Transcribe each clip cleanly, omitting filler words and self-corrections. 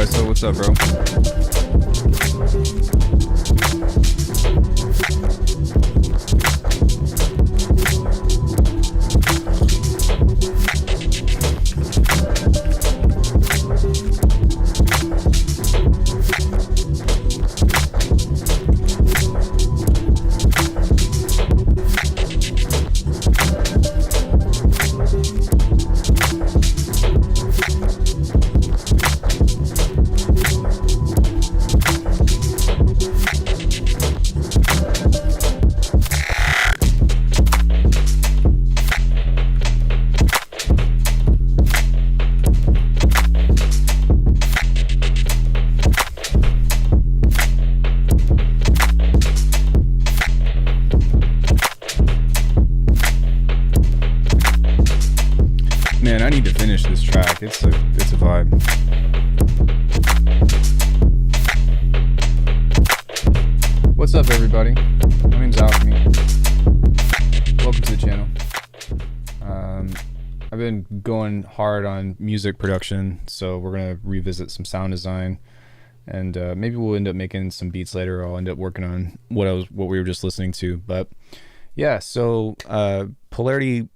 So what's up, bro? Man, I need to finish this track. It's a vibe. What's up, everybody? My name's Alckemy. Welcome to the channel. I've been going hard on music production, so we're gonna revisit some sound design, and maybe we'll end up making some beats later. Or I'll end up working on what we were just listening to. But yeah, so Polarity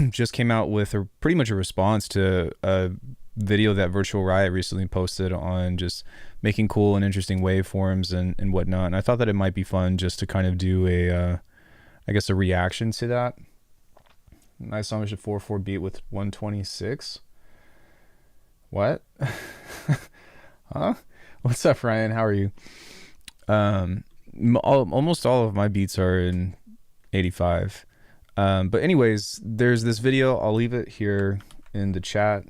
just came out with pretty much a response to a video that Virtual Riot recently posted on just making cool and interesting waveforms and whatnot. And I thought that it might be fun just to kind of do I guess a reaction to that. I saw a 4/4 beat with 126. What? Huh? What's up, Ryan? How are you? Almost all of my beats are in 85. But anyways, there's this video. I'll leave it here in the chat,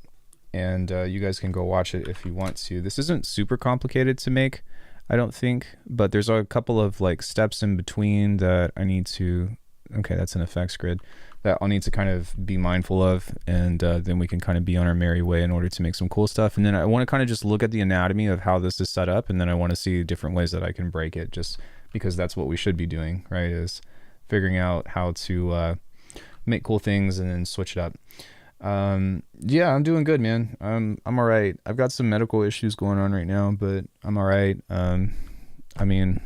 and you guys can go watch it if you want to. This isn't super complicated to make, I don't think, but there's a couple of like steps in between that I need to, okay, that's an effects grid, that I'll need to kind of be mindful of, and then we can kind of be on our merry way in order to make some cool stuff. And then I want to kind of just look at the anatomy of how this is set up, and then I want to see different ways that I can break it, just because that's what we should be doing, right, is figuring out how to make cool things and then switch it up. Yeah, I'm doing good, man. I'm all right. I've got some medical issues going on right now, but I'm all right. I mean,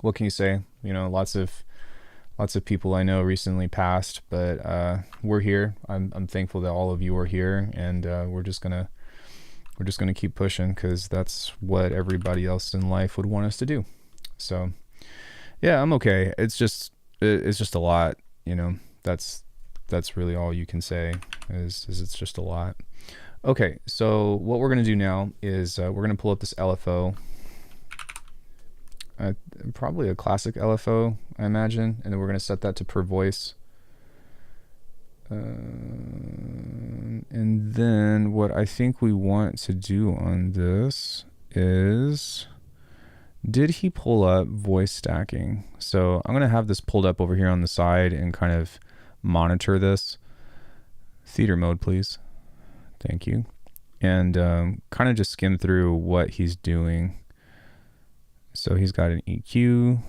what can you say? You know, lots of people I know recently passed, but we're here. I'm thankful that all of you are here, and we're just gonna keep pushing, because that's what everybody else in life would want us to do. So yeah, I'm okay. It's just a lot, you know. That's really all you can say is it's just a lot. Okay, so what we're gonna do now is we're gonna pull up this LFO, probably a classic LFO, I imagine, and then we're gonna set that to per voice. And then what I think we want to do on this is, did he pull up voice stacking? So I'm gonna have this pulled up over here on the side and kind of monitor this. Theater mode, please. Thank you. And kind of just skim through what he's doing. So he's got an EQ,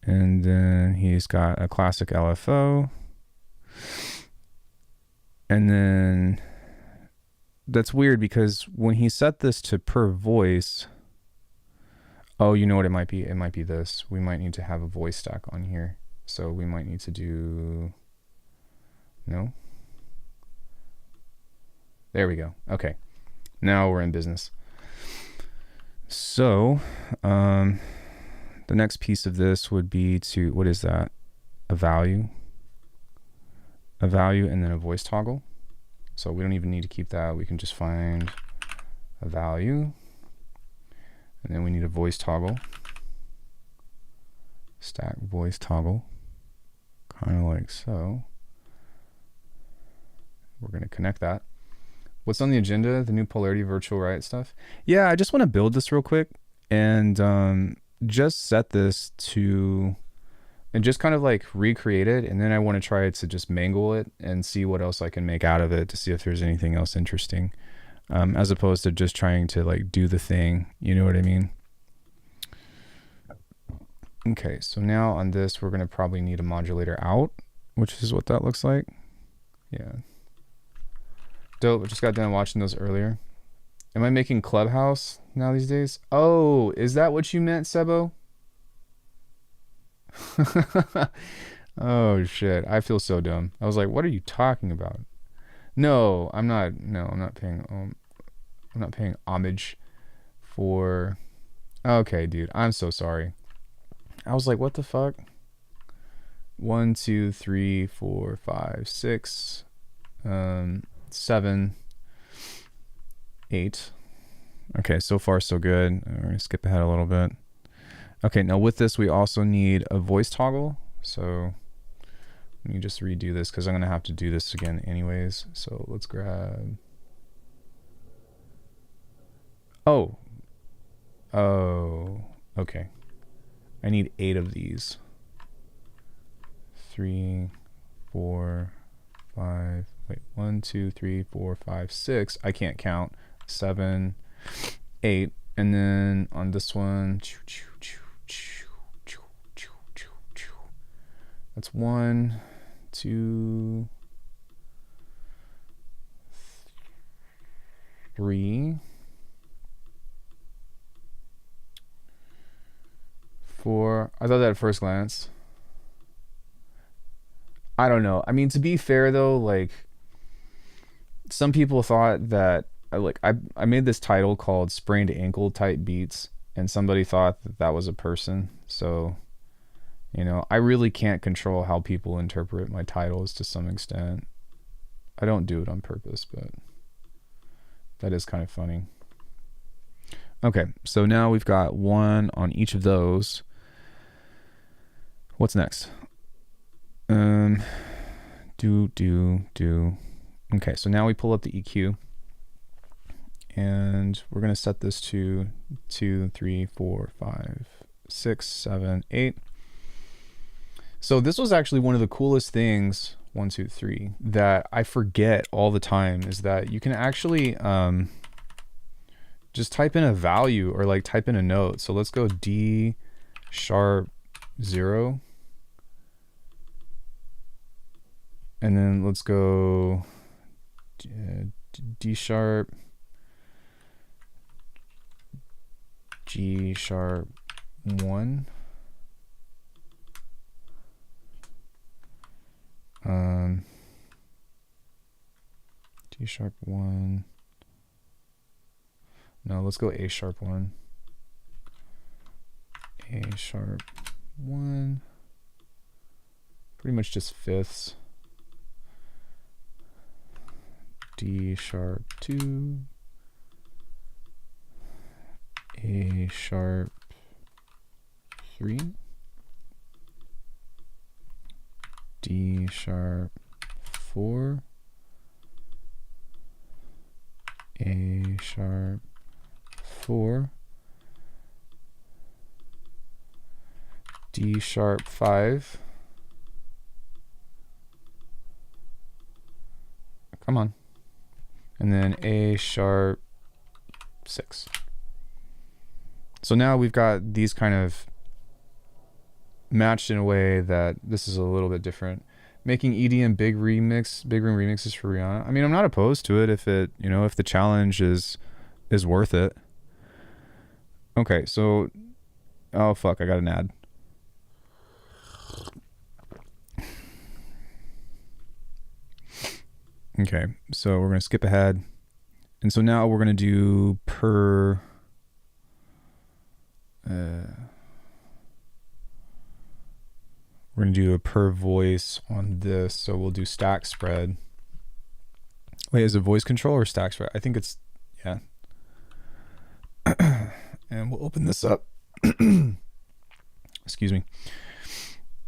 and then he's got a classic LFO, and then that's weird because when he set this to per voice, oh, you know what it might be? It might be this. We might need to have a voice stack on here. So we might need to do, no? There we go. Okay. Now we're in business. So the next piece of this would be to, what is that? A value, and then a voice toggle. So we don't even need to keep that. We can just find a value, and then we need a voice toggle. Stack voice toggle, kind of like so. We're going to connect that. What's on the agenda? The new Polarity Virtual Riot stuff? Yeah, I just want to build this real quick and just set this to, and just kind of like recreate it, and then I want to try to just mangle it and see what else I can make out of it to see if there's anything else interesting, as opposed to just trying to like do the thing, you know what I mean? Okay, so now on this we're going to probably need a modulator out, which is what that looks like. Yeah. Dope. I just got done watching those earlier. Am I making Clubhouse now these days? Oh, is that what you meant, Sebo? Oh shit. I feel so dumb. I was like, what are you talking about? No, I'm not. No, I'm not paying. I'm not paying homage for. Okay, dude. I'm so sorry. I was like, what the fuck? 1, 2, 3, 4, 5, 6, 7, 8. Okay, so far so good. We're gonna skip ahead a little bit. Okay, now with this we also need a voice toggle. So let me just redo this because I'm gonna have to do this again anyways. So let's grab. Oh, okay. I need 8 of these. 3, 4, 5. Wait, 1, 2, 3, 4, 5, 6. I can't count. 7, 8, and then on this one, that's 1, 2, 3, 4. I thought that at first glance. I don't know. I mean, to be fair though, like some people thought that I made this title called Sprained Ankle Type Beats, and somebody thought that that was a person. So, you know, I really can't control how people interpret my titles to some extent. I don't do it on purpose, but that is kind of funny. Okay, so now we've got 1 on each of those. What's next? Okay, so now we pull up the EQ, and we're gonna set this to 2, 3, 4, 5, 6, 7, 8. So this was actually one of the coolest things, 1, 2, 3, that I forget all the time, is that you can actually just type in a value or like type in a note. So let's go D sharp 0. And then let's go D sharp, G sharp 1. D sharp 1. No, let's go A sharp 1. A sharp 1. Pretty much just fifths. D sharp 2. A sharp 3. D sharp 4. A sharp 4. D sharp 5. Come on. And then A sharp 6. So now we've got these kind of matched in a way that this is a little bit different. Making EDM big room remixes for Rihanna. I mean, I'm not opposed to it if it, you know, if the challenge is worth it. Okay, so oh fuck, I got an ad. Okay, so we're gonna skip ahead, and so now we're gonna do per. We're gonna do a per voice on this, so we'll do stack spread. Wait, is it voice control or stack spread? I think it's, yeah. And we'll open this up. Excuse me.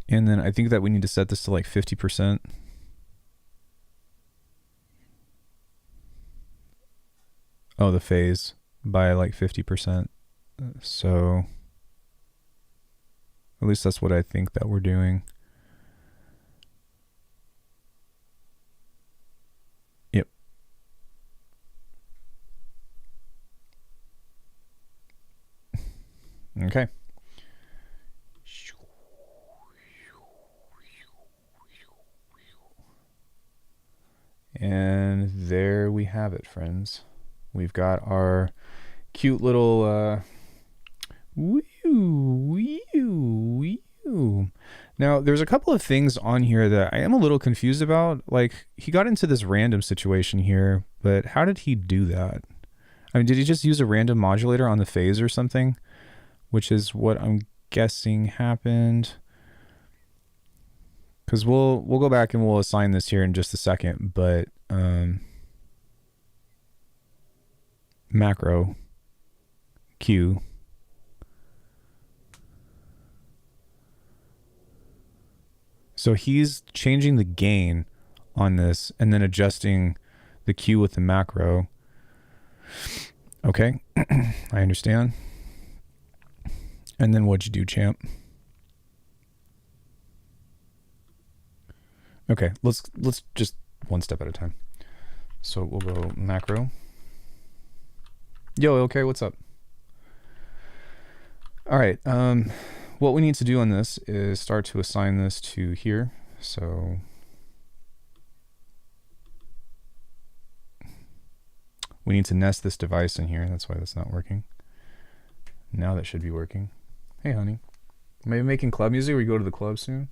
And then I think that we need to set this to like 50%. Oh, the phase by like 50%. So at least that's what I think that we're doing. Yep. Okay. And there we have it, friends. We've got our cute little Now, there's a couple of things on here that I am a little confused about. Like, he got into this random situation here, but how did he do that? I mean, did he just use a random modulator on the phase or something? Which is what I'm guessing happened. Because we'll go back and we'll assign this here in just a second, but macro Q. So he's changing the gain on this and then adjusting the Q with the macro. Okay, I understand. And then what'd you do, champ? Okay, let's just one step at a time. So we'll go macro. Yo, okay, what's up? All right, what we need to do on this is start to assign this to here. So we need to nest this device in here. That's why that's not working. Now that should be working. Hey, honey. Maybe making club music or you go to the club soon?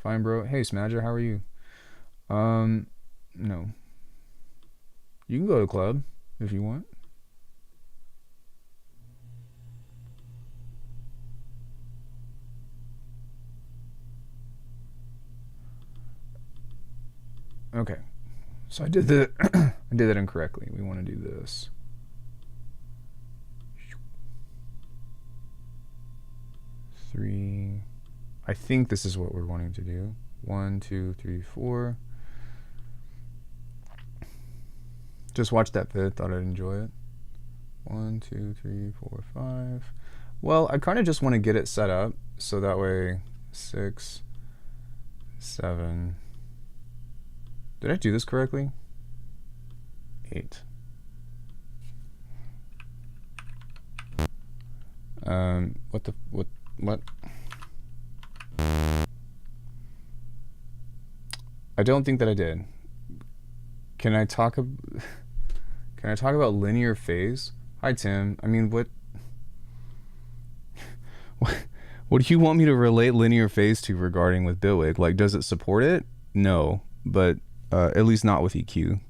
Fine, bro. Hey, Smadger, how are you? No. You can go to the club if you want. Okay. So I did the I did that incorrectly. We want to do this. Three. I think this is what we're wanting to do. 1, 2, 3, 4. Just watched that vid, thought I'd enjoy it. 1, 2, 3, 4, 5. Well, I kind of just want to get it set up so that way 6, 7. Did I do this correctly? 8. What? I don't think that I did. Can I talk about linear phase? Hi, Tim. I mean, what do you want me to relate linear phase to regarding with Bitwig? Like, does it support it? No, but at least not with EQ.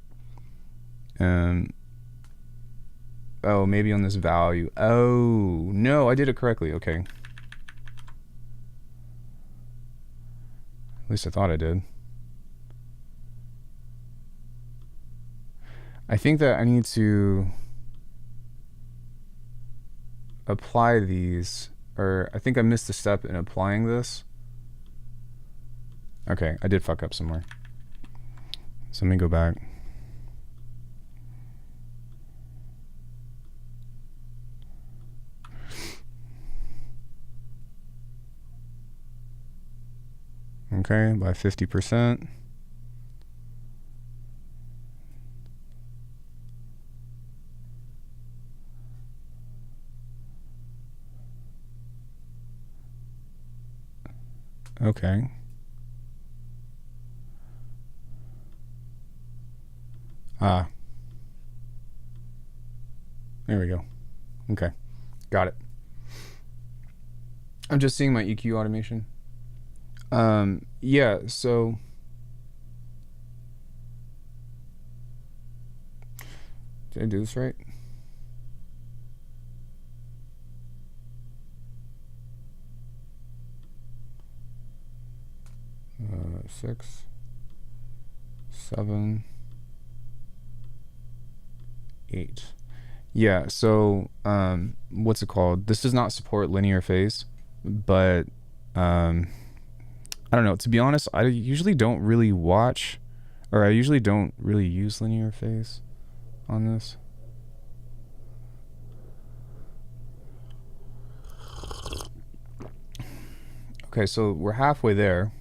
Oh, maybe on this value. Oh, no, I did it correctly. Okay. At least I thought I did. I think that I need to apply these, or I think I missed a step in applying this. Okay, I did fuck up somewhere. So let me go back. Okay, by 50%. Okay. Ah. There we go. Okay. Got it. I'm just seeing my EQ automation. Yeah, so did I do this right? Uh, 6, 7, 8. Yeah, so what's it called? This does not support linear phase, but I don't know. To be honest, I usually don't really watch, or I usually don't really use linear phase on this. Okay, so we're halfway there.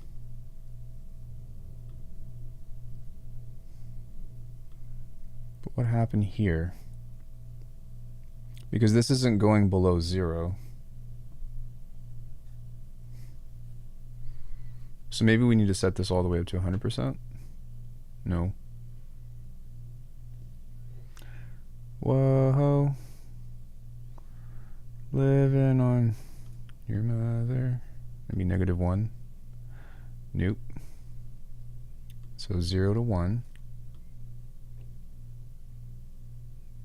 But what happened here? Because this isn't going below 0. So maybe we need to set this all the way up to 100%? No. Whoa. Living on your mother. Maybe -1. Nope. So 0 to 1.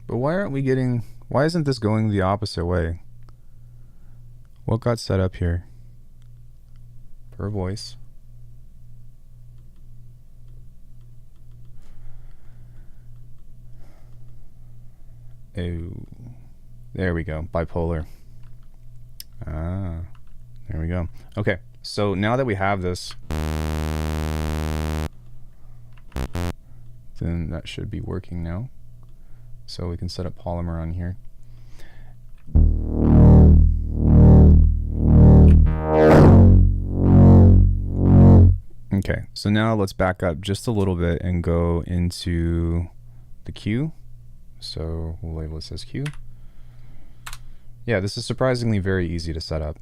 But why aren't we getting... Why isn't this going the opposite way? What got set up here? Per voice. Oh, there we go. Bipolar. Ah, there we go. Okay, so now that we have this, then that should be working now. So we can set up polymer on here. Okay, so now let's back up just a little bit and go into the queue. So we'll label this as Q. Yeah, this is surprisingly very easy to set up.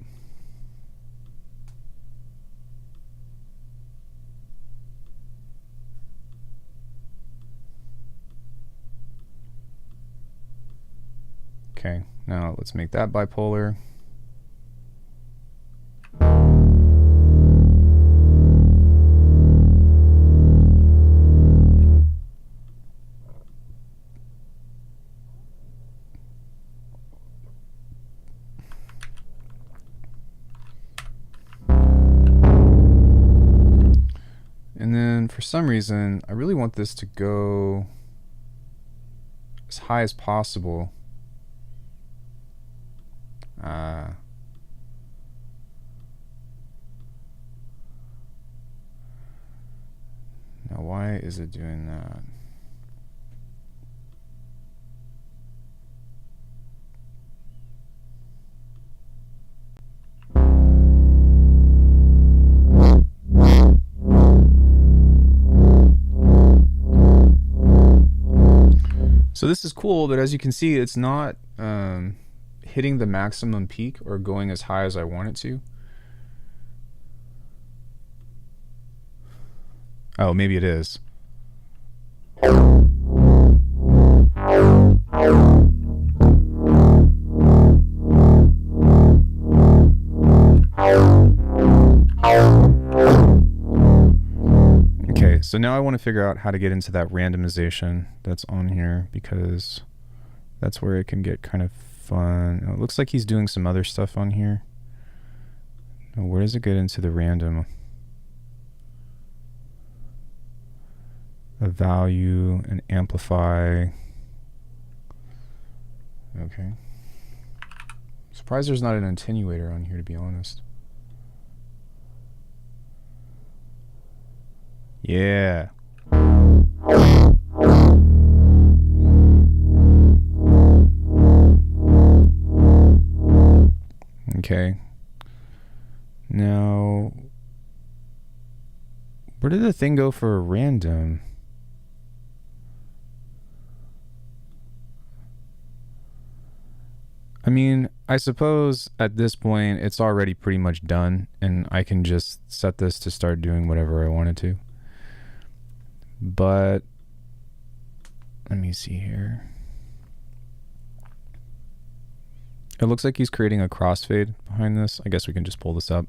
Okay, now let's make that bipolar. And then for some reason, I really want this to go as high as possible. Now why is it doing that? So this is cool, but as you can see, it's not hitting the maximum peak or going as high as I want it to. Oh, maybe it is. Okay, so now I want to figure out how to get into that randomization that's on here, because that's where it can get kind of fun. Oh, it looks like he's doing some other stuff on here. Now, where does it get into the random? A value and amplify. Okay. Surprised there's not an attenuator on here, to be honest. Yeah. Okay. Now, where did the thing go for a random? I mean, I suppose at this point it's already pretty much done, and I can just set this to start doing whatever I wanted to. But let me see here. It looks like he's creating a crossfade behind this. I guess we can just pull this up.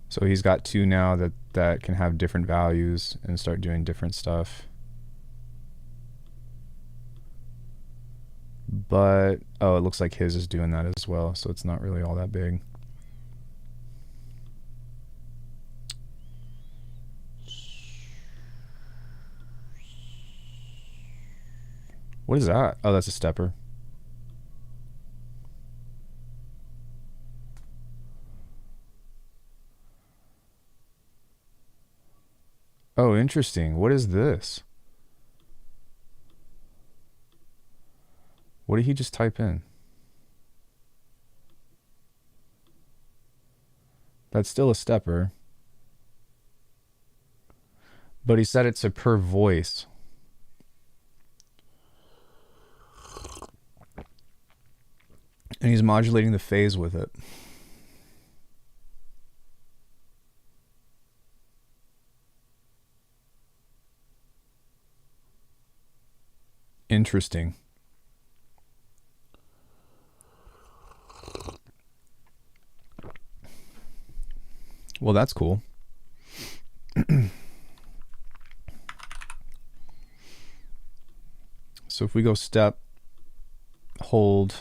So he's got two now that can have different values and start doing different stuff. But, oh, it looks like his is doing that as well, so it's not really all that big. What is that? Oh, that's a stepper. Oh, interesting. What is this? What did he just type in? That's still a stepper. But he set it to per voice. And he's modulating the phase with it. Interesting. Well, that's cool. So if we go step, hold,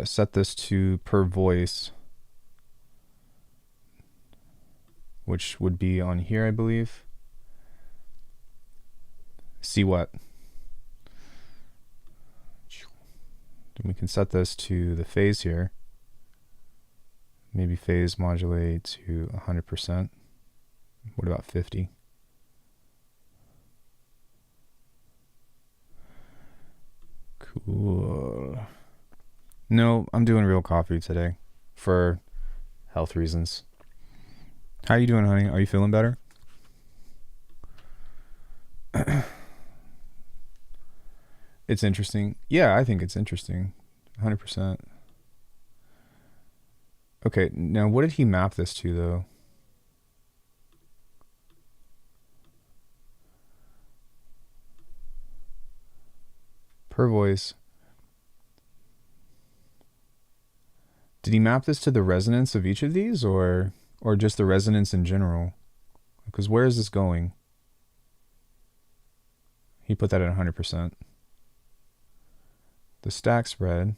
set this to per voice, which would be on here, I believe. See what? Then we can set this to the phase here. Maybe phase modulate to 100%. What about 50? Cool. No, I'm doing real coffee today for health reasons. How you doing, honey? Are you feeling better? It's interesting. Yeah, I think it's interesting. 100%. Okay, now what did he map this to, though? Per voice. Did he map this to the resonance of each of these, or just the resonance in general? Because where is this going? He put that at 100%. The stack spread.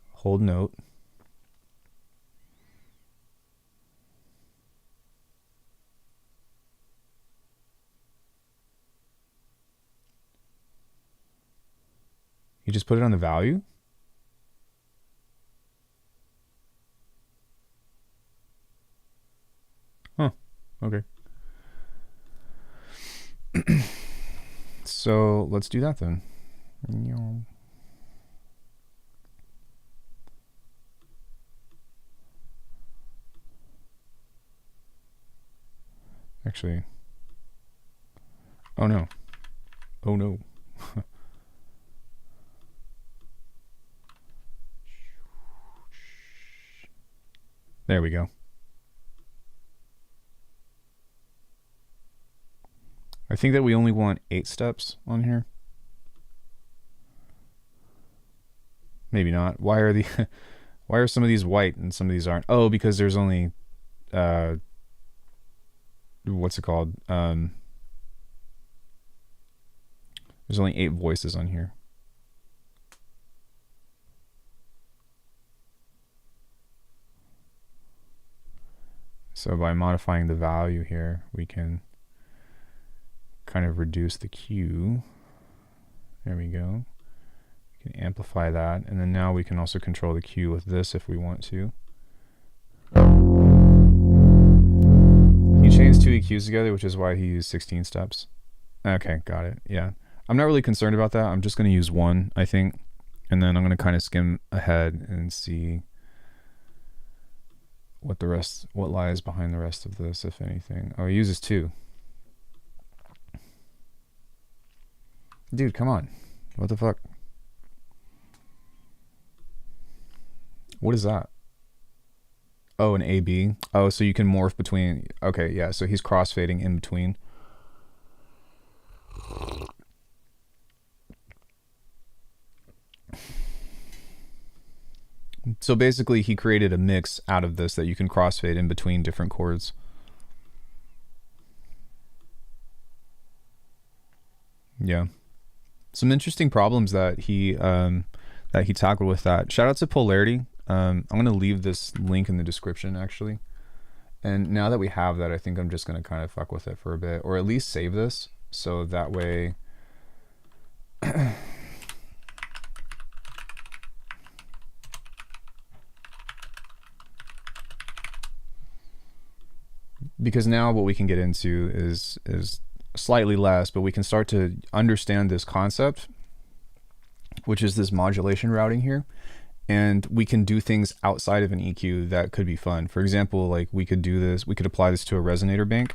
Hold note. You just put it on the value? Huh. Okay. So let's do that then. Actually. Oh no. Oh no. There we go. I think that we only want 8 steps on here. Maybe not. Why are the why are some of these white and some of these aren't? Oh, because there's only what's it called? There's only 8 voices on here. So by modifying the value here, we can kind of reduce the Q. There we go. We can amplify that, and then now we can also control the Q with this if we want to. He chains 2 EQs together, which is why he used 16 steps. Okay, got it. Yeah. I'm not really concerned about that. I'm just going to use 1, I think, and then I'm going to kind of skim ahead and see what lies behind the rest of this, if anything. Oh, he uses 2. Dude, come on. What the fuck? What is that? Oh, an AB. Oh, so you can morph between. Okay, yeah, so he's crossfading in between. So basically he created a mix out of this that you can crossfade in between different chords. Yeah. Some interesting problems that he tackled with that. Shout out to Polarity. I'm going to leave this link in the description, actually. And now that we have that, I think I'm just going to kind of fuck with it for a bit, or at least save this, so that way because now what we can get into is slightly less, but we can start to understand this concept, which is this modulation routing here. And we can do things outside of an EQ that could be fun. For example, like we could do this, we could apply this to a resonator bank,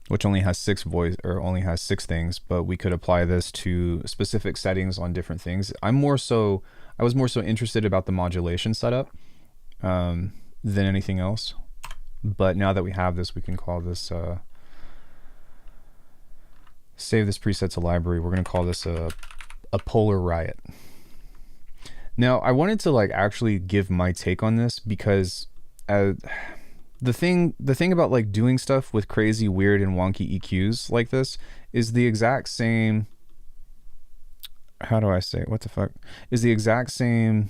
which only has 6 things, but we could apply this to specific settings on different things. I was more so interested about the modulation setup than anything else. But now that we have this, we can call this Save this preset to library. We're going to call this a polar riot. Now, I wanted to like actually give my take on this because the thing about like doing stuff with crazy, weird, and wonky EQs like this is the exact same. How do I say it? What the fuck? Is the exact same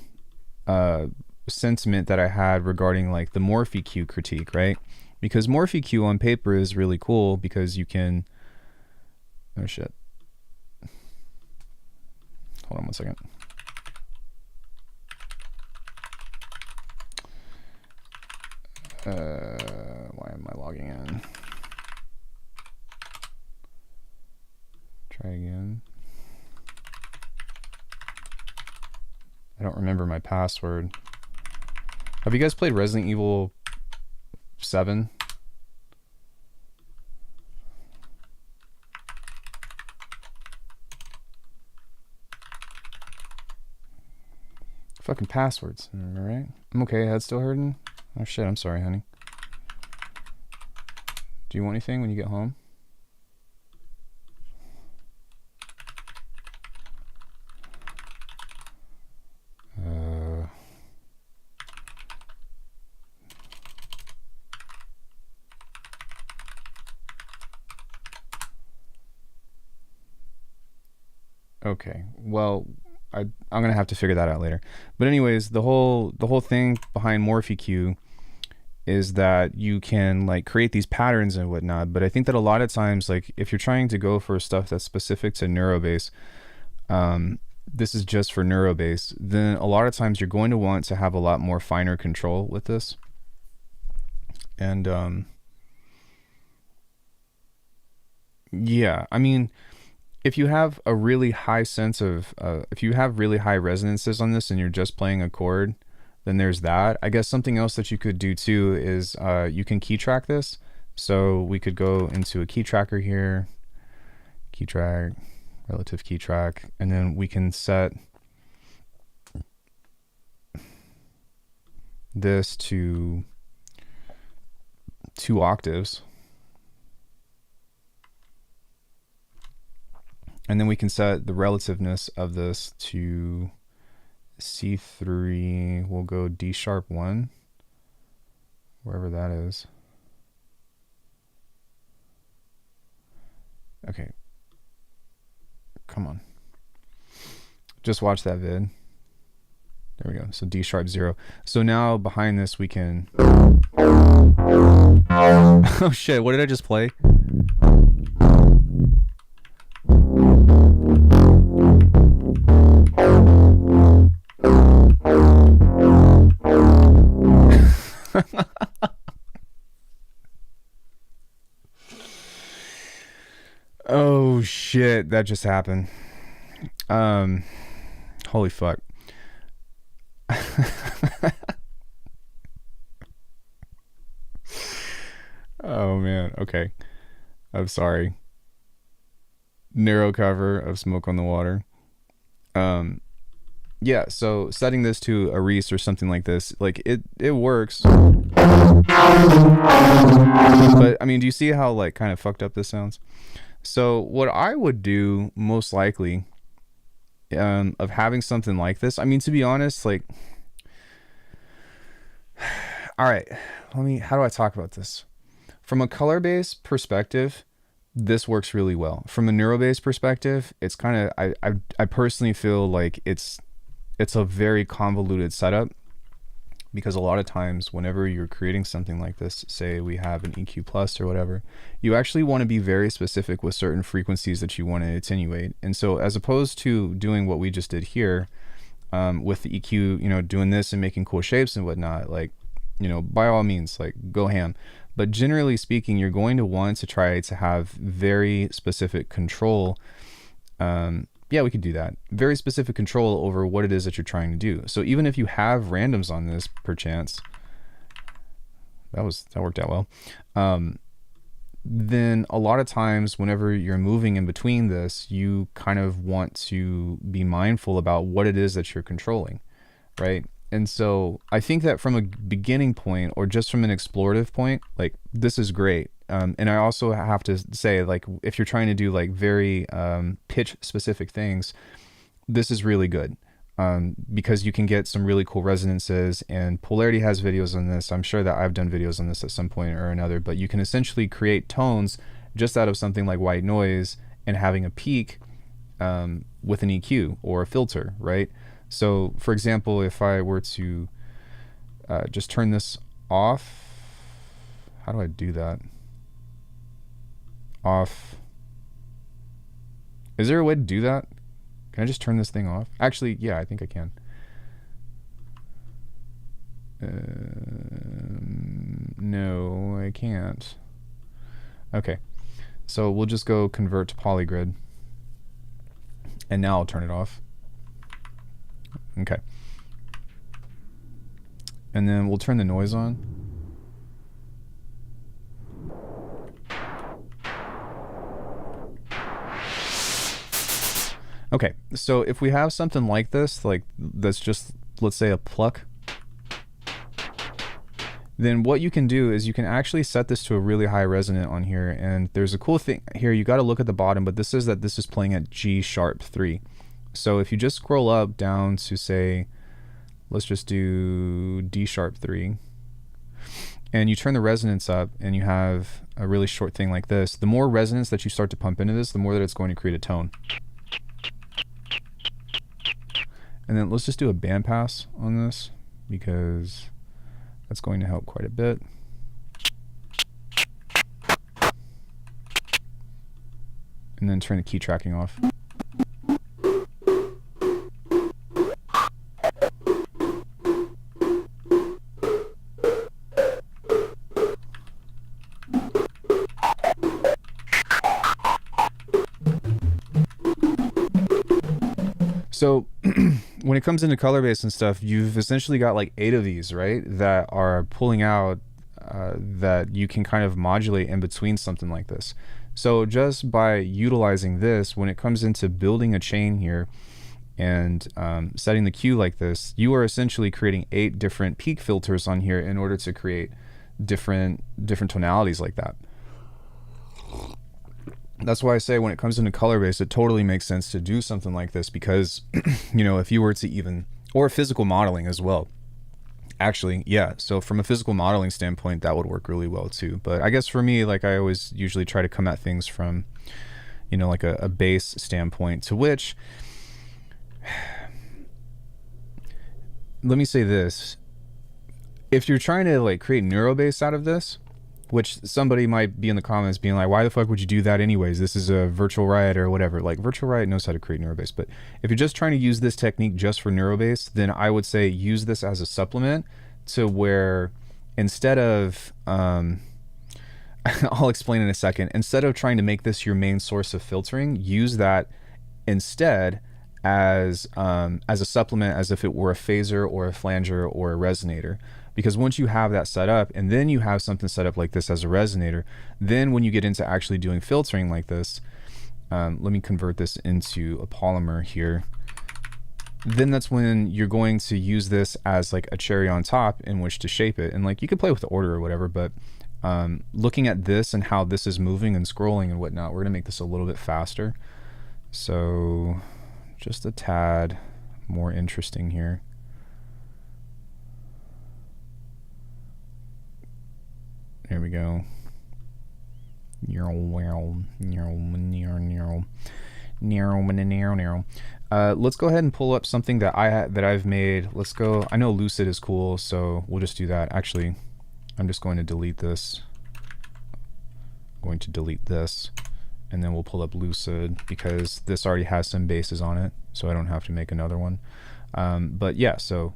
sentiment that I had regarding like the Morph EQ critique, right? Because Morph EQ on paper is really cool because you can. Oh shit. Hold on one second. Why am I logging in? Try again. I don't remember my password. Have you guys played Resident Evil 7? Fucking passwords, alright? I'm okay, head's still hurting? Oh shit, I'm sorry, honey. Do you want anything when you get home? Okay, well, I'm gonna have to figure that out later. But anyways, the whole thing behind Morph EQ is that you can like create these patterns and whatnot. But I think that a lot of times, like if you're trying to go for stuff that's specific to neurobase, this is just for neurobase, then a lot of times you're going to want to have a lot more finer control with this. And yeah, I mean, if you have a really high sense of, if you have really high resonances on this and you're just playing a chord, then there's that. I guess something else that you could do too is you can key track this. So we could go into a key tracker here, key track, relative key track, and then we can set this to 2 octaves. And then we can set the relativeness of this to C3. We'll go D sharp 1, wherever that is. Okay. Come on. Just watch that vid. There we go. So D sharp 0. So now behind this we can... Oh shit, what did I just play? Oh shit, that just happened. Holy fuck. Oh man, okay. I'm sorry. Narrow cover of Smoke on the Water. Yeah, so setting this to a Reese or something like this, like it works. But I mean, do you see how like kind of fucked up this sounds? So what I would do most likely of having something like this, I mean, to be honest, like, all right, how do I talk about this? From a color base perspective, this works really well. From a neurobase perspective, it's kind of, I personally feel like it's a very convoluted setup, because a lot of times whenever you're creating something like this, say we have an EQ plus or whatever, you actually want to be very specific with certain frequencies that you want to attenuate. And so as opposed to doing what we just did here with the EQ, you know, doing this and making cool shapes and whatnot, like, you know, by all means, like, go ham. But generally speaking, you're going to want to try to have very specific control. Yeah, we could do that. Very specific control over what it is that you're trying to do. So even if you have randoms on this, perchance, that worked out well. Then a lot of times whenever you're moving in between this, you kind of want to be mindful about what it is that you're controlling, right? And so I think that from a beginning point, or just from an explorative point, like, this is great. And I also have to say, like, if you're trying to do like very pitch specific things, this is really good. Because you can get some really cool resonances, and Polarity has videos on this. I'm sure that I've done videos on this at some point or another, but you can essentially create tones just out of something like white noise and having a peak with an EQ or a filter, right? So for example, if I were to just turn this off, how do I do that? Off. Is there a way to do that? Can I just turn this thing off? Actually, yeah, I think I can. No, I can't. Okay, so we'll just go convert to polygrid. And now I'll turn it off. Okay. And then we'll turn the noise on. Okay, so if we have something like this, like that's just, let's say, a pluck, then what you can do is you can actually set this to a really high resonant on here. And there's a cool thing here. You got to look at the bottom, but this says that this is playing at G#3. So if you just scroll up down to, say, let's just do D#3, and you turn the resonance up and you have a really short thing like this, the more resonance that you start to pump into this, the more that it's going to create a tone. And then let's just do a bandpass on this, because that's going to help quite a bit. And then turn the key tracking off. So when it comes into color base and stuff, you've essentially got like 8 of these, right, that are pulling out that you can kind of modulate in between something like this. So just by utilizing this, when it comes into building a chain here and setting the Q like this, you are essentially creating 8 different peak filters on here in order to create different tonalities like that. That's why I say when it comes into color base, it totally makes sense to do something like this, because, you know, if you were to even, or physical modeling as well. Actually, yeah. So from a physical modeling standpoint, that would work really well too. But I guess for me, like, I always usually try to come at things from, you know, like a base standpoint, to which, let me say this. If you're trying to like create neurobase out of this, which somebody might be in the comments being like, why the fuck would you do that anyways? This is a Virtual Riot or whatever. Like, Virtual Riot knows how to create neurobase. But if you're just trying to use this technique just for neurobase, then I would say use this as a supplement, to where instead of, I'll explain in a second, instead of trying to make this your main source of filtering, use that instead as a supplement, as if it were a phaser or a flanger or a resonator. Because once you have that set up, and then you have something set up like this as a resonator, then when you get into actually doing filtering like this, let me convert this into a polymer here, then that's when you're going to use this as like a cherry on top in which to shape it. And like, you could play with the order or whatever, but looking at this and how this is moving and scrolling and whatnot, we're gonna make this a little bit faster. So just a tad more interesting here. There we go. Let's go ahead and pull up something that I've made. Let's go. I know Lucid is cool, so we'll just do that. Actually, I'm just going to delete this. I'm going to delete this, and then we'll pull up Lucid, because this already has some bases on it, so I don't have to make another one. But yeah, so.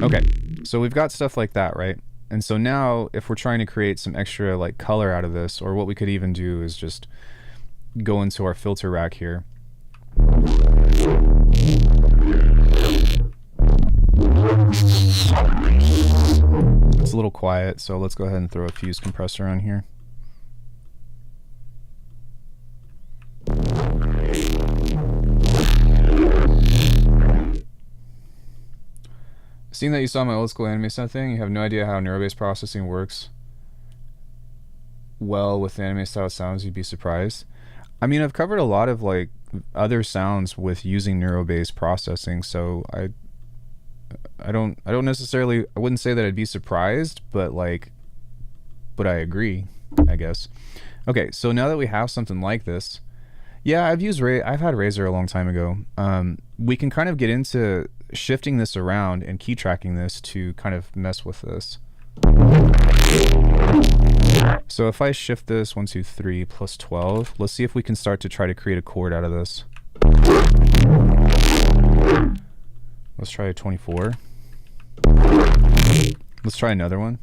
Okay, so we've got stuff like that, right? And so now if we're trying to create some extra like color out of this, or what we could even do is just go into our filter rack here. Let's It's a little quiet, so let's go ahead and throw a fuse compressor on here. Seeing that you saw my old school anime style thing, you have no idea how neural-based processing works well with anime style sounds, you'd be surprised. I mean, I've covered a lot of like other sounds with using neural-based processing, so I don't necessarily, I wouldn't say that I'd be surprised, but I agree, I guess. Okay, so now that we have something like this, yeah, I've had Razor a long time ago. We can kind of get into shifting this around and key tracking this to kind of mess with this. So if I shift this 1, 2, 3 plus 12, let's see if we can start to try to create a chord out of this. Let's try a 24. Let's try another one.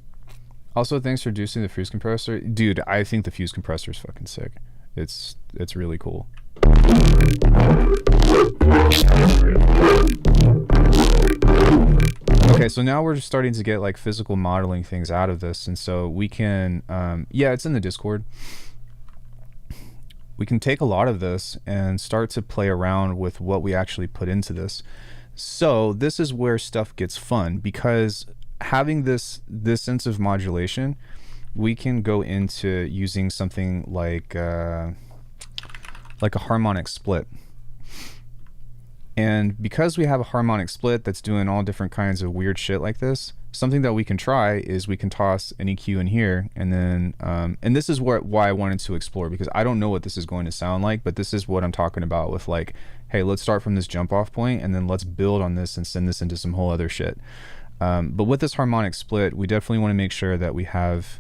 Also, thanks for reducing the fuse compressor. Dude, I think the fuse compressor is fucking sick. It's really cool. Okay, so now we're just starting to get like physical modeling things out of this, and so we can, yeah, it's in the Discord. We can take a lot of this and start to play around with what we actually put into this. So this is where stuff gets fun, because having this sense of modulation, we can go into using something like a harmonic split. And because we have a harmonic split that's doing all different kinds of weird shit like this, something that we can try is we can toss an EQ in here, and then and this is why I wanted to explore, because I don't know what this is going to sound like, but this is what I'm talking about with like, hey, let's start from this jump off point and then let's build on this and send this into some whole other shit. But with this harmonic split, we definitely want to make sure that we have,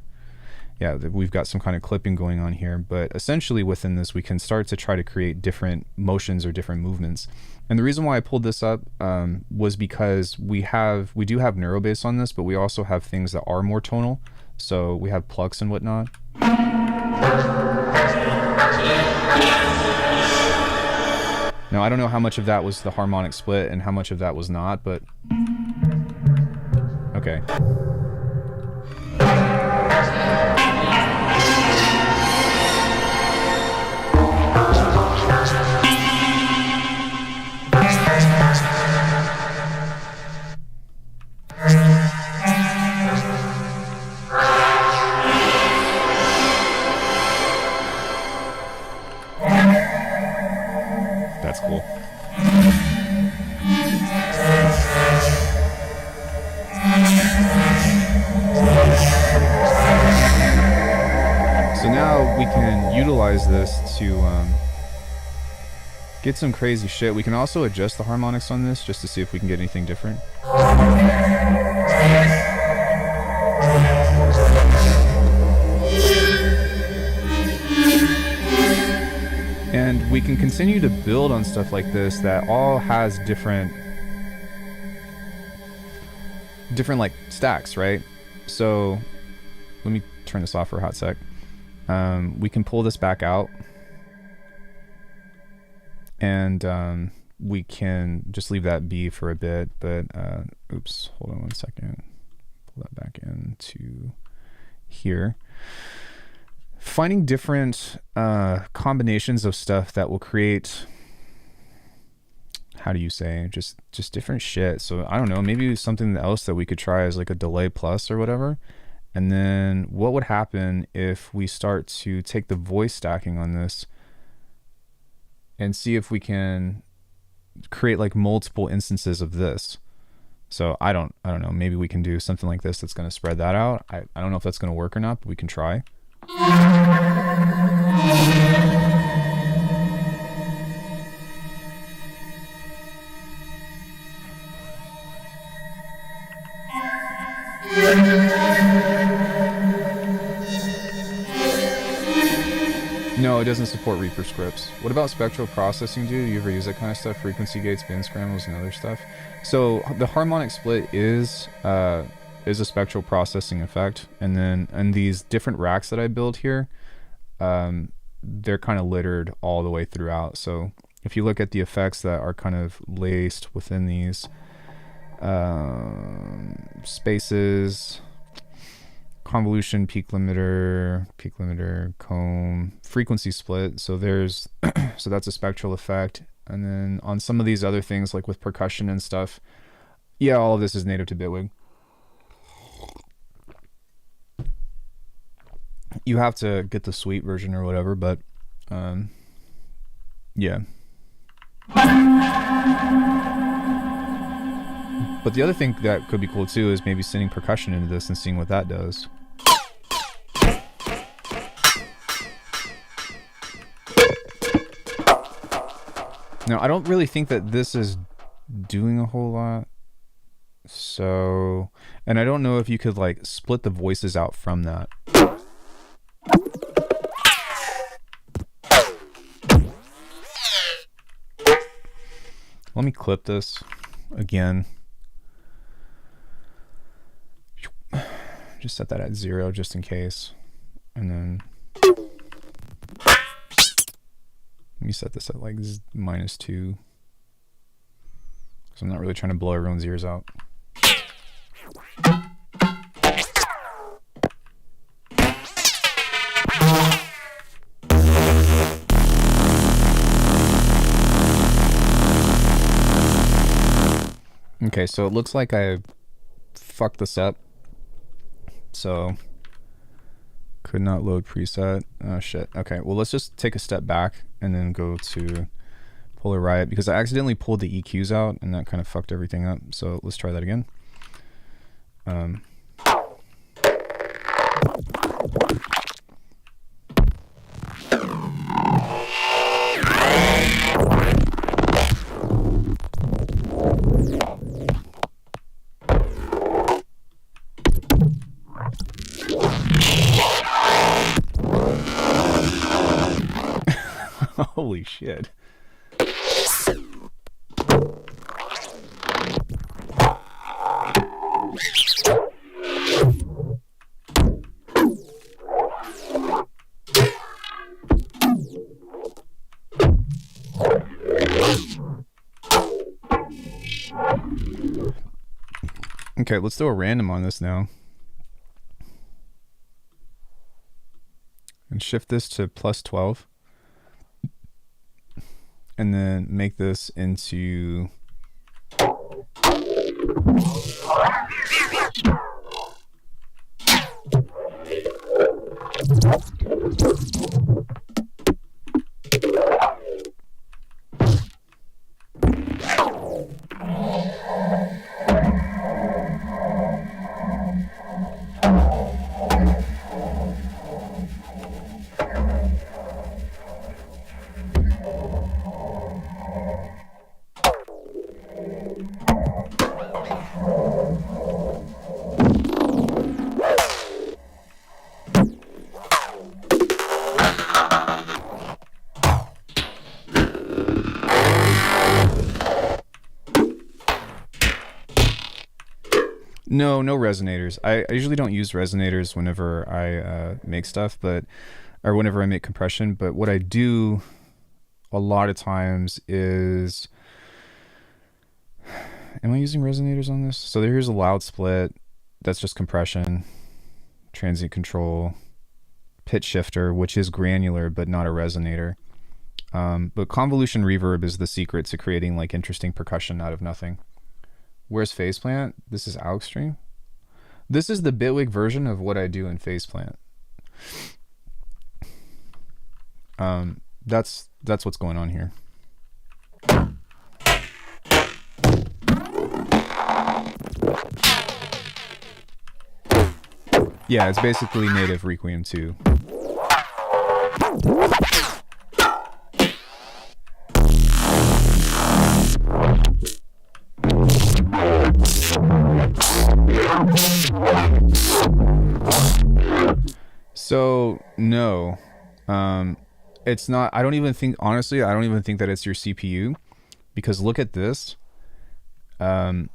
yeah, that we've got some kind of clipping going on here. But essentially within this, we can start to try to create different motions or different movements. And the reason why I pulled this up was because we do have neural bass on this, but we also have things that are more tonal. So we have plucks and whatnot. Now, I don't know how much of that was the harmonic split and how much of that was not, but okay. That's cool. So now we can utilize this to get some crazy shit. We can also adjust the harmonics on this just to see if we can get anything different. And we can continue to build on stuff like this that all has different like stacks, right? So let me turn this off for a hot sec. We can pull this back out, and we can just leave that be for a bit, but oops, hold on one second. Pull that back into here. Finding different combinations of stuff that will create, how do you say, just different shit. So I don't know, maybe something else that we could try is like a delay plus or whatever. And then what would happen if we start to take the voice stacking on this and see if we can create like multiple instances of this. So I don't know, maybe we can do something like this that's going to spread that out. I don't know if that's going to work or not, but we can try. No, it doesn't support Reaper scripts. What about spectral processing, dude? Do you ever use that kind of stuff? Frequency gates, bin scrambles, and other stuff? So the harmonic split is a spectral processing effect, and then in these different racks that I build here, they're kind of littered all the way throughout. So if you look at the effects that are kind of laced within these spaces, convolution, peak limiter, comb, frequency split. So there's, so that's a spectral effect. And then on some of these other things, like with percussion and stuff, yeah, all of this is native to Bitwig. You have to get the suite version or whatever, but yeah. But the other thing that could be cool too is maybe sending percussion into this and seeing what that does. Now, I don't really think that this is doing a whole lot. So, and I don't know if you could like split the voices out from that. Let me clip this again. Just set that at 0 just in case. And then let me set this at like -2. So I'm not really trying to blow everyone's ears out. Okay, so it looks like I fucked this up. So could not load preset. Oh shit. Okay, well let's just take a step back and then go to Polar Riot, because I accidentally pulled the EQs out and that kind of fucked everything up. So let's try that again. Holy shit. Okay, let's do a random on this now. And shift this to +12. And then make this into no resonators. I usually don't use resonators whenever I make stuff, or whenever I make compression. But what I do a lot of times is, am I using resonators on this? So here's a loud split. That's just compression, transient control, pitch shifter, which is granular but not a resonator. But convolution reverb is the secret to creating like interesting percussion out of nothing. Where's Faceplant? This is Alckemy. This is the Bitwig version of what I do in Faceplant. That's what's going on here. Yeah, it's basically native Requiem 2. So no, it's not. I don't even think, honestly, I don't even think that it's your CPU, because look at this. I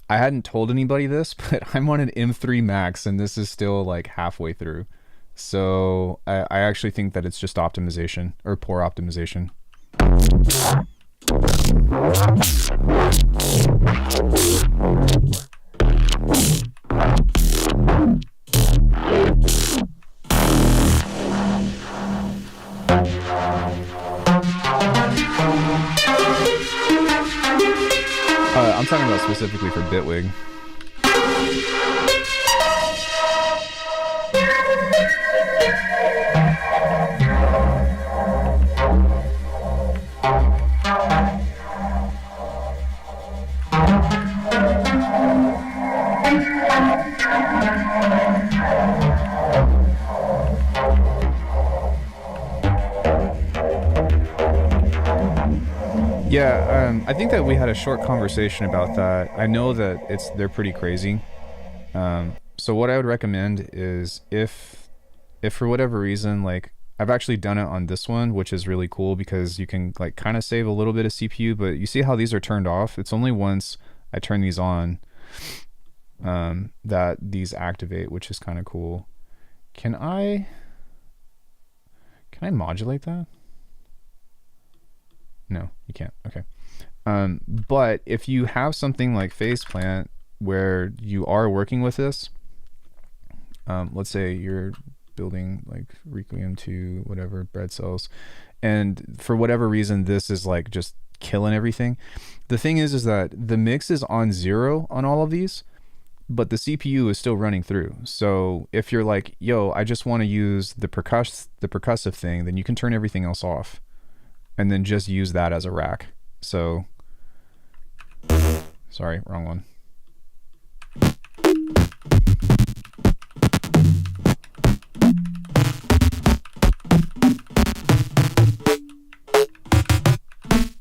hadn't told anybody this, but I'm on an M3 Max and this is still like halfway through. So I actually think that it's just optimization, or poor optimization. talking about specifically for Bitwig. Yeah, I think that we had a short conversation about that. I know that they're pretty crazy. So what I would recommend is if for whatever reason, like I've actually done it on this one, which is really cool because you can like kind of save a little bit of CPU, but you see how these are turned off? It's only once I turn these on that these activate, which is kind of cool. Can I modulate that? No, you can't. Okay. But if you have something like Faceplant where you are working with this, let's say you're building like Requiem to whatever bread cells, and for whatever reason this is like just killing everything. The thing is that the mix is on 0 on all of these, but the CPU is still running through. So if you're like, yo, I just want to use the percussive thing, then you can turn everything else off and then just use that as a rack. So, sorry, wrong one.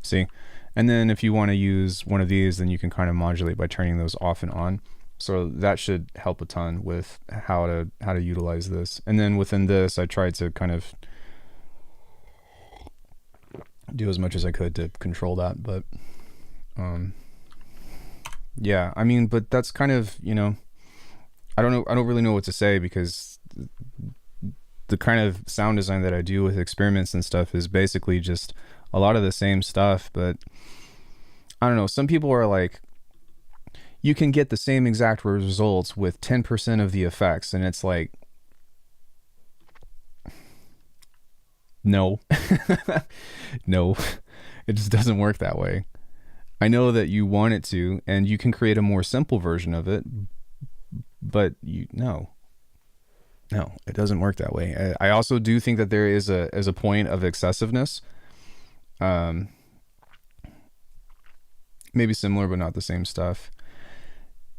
See? And then if you want to use one of these, then you can kind of modulate by turning those off and on. So that should help a ton with how to utilize this. And then within this, I tried to kind of do as much as I could to control that, but yeah, I mean, but that's kind of, you know, I don't really know what to say, because the kind of sound design that I do with experiments and stuff is basically just a lot of the same stuff. But I don't know, some people are like, you can get the same exact results with 10% of the effects, and it's like, no. No, it just doesn't work that way. I know that you want it to, and you can create a more simple version of it, but no, it doesn't work that way. I also do think that there is a point of excessiveness, maybe similar but not the same stuff.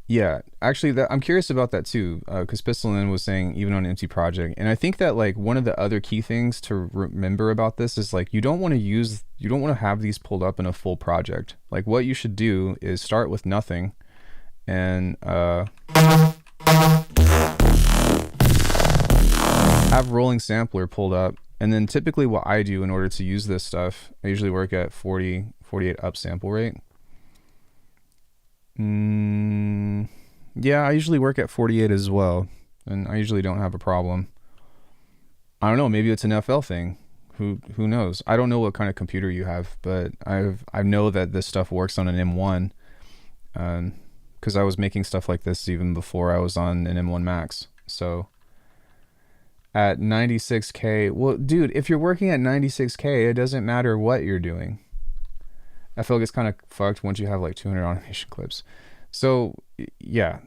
Yeah, actually, I'm curious about that too, because Pistolin was saying even on Empty Project, and I think that like one of the other key things to remember about this is like you don't want to have these pulled up in a full project. Like what you should do is start with nothing, and have rolling sampler pulled up, and then typically what I do in order to use this stuff, I usually work at 48 up sample rate. Yeah, I usually work at 48 as well, and I usually don't have a problem. I don't know, maybe it's an FL thing. Who knows? I don't know what kind of computer you have, but I know that this stuff works on an M1, because I was making stuff like this even before I was on an M1 Max. So at 96K, well, dude, if you're working at 96K, it doesn't matter what you're doing. I feel like it's kind of fucked once you have like 200 automation clips. So yeah.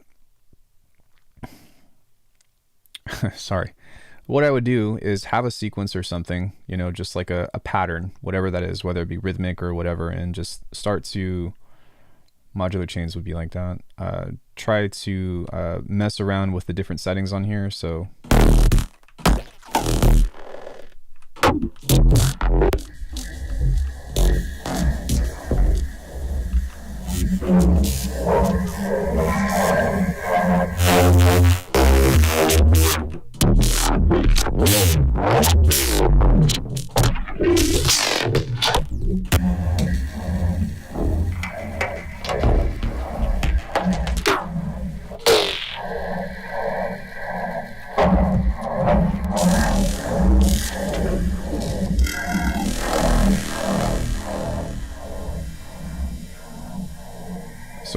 Sorry. What I would do is have a sequence or something, you know, just like a pattern, whatever that is, whether it be rhythmic or whatever, and just start to modular chains would be like that. Try to mess around with the different settings on here. So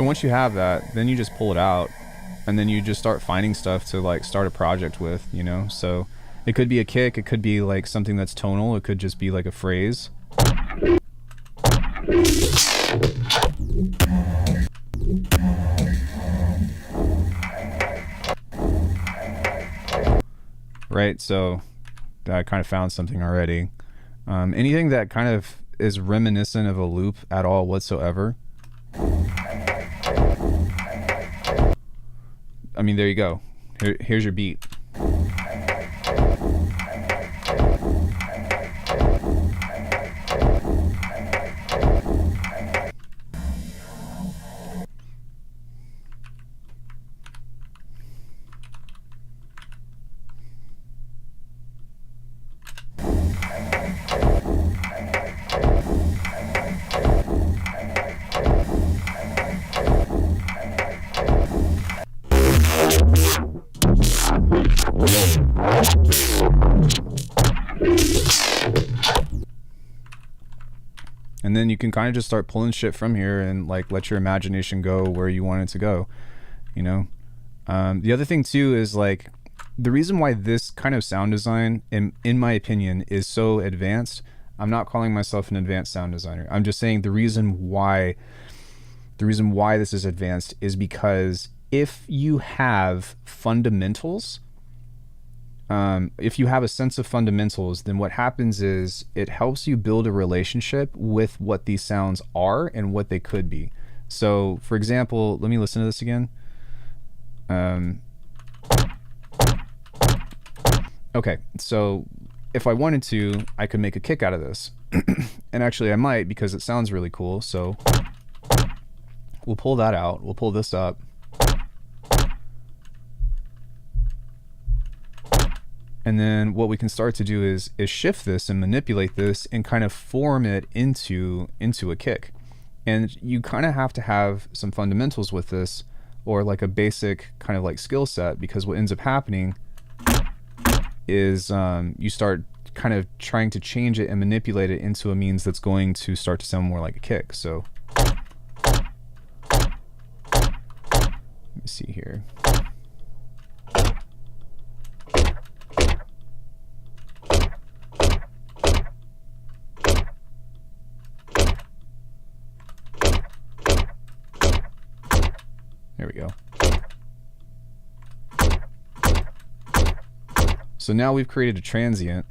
once you have that, then you just pull it out, and then you just start finding stuff to like start a project with, you know? So it could be a kick, it could be like something that's tonal, it could just be like a phrase. right? So I kind of found something already. Anything that kind of is reminiscent of a loop at all whatsoever. I mean, there you go. Here's your beat. And then you can kind of just start pulling shit from here and like let your imagination go where you want it to go, you know. The other thing too is like the reason why this kind of sound design, in my opinion, is so advanced. I'm not calling myself an advanced sound designer. I'm just saying the reason why this is advanced is because if you have fundamentals, if you have a sense of fundamentals, then what happens is it helps you build a relationship with what these sounds are and what they could be. So, for example, let me listen to this again. Okay, so if I wanted to, I could make a kick out of this. And actually I might, because it sounds really cool. So we'll pull that out. We'll pull this up. And then what we can start to do is shift this and manipulate this and kind of form it into a kick. And you kind of have to have some fundamentals with this, or like a basic kind of like skill set, because what ends up happening is you start kind of trying to change it and manipulate it into a means that's going to start to sound more like a kick. So let me see here. There we go. So now we've created a transient.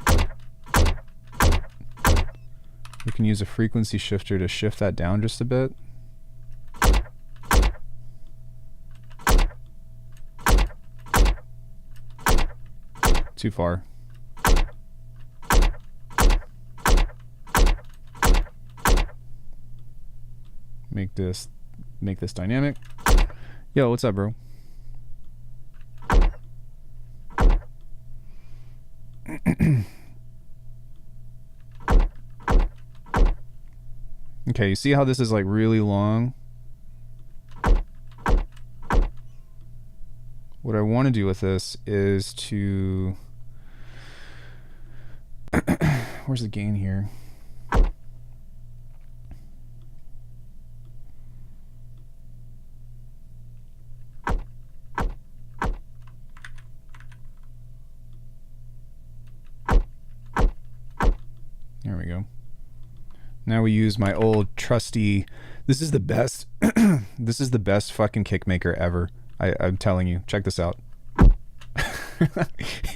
We can use a frequency shifter to shift that down just a bit. Too far. Make this dynamic. Yo, what's up, bro? Okay, you see how this is like really long? What I want to do with this is to... Where's the gain here? There we go. Now we use my old trusty... This is the best... This is the best fucking kick maker ever. I'm telling you. Check this out.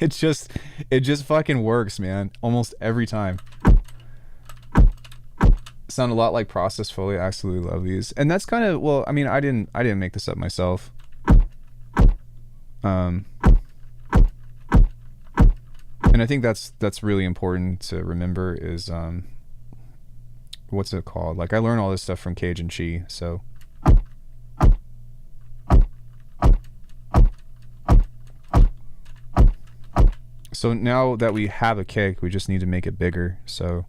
It just fucking works, man. Almost every time. Sound a lot like Process Foley. I absolutely love these. And that's kind of... Well, I mean, I didn't make this up myself. And I think that's really important to remember is... what's it called? Like, I learned all this stuff from Cage and Chi, so... So now that we have a kick, we just need to make it bigger, so...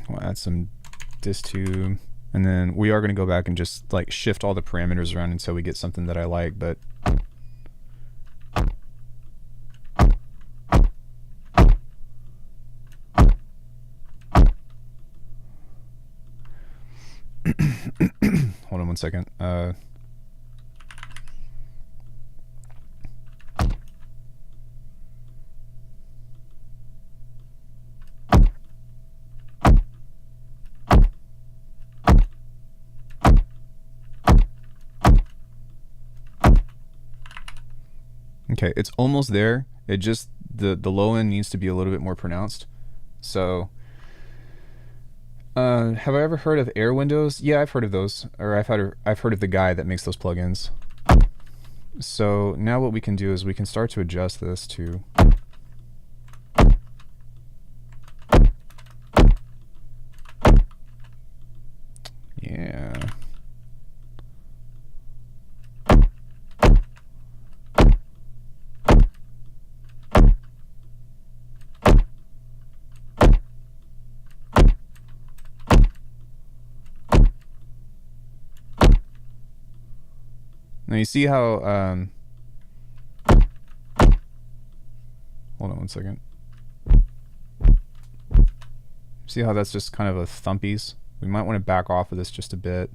We'll add some dis tube, and then we are going to go back and just like shift all the parameters around until we get something that I like. But hold on one second. Okay, it's almost there. It just, the low end needs to be a little bit more pronounced. So, have I ever heard of Air Windows? Yeah, I've heard of those. Or I've heard of the guy that makes those plugins. So now what we can do is we can start to adjust this to... Yeah. Now you see how, hold on one second. See how that's just kind of a thumpies? We might want to back off of this just a bit.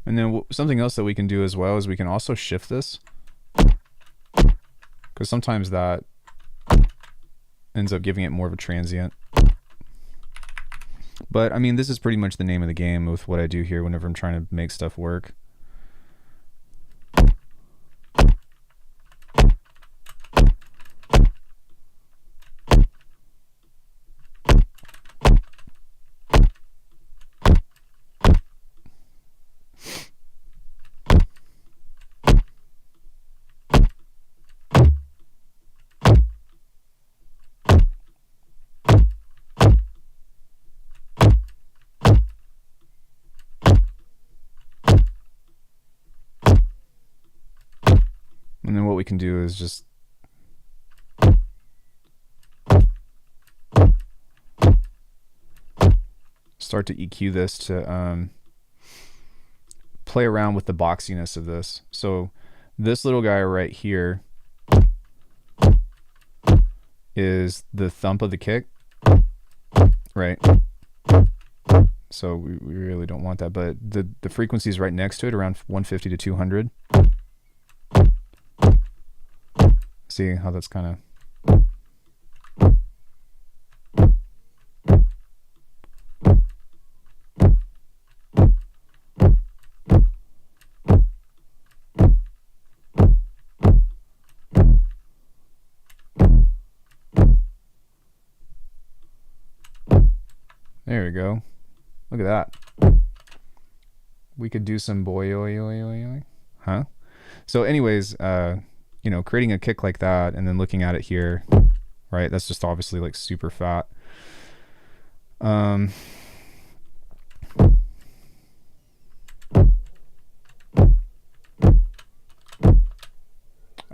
And then something else that we can do as well is we can also shift this, because sometimes that ends up giving it more of a transient. But I mean, this is pretty much the name of the game with what I do here whenever I'm trying to make stuff work. And then what we can do is just start to EQ this to play around with the boxiness of this. So this little guy right here is the thump of the kick, right? So we really don't want that, but the frequency is right next to it, around 150 to 200. See how that's kind of... There we go. Look at that. We could do some boy, huh? So anyways, you know, creating a kick like that and then looking at it here, right? That's just obviously like super fat. I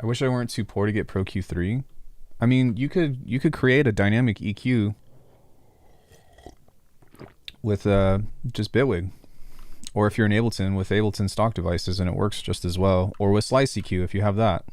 wish I weren't too poor to get Pro Q3. I mean, you could create a dynamic EQ with just Bitwig, or if you're in Ableton, with Ableton stock devices, and it works just as well, or with Slice EQ if you have that.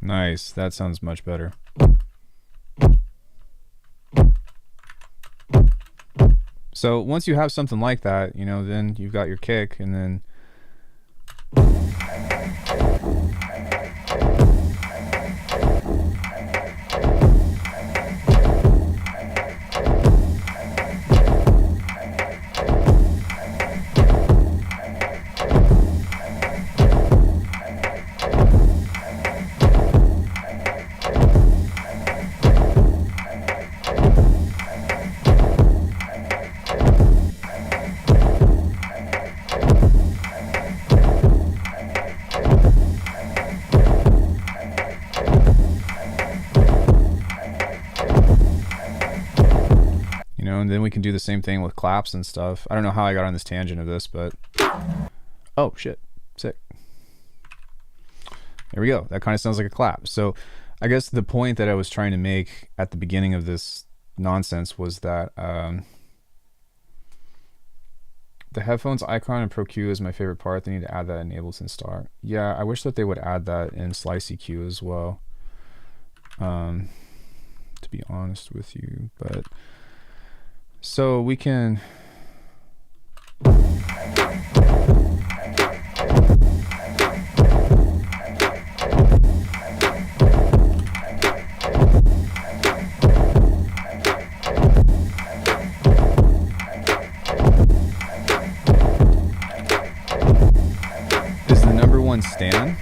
Nice, that sounds much better. So once you have something like that, you know, then you've got your kick, and then and then we can do the same thing with claps and stuff. I don't know how I got on this tangent of this, but oh shit, sick. There we go. That kind of sounds like a clap. So I guess the point that I was trying to make at the beginning of this nonsense was that the headphones icon in ProQ is my favorite part. They need to add that enabled in Star. Yeah, I wish that they would add that in Slice EQ as well, to be honest with you. But so we can stand.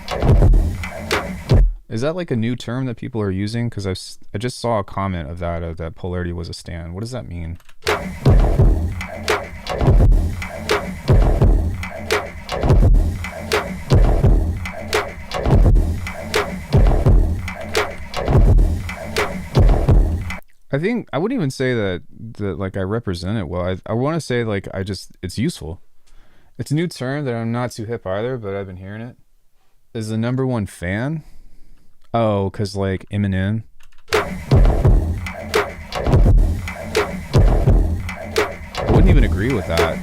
Is that like a new term that people are using? Because I just saw a comment of that polarity was a stand. What does that mean? I think I wouldn't even say that like I represent it well. I want to say like it's useful. It's a new term that I'm not too hip either, but I've been hearing it. Is the number one fan? Oh, because like Eminem. I wouldn't even agree with that.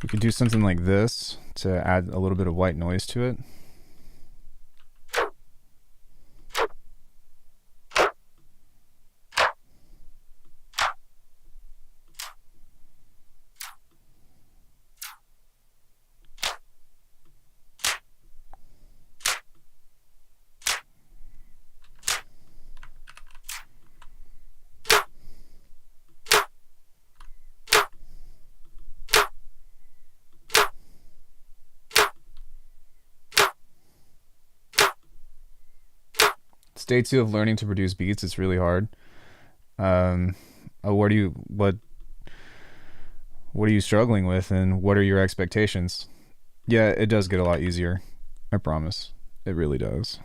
We could do something like this to add a little bit of white noise to it. Day 2 of learning to produce beats. It's really hard. What are you struggling with, and what are your expectations? Yeah, it does get a lot easier. I promise. It really does.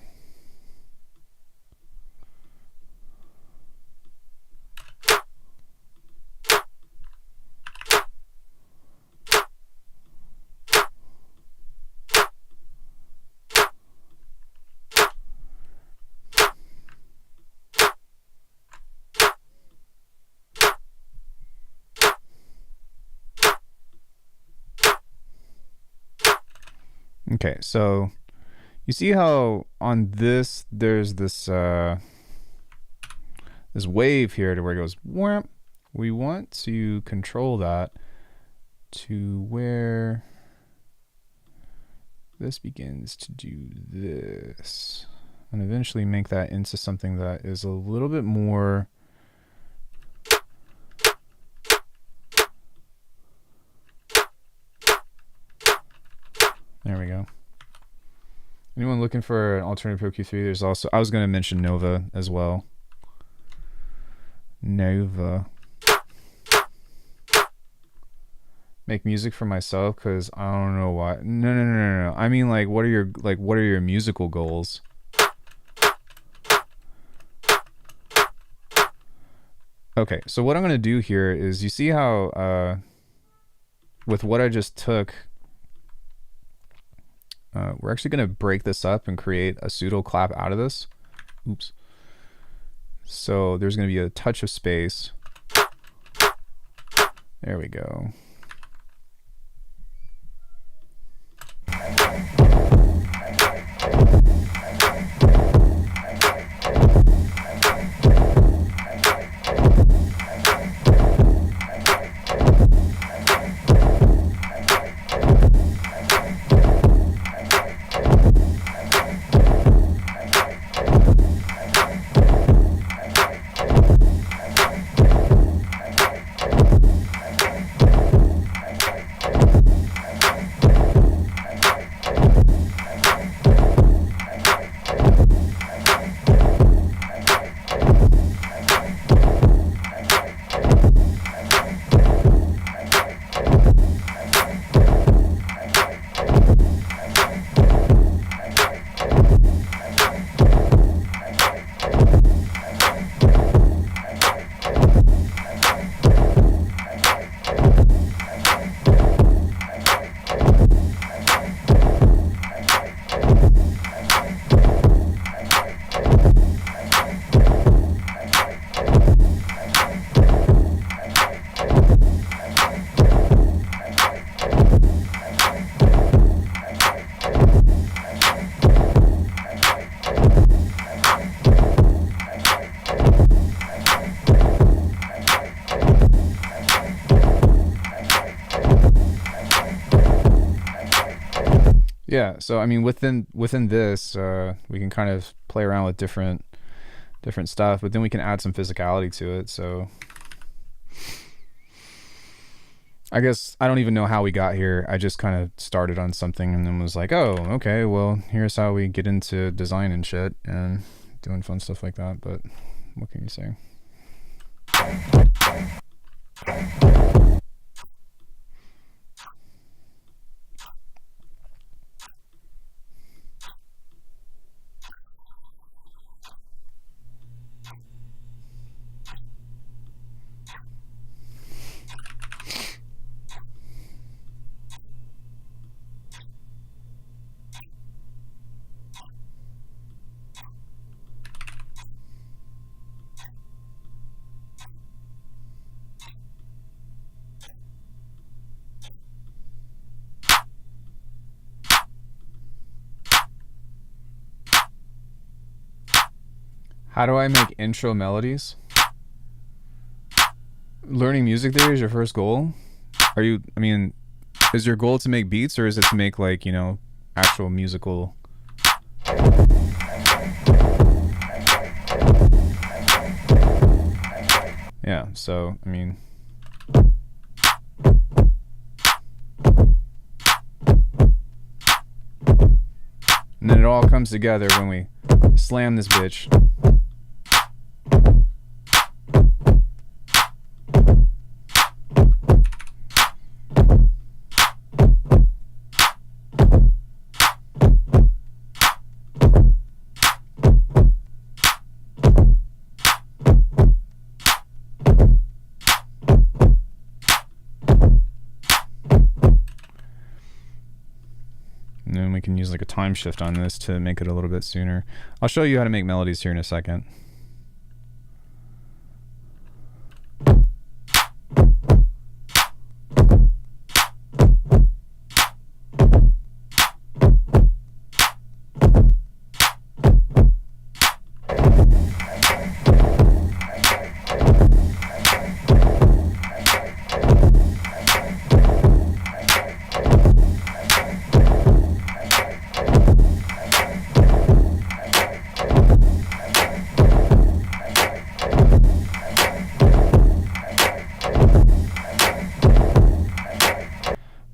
Okay, so you see how on this there's this this wave here to where it goes wham. We want to control that to where this begins to do this, and eventually make that into something that is a little bit more There we go. Anyone looking for an alternative ProQ3? There's also, I was going to mention Nova as well. Nova. Make music for myself because I don't know why. No. I mean, like, what are your musical goals? Okay, so what I'm gonna do here is, you see how with what I just took, we're actually gonna break this up and create a pseudo clap out of this. Oops. So there's gonna be a touch of space. There we go. Yeah, so I mean, within this, we can kind of play around with different stuff, but then we can add some physicality to it. So I guess I don't even know how we got here. I just kind of started on something and then was like, oh, okay, well, here's how we get into design and shit and doing fun stuff like that. But what can you say? How do I make intro melodies? Learning music theory is your first goal? Are you, I mean, is your goal to make beats, or is it to make, like, you know, actual musical? Yeah, so, I mean, and then it all comes together when we slam this bitch. And then we can use like a time shift on this to make it a little bit sooner. I'll show you how to make melodies here in a second.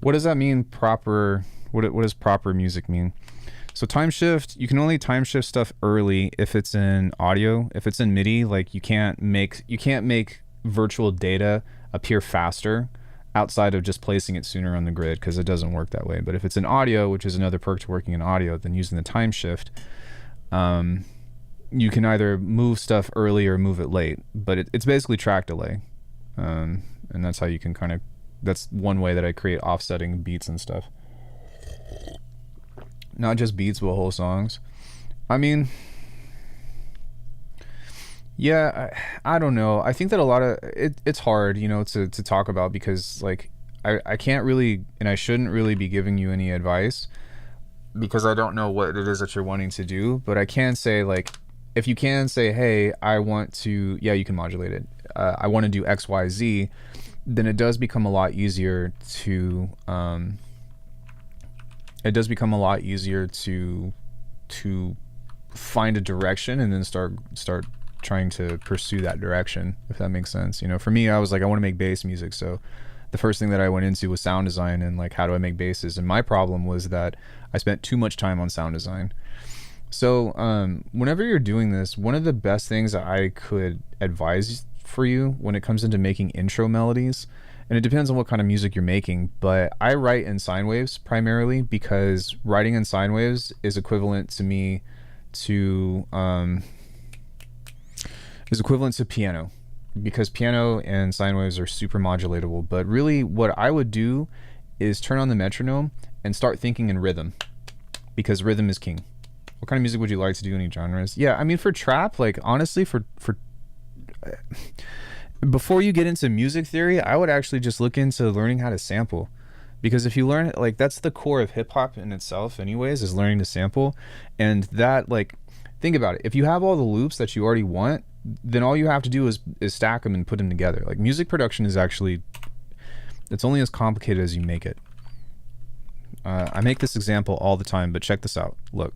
What does that mean, proper? What does proper music mean? So time shift, you can only time shift stuff early if it's in audio. If it's in MIDI, like you can't make virtual data appear faster outside of just placing it sooner on the grid, because it doesn't work that way. But if it's in audio, which is another perk to working in audio, then using the time shift, you can either move stuff early or move it late, but it's basically track delay. And that's how you can kind of, that's one way that I create offsetting beats and stuff. Not just beats, but whole songs. I mean, yeah, I don't know. I think that a lot of it's hard, you know, to talk about, because like I can't really, and I shouldn't really be giving you any advice, because I don't know what it is that you're wanting to do. But I can say, like, if you can say, hey, I want to, yeah, you can modulate it. I want to do X, Y, Z, then it does become a lot easier to, to find a direction and then start trying to pursue that direction, if that makes sense. You know, for me, I was like, I want to make bass music. So the first thing that I went into was sound design and like, how do I make basses? And my problem was that I spent too much time on sound design. So whenever you're doing this, one of the best things that I could advise for you when it comes into making intro melodies, and it depends on what kind of music you're making, but I write in sine waves primarily, because writing in sine waves is equivalent to me to piano, because piano and sine waves are super modulatable. But really what I would do is turn on the metronome and start thinking in rhythm, because rhythm is king. What kind of music would you like to do? Any genres? Yeah, I mean, for trap, like, honestly, for before you get into music theory, I would actually just look into learning how to sample, because if you learn, like, that's the core of hip hop in itself anyways, is learning to sample. And that, like, think about it, if you have all the loops that you already want, then all you have to do is stack them and put them together. Like, music production is actually, it's only as complicated as you make it. I make this example all the time, but check this out. Look,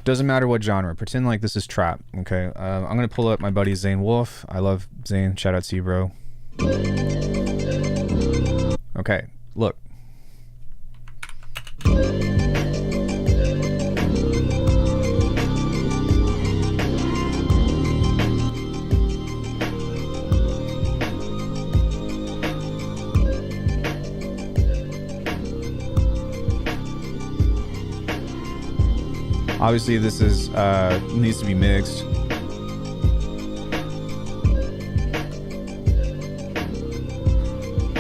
doesn't matter what genre, pretend like this is trap. Okay, I'm gonna pull up my buddy Zane Wolf. I love Zane, shout out to you, bro. Okay, look. Obviously this is needs to be mixed.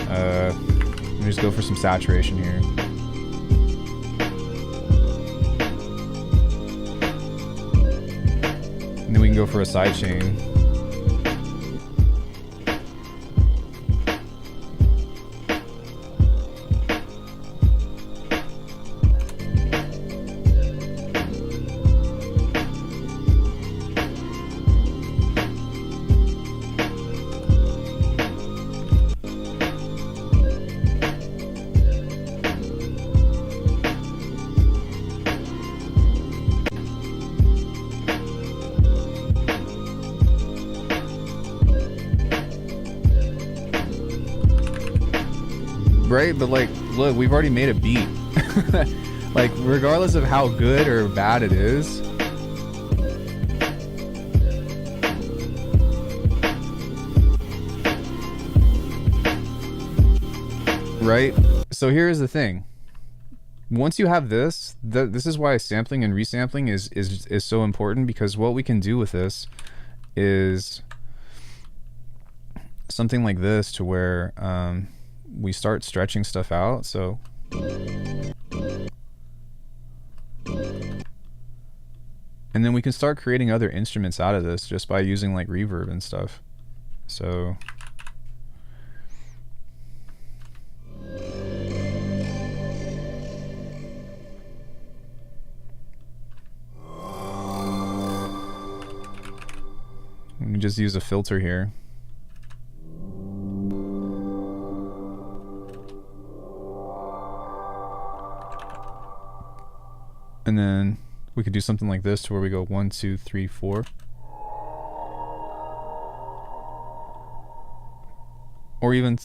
Let me just go for some saturation here. And then we can go for a side chain. Right, but like, look, we've already made a beat. Like, regardless of how good or bad it is, right? So here's the thing. Once you have this, this is why sampling and resampling is so important, because what we can do with this is something like this, to where we start stretching stuff out. So and then we can start creating other instruments out of this just by using like reverb and stuff. So let me just use a filter here. And then we could do something like this, to where we go 1, 2, 3, 4. Or even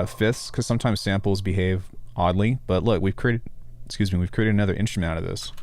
fifths, because sometimes samples behave oddly. But look, we've created another instrument out of this.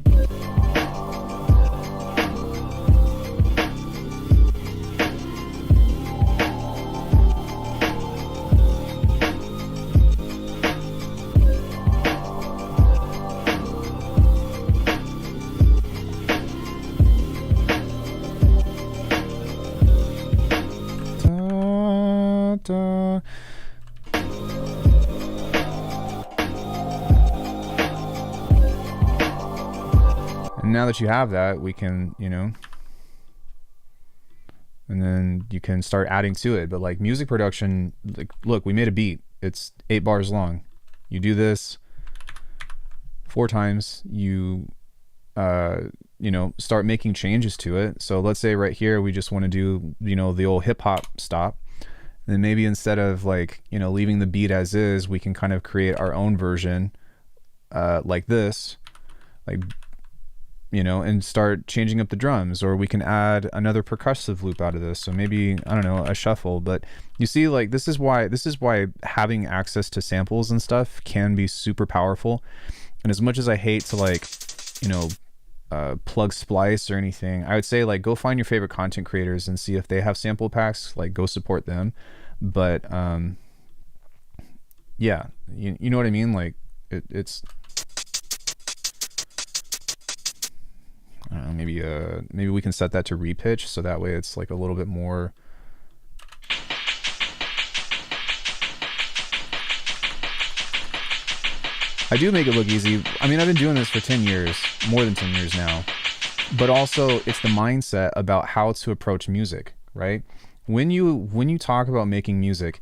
And now that you have that, we can, you know, and then you can start adding to it. But like music production, like, look, we made a beat. It's 8 bars long. You do this 4 times, you know, start making changes to it. So let's say right here, we just want to do, you know, the old hip hop stop. And then maybe instead of like, you know, leaving the beat as is, we can kind of create our own version, like this, like, you know, and start changing up the drums. Or we can add another percussive loop out of this. So maybe, I don't know, a shuffle. But you see, like, this is why having access to samples and stuff can be super powerful. And as much as I hate to, like, you know, plug splice or anything, I would say, like, go find your favorite content creators and see if they have sample packs. Like, go support them. But yeah, you know what I mean? Like, it's I don't know, maybe we can set that to repitch, so that way it's like a little bit more. I do make it look easy. I mean, I've been doing this for 10 years, more than 10 years now. But also, it's the mindset about how to approach music, right? When you talk about making music,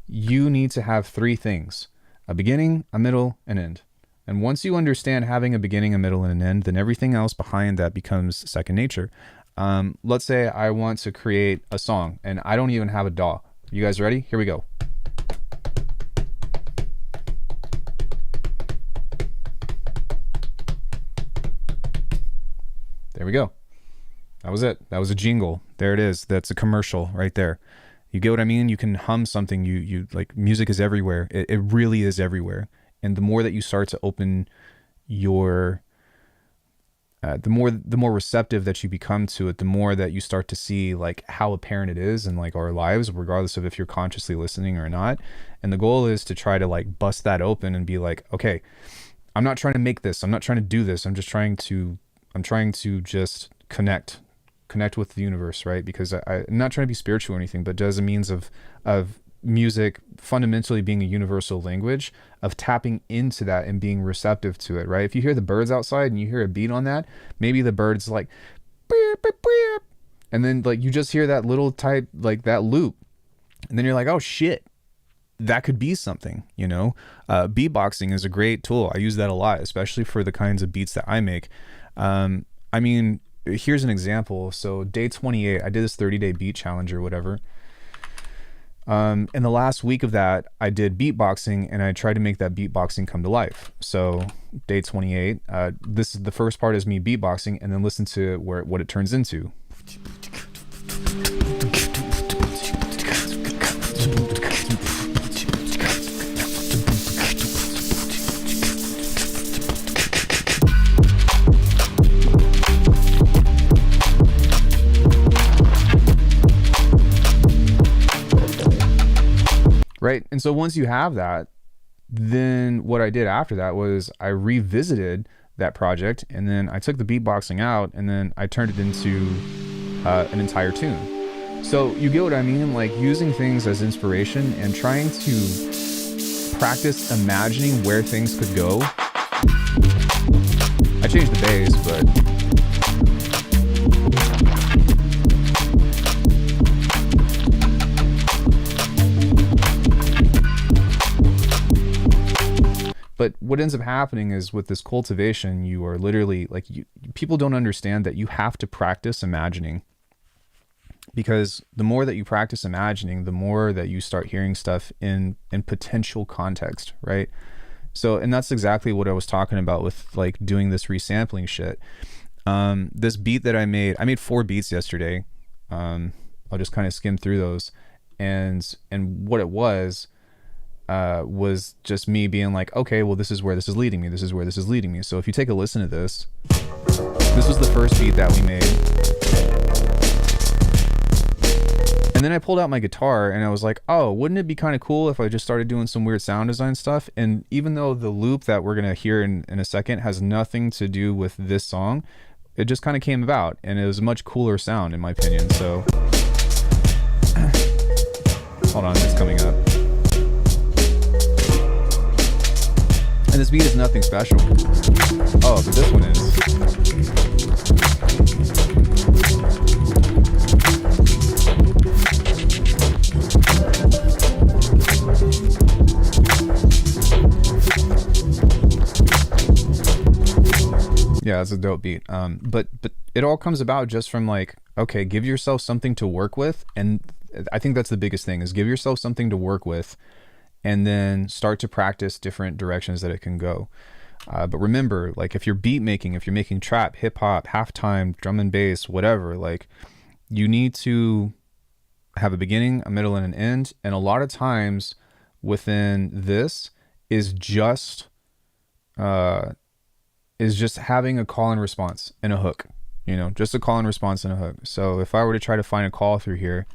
you need to have 3 things: a beginning, a middle, and end. And once you understand having a beginning, a middle, and an end, then everything else behind that becomes second nature. Let's say I want to create a song and I don't even have a DAW. You guys ready? Here we go. There we go. That was it. That was a jingle. There it is. That's a commercial right there. You get what I mean? You can hum something. You like, music is everywhere. It really is everywhere. And the more that you start to open your, the more receptive that you become to it, the more that you start to see like how apparent it is in like our lives, regardless of if you're consciously listening or not. And the goal is to try to like bust that open and be like, okay, I'm not trying to make this. I'm not trying to do this. I'm trying to just connect with the universe, right? Because I'm not trying to be spiritual or anything, but as a means of music fundamentally being a universal language, of tapping into that and being receptive to it, right? If you hear the birds outside and you hear a beat on that, maybe the bird's like, and then like you just hear that little type, like that loop, and then you're like, oh shit, that could be something, you know? Beatboxing is a great tool. I use that a lot, especially for the kinds of beats that I make. I mean, here's an example. So day 28, I did this 30-day beat challenge or whatever. In the last week of that, I did beatboxing and I tried to make that beatboxing come to life. So day 28, this is the first part is me beatboxing, and then listen to what it turns into. Right. And so once you have that, then what I did after that was I revisited that project, and then I took the beatboxing out and then I turned it into an entire tune. So you get what I mean? Like using things as inspiration and trying to practice imagining where things could go. I changed the bass, but what ends up happening is with this cultivation, you are literally like, people don't understand that you have to practice imagining, because the more that you practice imagining, the more that you start hearing stuff in potential context, right? So, and that's exactly what I was talking about with like doing this resampling shit. This beat that I made 4 beats yesterday. I'll just kind of skim through those, and what it was just me being like, okay, well, this is where this is leading me. This is where this is leading me. So if you take a listen to this, this was the first beat that we made. And then I pulled out my guitar and I was like, oh, wouldn't it be kind of cool if I just started doing some weird sound design stuff? And even though the loop that we're going to hear in a second has nothing to do with this song, it just kind of came about, and it was a much cooler sound in my opinion. So hold on, it's coming up. And this beat is nothing special. Oh, but this one is. Yeah, it's a dope beat. But it all comes about just from like, okay, give yourself something to work with. And I think that's the biggest thing, is give yourself something to work with and then start to practice different directions that it can go. But remember, like if you're beat making, if you're making trap, hip hop, halftime, drum and bass, whatever, like you need to have a beginning, a middle, and an end. And a lot of times within this is just having a call and response and a hook, you know, just a call and response and a hook. So if I were to try to find a call through here,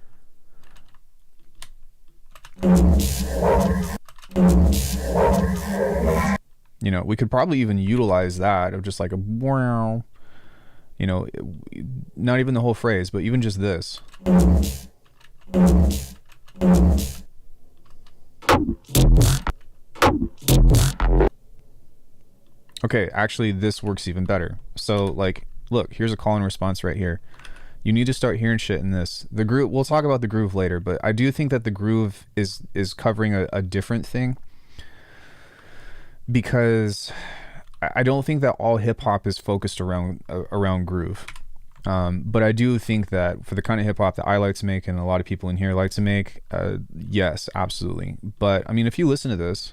you know, we could probably even utilize that of just like a wow, you know, not even the whole phrase, but even just this. Okay, actually this works even better. So like, look, here's a call and response right here. You need to start hearing shit in this. The groove, we'll talk about the groove later, but I do think that the groove is covering a different thing, because I don't think that all hip hop is focused around groove. But I do think that for the kind of hip hop that I like to make, and a lot of people in here like to make, yes, absolutely. But I mean, if you listen to this,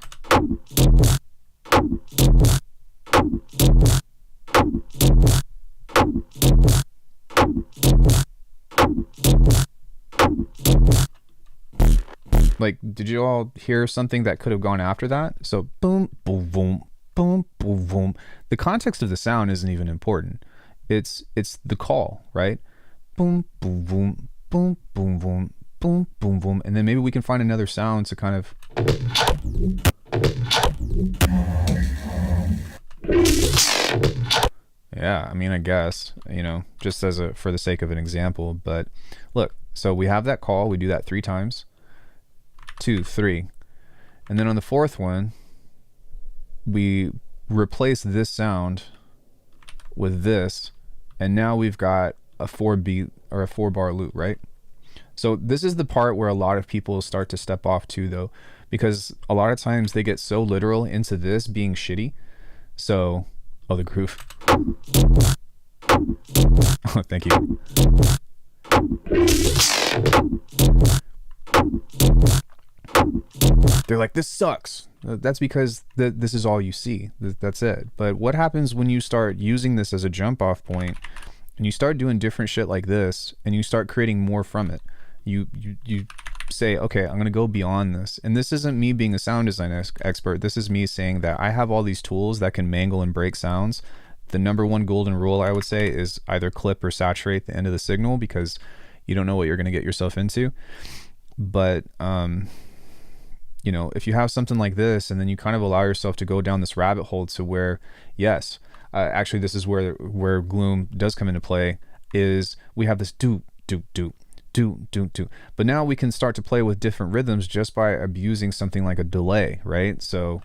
like, did you all hear something that could have gone after that? So boom, boom, boom, boom, boom, boom. The context of the sound isn't even important. It's the call, right? Boom, boom, boom, boom, boom, boom, boom, boom, boom. And then maybe we can find another sound to kind of... Yeah, I mean, I guess, you know, just as for the sake of an example. But look, so we have that call. We do that 3 times. 2, 3. And then on the 4th one, we replace this sound with this. And now we've got a 4-beat or a 4-bar loop, right? So this is the part where a lot of people start to step off too, though, because a lot of times they get so literal into this being shitty. So, oh, the groove. Oh, thank you. They're like, this sucks. That's because this is all you see. That's it. But what happens when you start using this as a jump off point and you start doing different shit like this and you start creating more from it? You say, okay, I'm going to go beyond this. And this isn't me being a sound design expert. This is me saying that I have all these tools that can mangle and break sounds. The number one golden rule, I would say, is either clip or saturate the end of the signal, because you don't know what you're going to get yourself into. But, you know, if you have something like this and then you kind of allow yourself to go down this rabbit hole to where, yes, actually this is where Gloom does come into play, is we have this do. But now we can start to play with different rhythms just by abusing something like a delay, right? So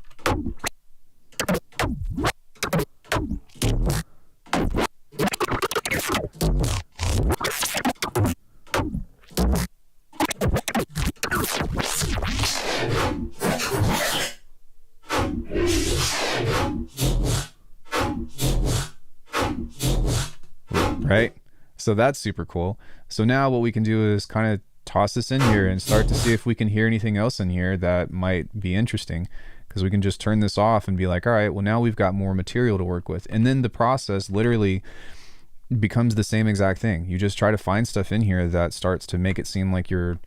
right? So that's super cool. So now what we can do is kind of toss this in here and start to see if we can hear anything else in here that might be interesting, because we can just turn this off and be like, all right, well, now we've got more material to work with. And then the process literally becomes the same exact thing. You just try to find stuff in here that starts to make it seem like you're,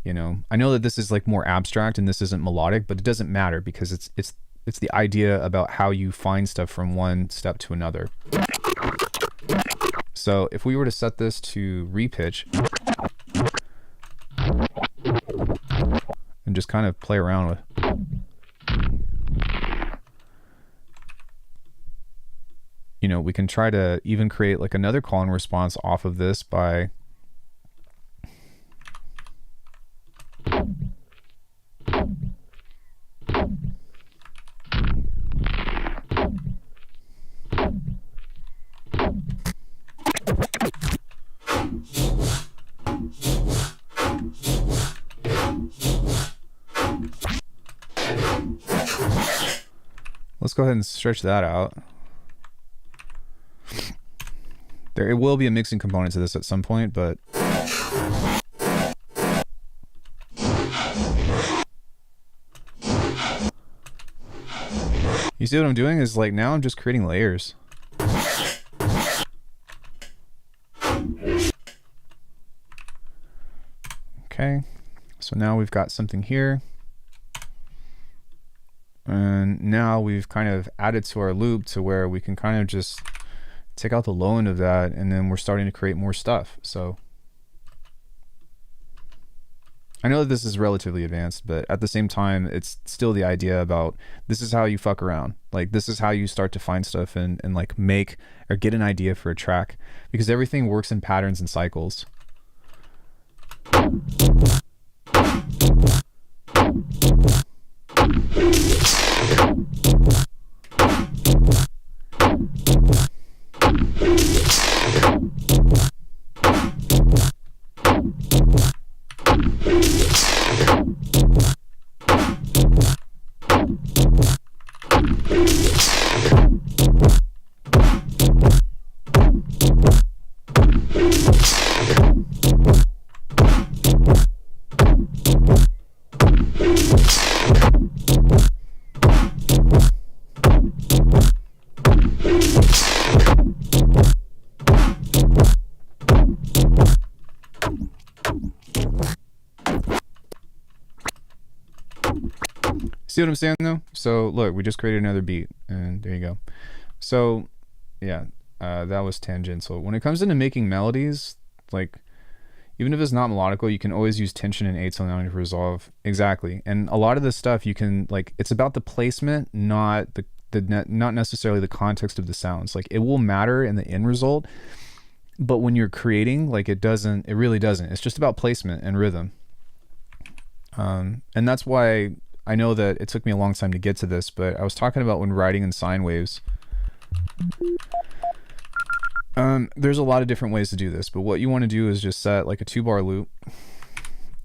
you know, I know that this is like more abstract and this isn't melodic, but it doesn't matter, because it's the idea about how you find stuff from one step to another. So if we were to set this to repitch and just kind of play around with, you know, we can try to even create like another call and response off of this by let's go ahead and stretch that out. There will be a mixing component to this at some point, but you see what I'm doing is like now I'm just creating layers. Okay, so now we've got something here. And now we've kind of added to our loop to where we can kind of just take out the low end of that, and then we're starting to create more stuff. So I know that this is relatively advanced, but at the same time, it's still the idea about this is how you fuck around. Like this is how you start to find stuff and like make or get an idea for a track, because everything works in patterns and cycles. See what I'm saying though? So look, we just created another beat, and there you go. So yeah, that was tangential. When it comes into making melodies, like even if it's not melodical, you can always use tension and atonality to resolve. Exactly. And a lot of this stuff you can like, it's about the placement, not not necessarily the context of the sounds. Like it will matter in the end result, but when you're creating, like it really doesn't. It's just about placement and rhythm. And that's why I know that it took me a long time to get to this, but I was talking about when writing in sine waves. There's a lot of different ways to do this, but what you want to do is just set like a 2-bar loop.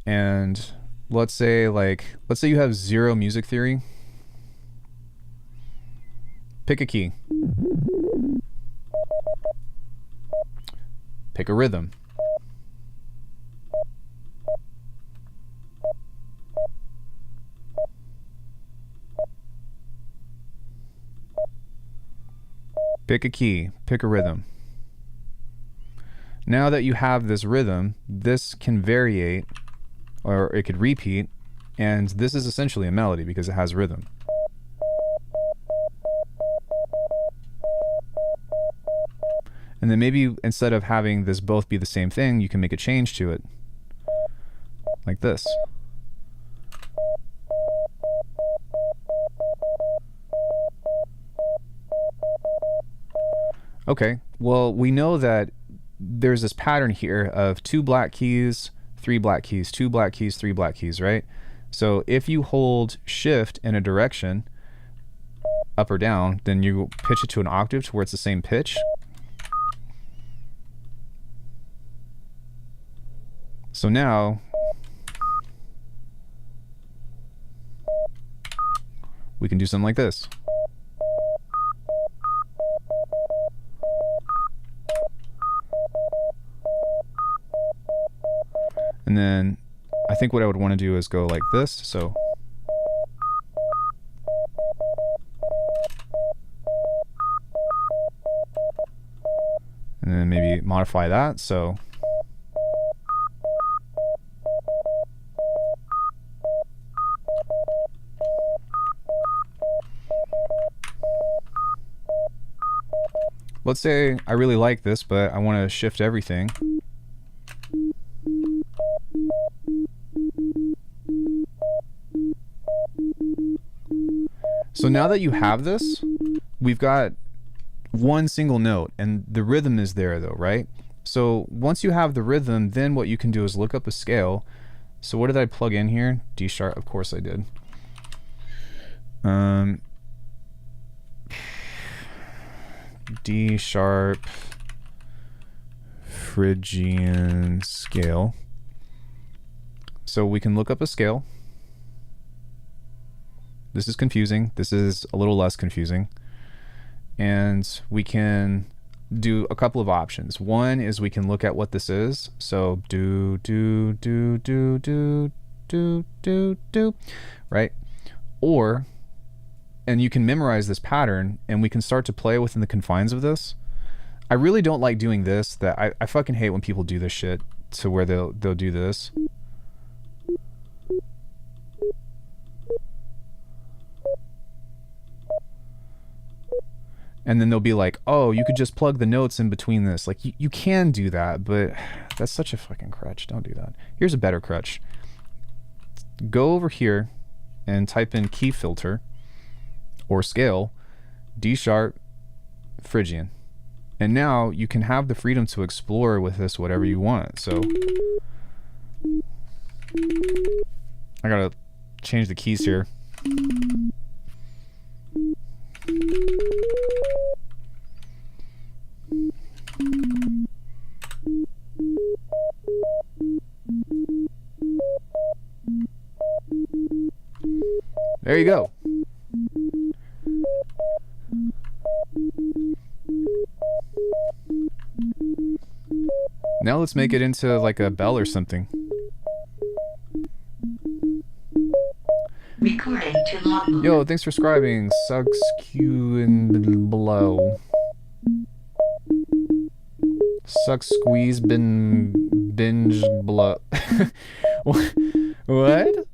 And let's say you have 0 music theory. Pick a key. Pick a rhythm. Pick a key, pick a rhythm. Now that you have this rhythm, this can variate, or it could repeat, and this is essentially a melody because it has rhythm. And then maybe instead of having this both be the same thing, you can make a change to it. Like this. Okay, well, we know that there's this pattern here of 2 black keys, 3 black keys, 2 black keys, 3 black keys, right? So if you hold shift in a direction, up or down, then you pitch it to an octave to where it's the same pitch. So now we can do something like this. And then I think what I would want to do is go like this. So and then maybe modify that. So let's say I really like this, but I want to shift everything. So now that you have this, we've got one single note, and the rhythm is there though, right? So once you have the rhythm, then what you can do is look up a scale. So what did I plug in here? D sharp, of course I did. D sharp Phrygian scale. So we can look up a scale. This is confusing. This is a little less confusing. And we can do a couple of options. One is we can look at what this is. So do, right? Or, and you can memorize this pattern and we can start to play within the confines of this. I really don't like doing this. That I fucking hate when people do this shit to where they'll do this. And then they'll be like, oh, you could just plug the notes in between this. Like, you can do that, but that's such a fucking crutch. Don't do that. Here's a better crutch. Go over here and type in key filter or scale, D sharp, Phrygian. And now you can have the freedom to explore with this whatever you want. So I gotta change the keys here. There you go. Now let's make it into like a bell or something. Recording to logbook. Yo, thanks for subscribing. Sucks Q and below. Sucks squeeze binge below. What?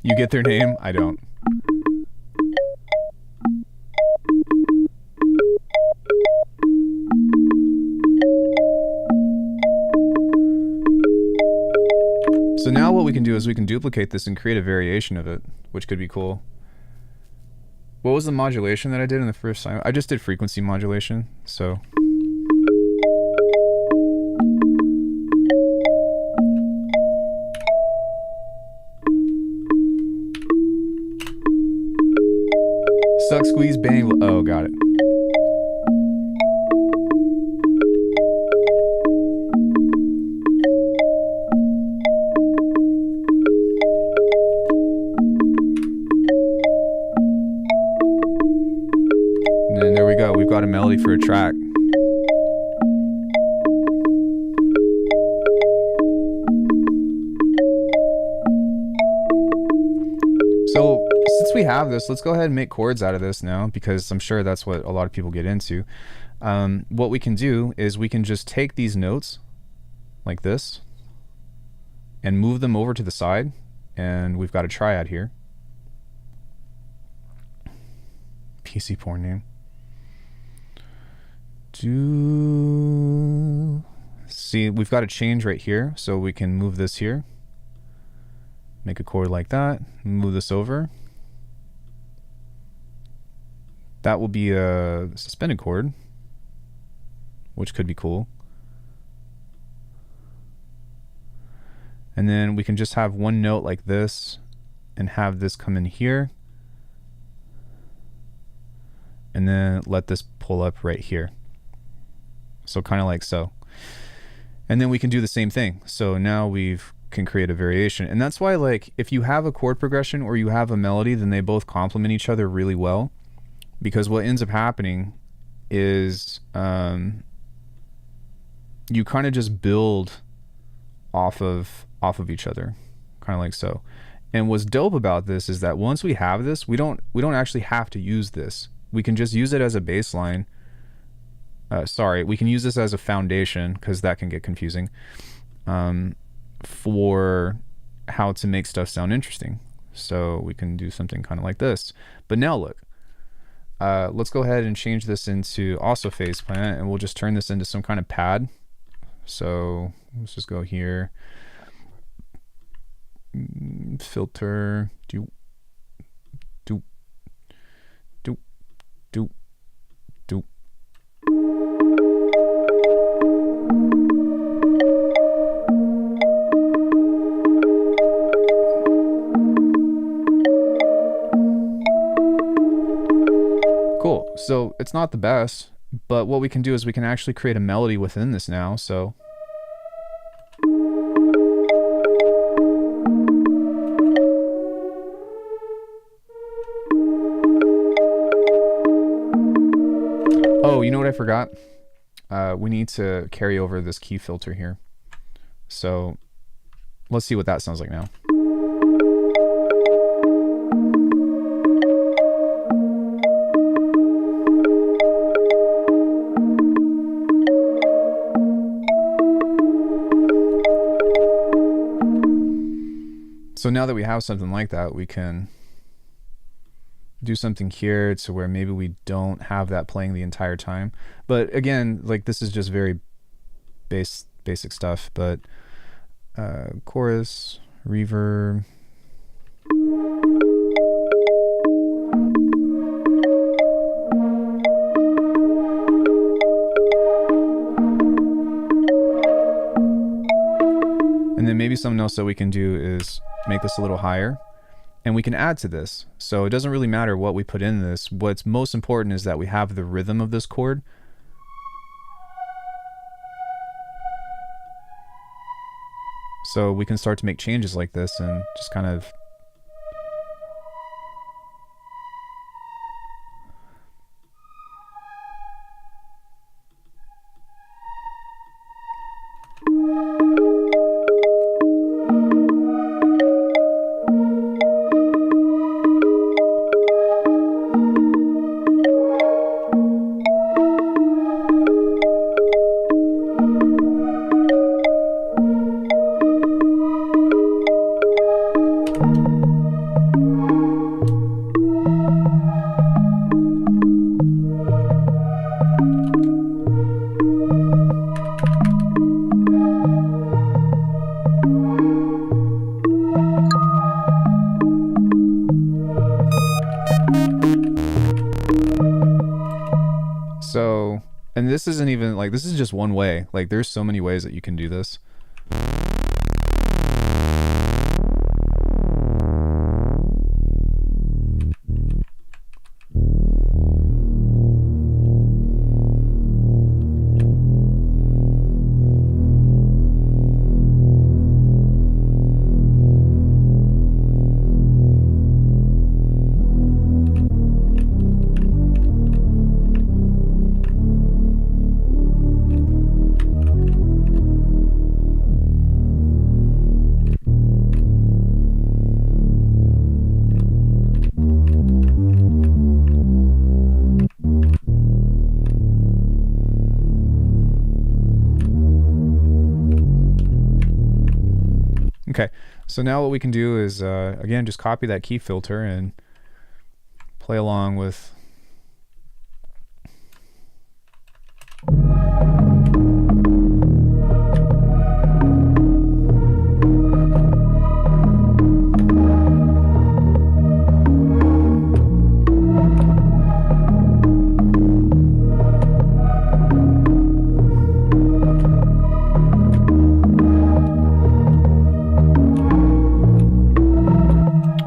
You get their name? I don't. So now what we can do is we can duplicate this and create a variation of it, which could be cool. What was the modulation that I did in the first time? I just did frequency modulation, so. Suck, squeeze, bang. Oh, got it. And then there we go. We've got a melody for a track. So since we have this, let's go ahead and make chords out of this now, because I'm sure that's what a lot of people get into. What we can do is we can just take these notes like this and move them over to the side, and we've got a triad here. PC porn name. See, we've got a change right here, so we can move this here. Make a chord like that, move this over. That will be a suspended chord, which could be cool. And then we can just have one note like this and have this come in here. And then let this pull up right here. So kind of like so. And then we can do the same thing. So now we've can create a variation. And that's why, like, if you have a chord progression or you have a melody, then they both complement each other really well, because what ends up happening is you kind of just build off of each other, kind of like so. And what's dope about this is that once we have this, we don't actually have to use this. We can just use it as a baseline. Sorry, we can use this as a foundation, because that can get confusing. For how to make stuff sound interesting. So we can do something kind of like this. But now look, let's go ahead and change this into also phase plant, and we'll just turn this into some kind of pad. So let's just go here, filter, do So it's not the best, but what we can do is we can actually create a melody within this now. So oh, you know what I forgot? We need to carry over this key filter here. So let's see what that sounds like now. So now that we have something like that, we can do something here to where maybe we don't have that playing the entire time. But again, like this is just very basic stuff, but chorus, reverb. And then maybe something else that we can do is make this a little higher, and we can add to this. So it doesn't really matter what we put in this. What's most important is that we have the rhythm of this chord. So we can start to make changes like this and just kind of so, and this isn't even like, this is just one way. Like there's so many ways that you can do this. Okay, so now what we can do is, again, just copy that key filter and play along with.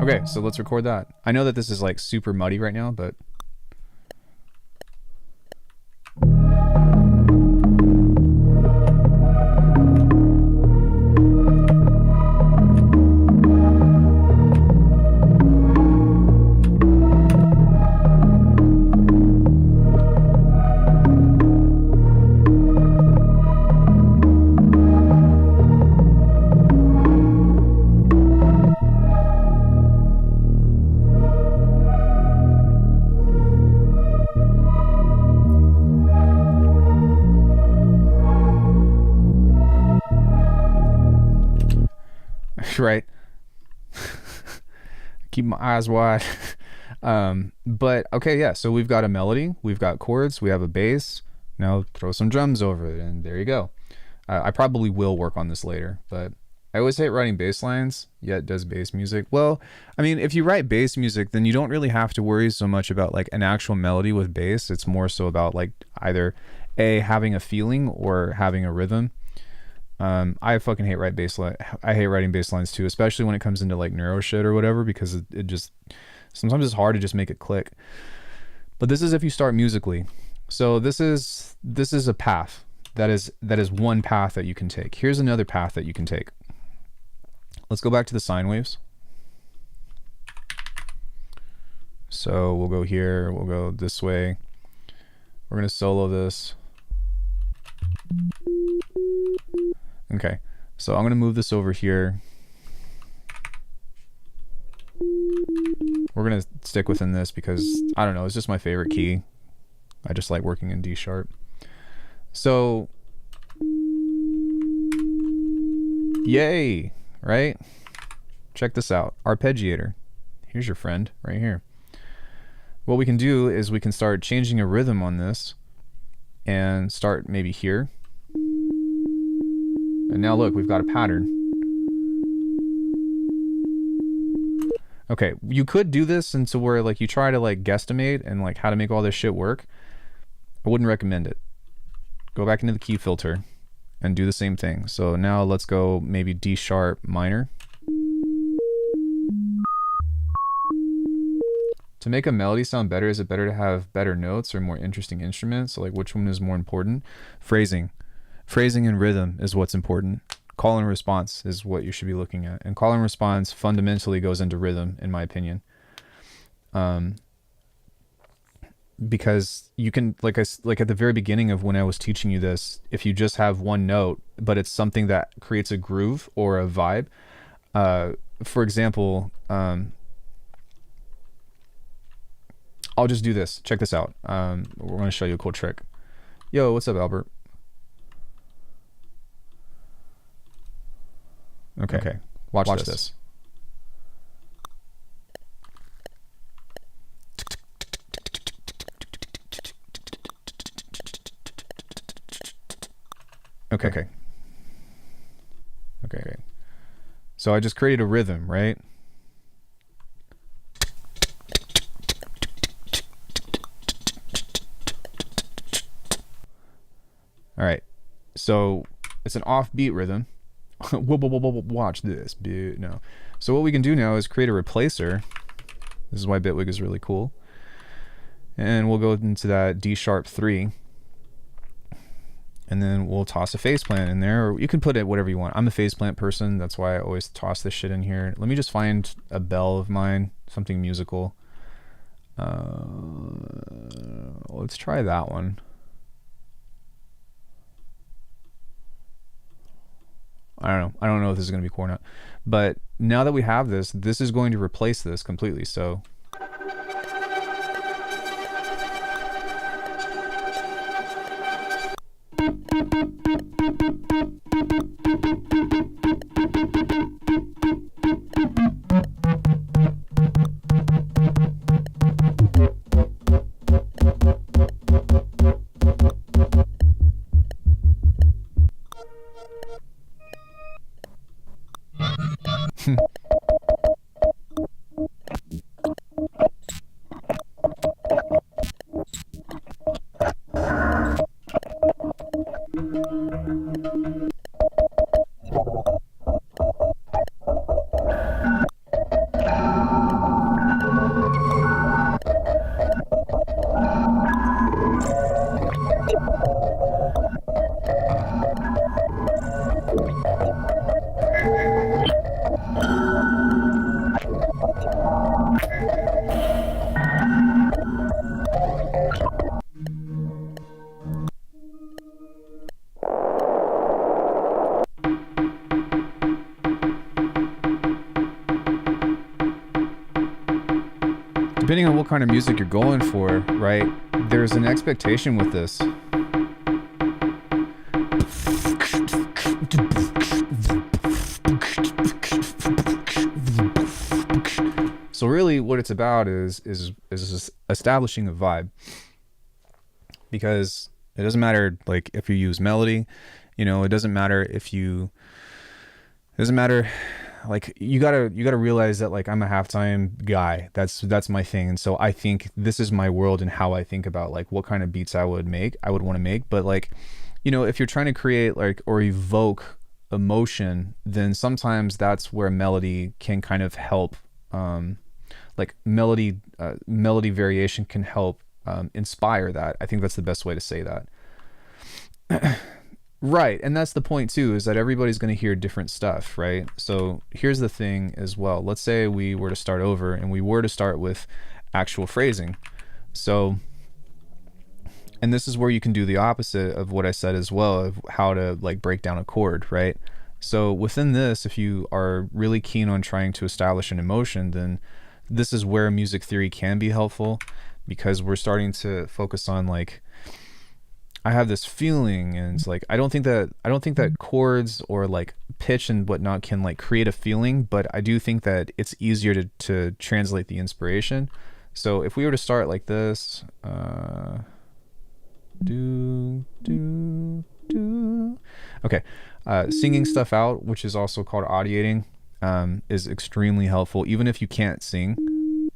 Okay, so let's record that. I know that this is like super muddy right now, but right. Keep my eyes wide. But okay, yeah, so we've got a melody, we've got chords, we have a bass. Now throw some drums over it, and there you go. I probably will work on this later, but I always hate writing bass lines, yet does bass music. Well, I mean, if you write bass music, then you don't really have to worry so much about like an actual melody with bass. It's more so about like either having a feeling or having a rhythm. I fucking hate writing bass lines too, especially when it comes into like neuro shit or whatever, because it just sometimes it's hard to just make it click. But this is if you start musically. So this is a path. That is one path that you can take. Here's another path that you can take. Let's go back to the sine waves. So we'll go here, we'll go this way. We're gonna solo this. Okay, so I'm gonna move this over here. We're gonna stick within this because, I don't know, it's just my favorite key. I just like working in D sharp. So, yay, right? Check this out, arpeggiator. Here's your friend right here. What we can do is we can start changing a rhythm on this and start maybe here. And now look, we've got a pattern. Okay, you could do this into where like you try to like guesstimate and like how to make all this shit work. I wouldn't recommend it. Go back into the key filter and do the same thing. So now let's go maybe D sharp minor. To make a melody sound better, is it better to have better notes or more interesting instruments? So like which one is more important? Phrasing. Phrasing and rhythm is what's important. Call and response is what you should be looking at. And call and response fundamentally goes into rhythm, in my opinion. Because you can, like at the very beginning of when I was teaching you this, if you just have one note, but it's something that creates a groove or a vibe. For example, I'll just do this. Check this out. We're going to show you a cool trick. Yo, what's up, Albert? Okay. Watch this. Okay. So I just created a rhythm, right? All right, so it's an offbeat rhythm. Watch this, no. So what we can do now is create a replacer. This is why Bitwig is really cool. And we'll go into that D sharp 3. And then we'll toss a phase plant in there, or you can put it whatever you want. I'm a phase plant person, that's why I always toss this shit in here. Let me just find a bell of mine, something musical. Let's try that one. I don't know if this is going to be cool or not. But now that we have this, this is going to replace this completely. So depending on what kind of music you're going for, right, there's an expectation with this. So really what it's about is establishing a vibe, because it doesn't matter like if you use melody, you know, it doesn't matter like you gotta realize that like I'm a halftime guy. That's my thing. And so I think this is my world and how I think about like what kind of beats I would want to make. But like, you know, if you're trying to create like or evoke emotion, then sometimes that's where melody can kind of help. Like melody variation can help inspire that. I think that's the best way to say that. Right, and that's the point too, is that everybody's going to hear different stuff, right? So here's the thing as well. Let's say we were to start over and we were to start with actual phrasing. So, and this is where you can do the opposite of what I said as well, of how to like break down a chord, right? So within this, if you are really keen on trying to establish an emotion, then this is where music theory can be helpful, because we're starting to focus on like, I have this feeling, and it's like I don't think that chords or like pitch and whatnot can like create a feeling, but I do think that it's easier to translate the inspiration. So if we were to start like this, okay, singing stuff out, which is also called audiating, is extremely helpful, even if you can't sing.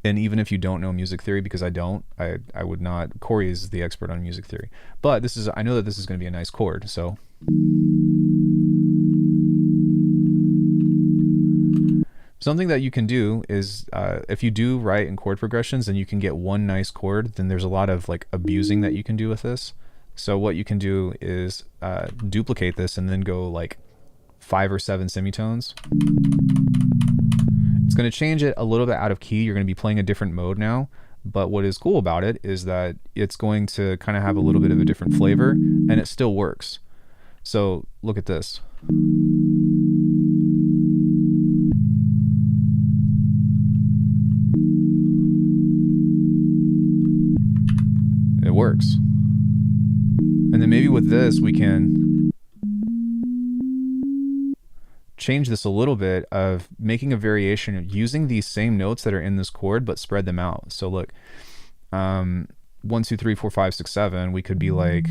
And even if you don't know music theory, because I don't, I would not. Corey is the expert on music theory, but I know that this is going to be a nice chord. So something that you can do is, if you do write in chord progressions, then you can get one nice chord. Then there's a lot of like abusing that you can do with this. So what you can do is duplicate this and then go like 5 or 7 semitones. It's going to change it a little bit out of key. You're going to be playing a different mode now. But what is cool about it is that it's going to kind of have a little bit of a different flavor, and it still works. So look at this. It works. And then maybe with this, we can change this a little bit, of making a variation of using these same notes that are in this chord but spread them out. So look, 1 2 3 4 5 6 7, we could be like,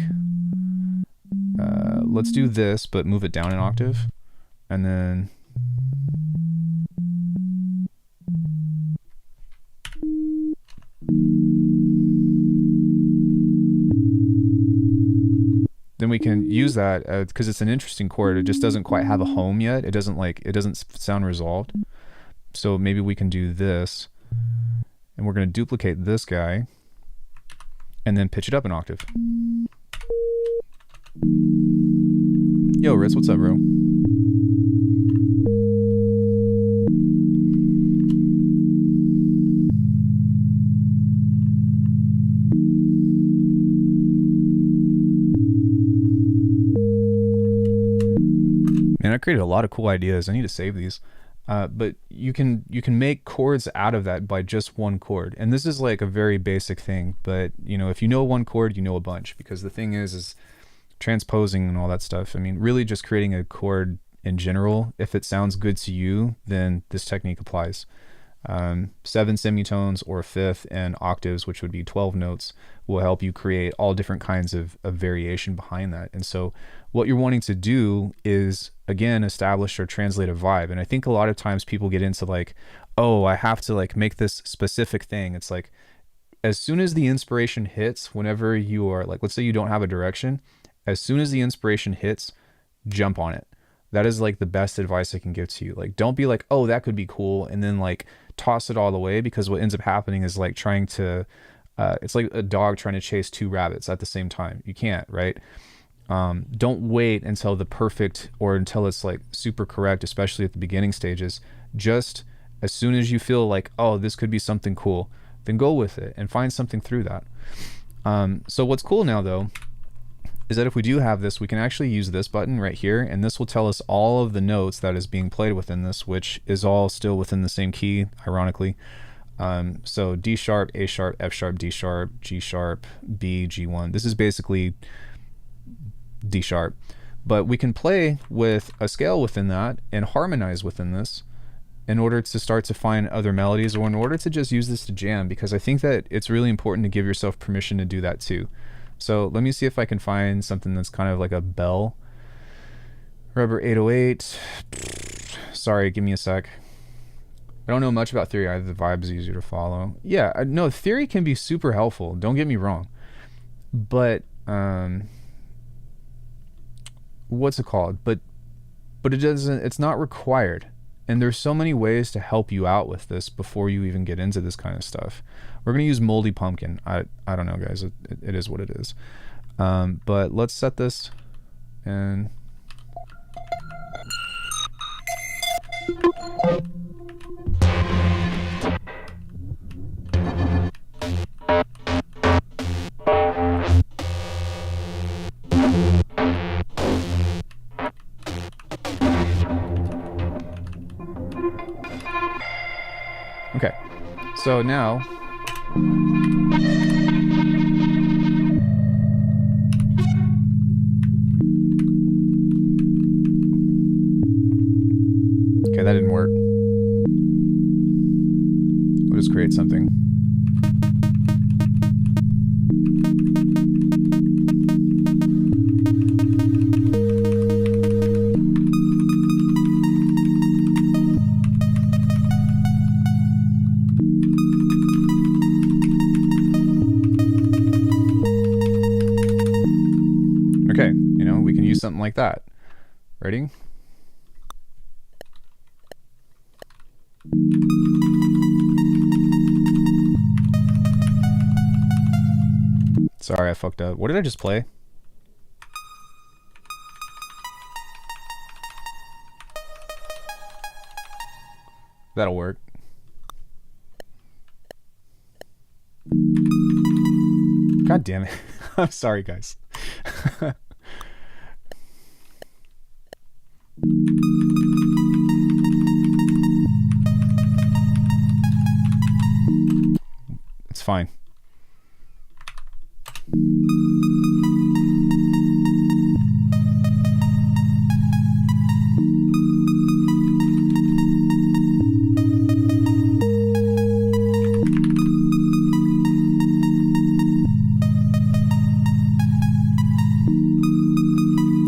let's do this but move it down an octave, and then we can use that because it's an interesting chord. It just doesn't quite have a home yet. It doesn't sound resolved. So maybe we can do this, and we're going to duplicate this guy and then pitch it up an octave. Yo, Ritz, what's up, bro? And I created a lot of cool ideas. I need to save these. But you can make chords out of that by just one chord. And this is like a very basic thing, but you know, if you know one chord, you know a bunch, because the thing is transposing and all that stuff. I mean, really just creating a chord in general. If it sounds good to you, then this technique applies. 7 semitones or a fifth and octaves, which would be 12 notes, will help you create all different kinds of variation behind that. And so what you're wanting to do is, again, establish or translate a vibe. And I think a lot of times people get into like, oh, I have to like make this specific thing. It's like, as soon as the inspiration hits, whenever you are like, let's say you don't have a direction, as soon as the inspiration hits, jump on it. That is like the best advice I can give to you. Like, don't be like, oh, that could be cool, and then like toss it all away, because what ends up happening is like trying to, it's like a dog trying to chase 2 rabbits at the same time. You can't, right? Don't wait until the perfect, or until it's like super correct, especially at the beginning stages. Just as soon as you feel like, oh, this could be something cool, then go with it and find something through that. So what's cool now though, is that if we do have this, we can actually use this button right here, and this will tell us all of the notes that is being played within this, which is all still within the same key, ironically. So D sharp, A sharp, F sharp, D sharp, G sharp, B, G1. This is basically D sharp, but we can play with a scale within that and harmonize within this in order to start to find other melodies, or in order to just use this to jam, because I think that it's really important to give yourself permission to do that too. So let me see if I can find something that's kind of like a bell. Rubber 808. Sorry, give me a sec. I don't know much about theory either. The vibe is easier to follow. Yeah, no, theory can be super helpful. Don't get me wrong. But, what's it called? But it doesn't, it's not required. And there's so many ways to help you out with this before you even get into this kind of stuff. We're going to use Moldy Pumpkin. I don't know, guys. It is what it is. But let's set this and... Okay, so now okay, that didn't work. We'll just create something. Okay, you know, we can use something like that. Ready? Sorry, I fucked up. What did I just play? That'll work. God damn it. I'm sorry, guys. It's fine.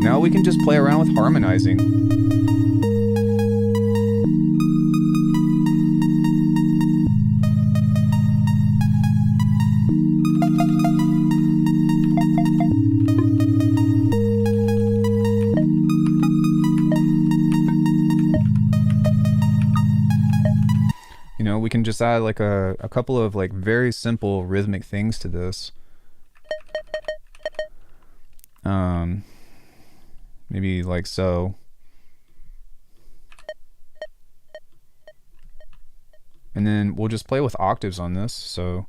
Now we can just play around with harmonizing. You know, we can just add like a couple of like very simple rhythmic things to this. Maybe like so. And then we'll just play with octaves on this, so.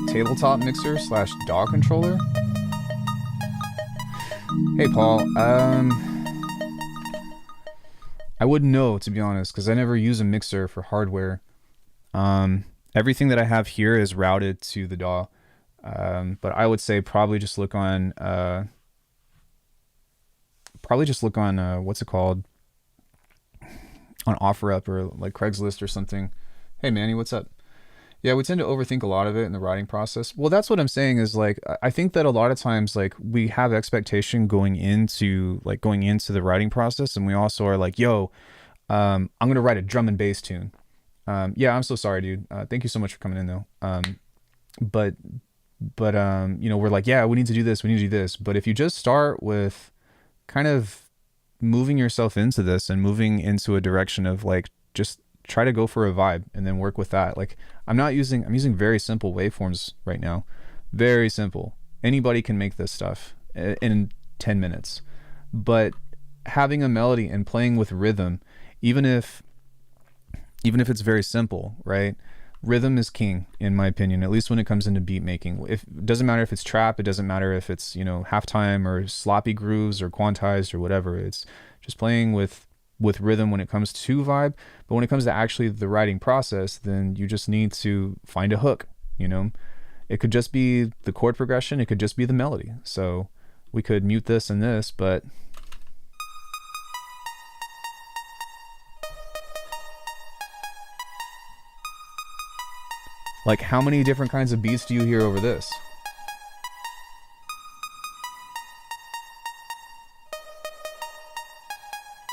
Tabletop mixer slash DAW controller. Hey Paul, I wouldn't know, to be honest, because I never use a mixer for hardware. Everything that I have here is routed to the DAW, but I would say probably just look on what's it called, on OfferUp or like Craigslist or something. Hey Manny, what's up? Yeah, we tend to overthink a lot of it in the writing process. Well, that's what I'm saying is like, I think that a lot of times like we have expectation going into the writing process, and we also are like, yo, I'm going to write a drum and bass tune. Yeah, I'm so sorry, dude. Thank you so much for coming in though. But you know, we're like, yeah, we need to do this. We need to do this. But if you just start with kind of moving yourself into this and moving into a direction of like, just try to go for a vibe and then work with that. Like I'm using very simple waveforms right now. Very simple. Anybody can make this stuff in 10 minutes. But having a melody and playing with rhythm, even if it's very simple, right? Rhythm is king, in my opinion, at least when it comes into beat making. It doesn't matter if it's trap, it doesn't matter if it's, you know, halftime or sloppy grooves or quantized or whatever. It's just playing with with rhythm when it comes to vibe, but when it comes to actually the writing process, then you just need to find a hook, you know. It could just be the chord progression, it could just be the melody. So we could mute this and this, but like, how many different kinds of beats do you hear over this?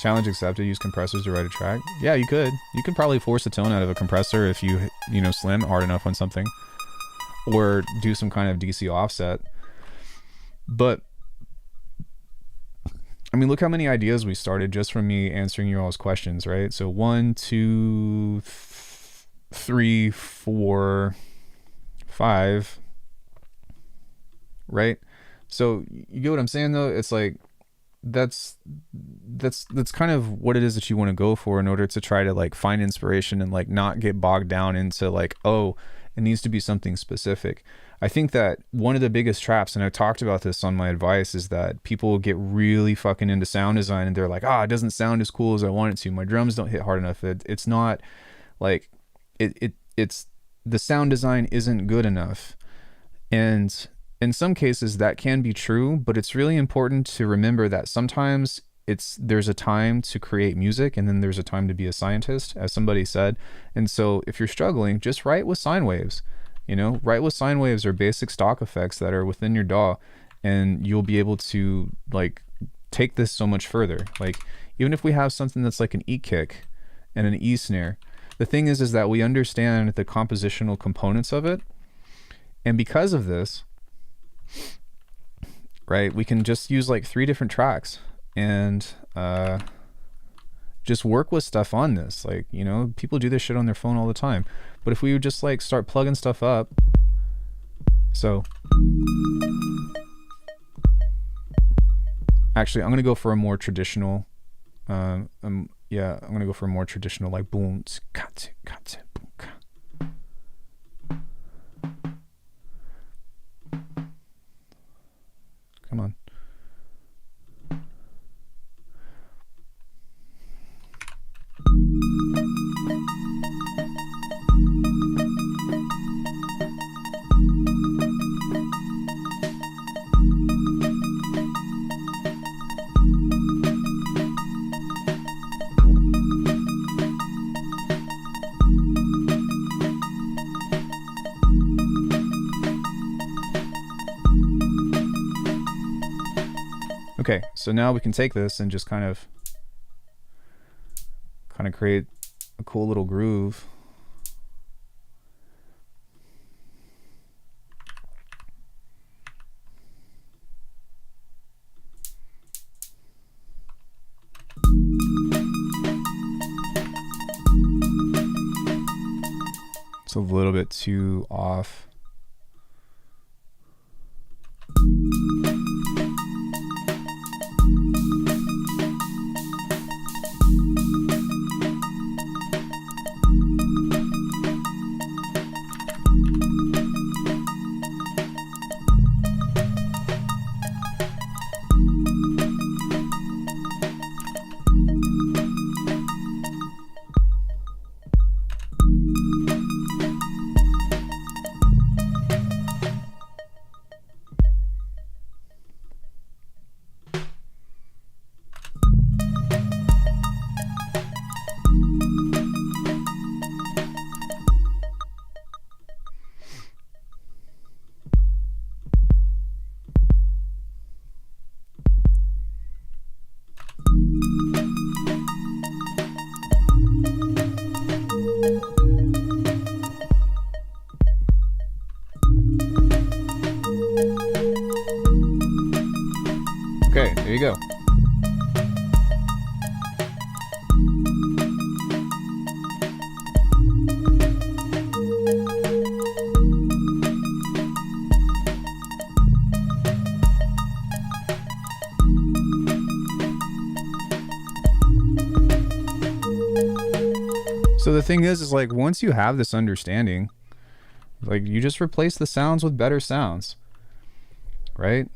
Challenge accepted. Use compressors to write a track. Yeah, you could. You could probably force a tone out of a compressor if you slam it hard enough on something, or do some kind of DC offset. But I mean, look how many ideas we started just from me answering you all's questions, right? So 1, 2, 3, 4, 5, right? So you get what I'm saying, though? It's like, that's kind of what it is that you want to go for in order to try to like find inspiration and like not get bogged down into like, oh, it needs to be something specific. I think that one of the biggest traps, and I talked about this on my advice, is that people get really fucking into sound design and they're like, it doesn't sound as cool as I want it to. My drums don't hit hard enough. It's not like it's the sound design isn't good enough. And in some cases that can be true, but it's really important to remember that sometimes there's a time to create music and then there's a time to be a scientist, as somebody said. And so if you're struggling, just write with sine waves, write with sine waves or basic stock effects that are within your DAW, and you'll be able to like take this so much further. Like, even if we have something that's like an E kick and an E snare, the thing is that we understand the compositional components of it. And because of this, right, we can just use like 3 different tracks and just work with stuff on this. Like, people do this shit on their phone all the time, but if we would just like start plugging stuff up. So actually I'm gonna go for a more traditional I'm gonna go for a more traditional, like boom, come on. Okay, so now we can take this and just kind of create a cool little groove. It's a little bit too off. Okay, there you go. So the thing is like, once you have this understanding, like, you just replace the sounds with better sounds, right?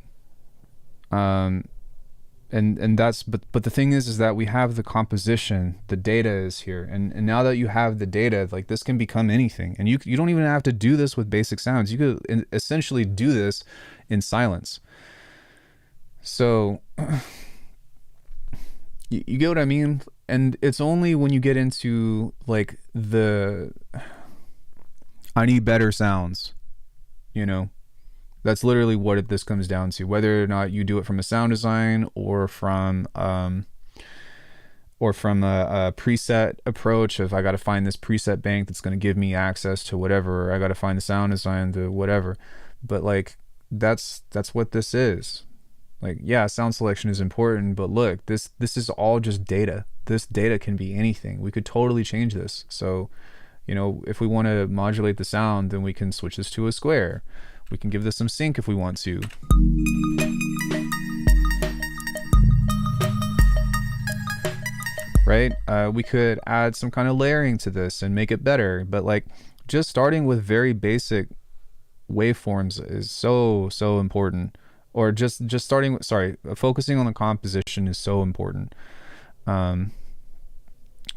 and that's but the thing is that we have the composition, the data is here, and now that you have the data, like this can become anything, and you don't even have to do this with basic sounds. You could essentially do this in silence. So you get what I mean? And it's only when you get into like I need better sounds, you know, that's literally what this comes down to. Whether or not you do it from a sound design or from a preset approach of I got to find this preset bank that's going to give me access to whatever, or I got to find the sound design to whatever. But like that's what this is. Like, yeah, sound selection is important, but look, this is all just data. This data can be anything. We could totally change this. So, you know, if we want to modulate the sound, then we can switch this to a square. We can give this some sync if we want to. Right? We could add some kind of layering to this and make it better. But like just starting with very basic waveforms is so important. Or just starting with, focusing on the composition is so important. Hold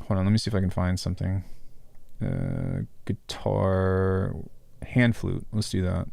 on, let me see if I can find something. Guitar, hand flute, let's do that.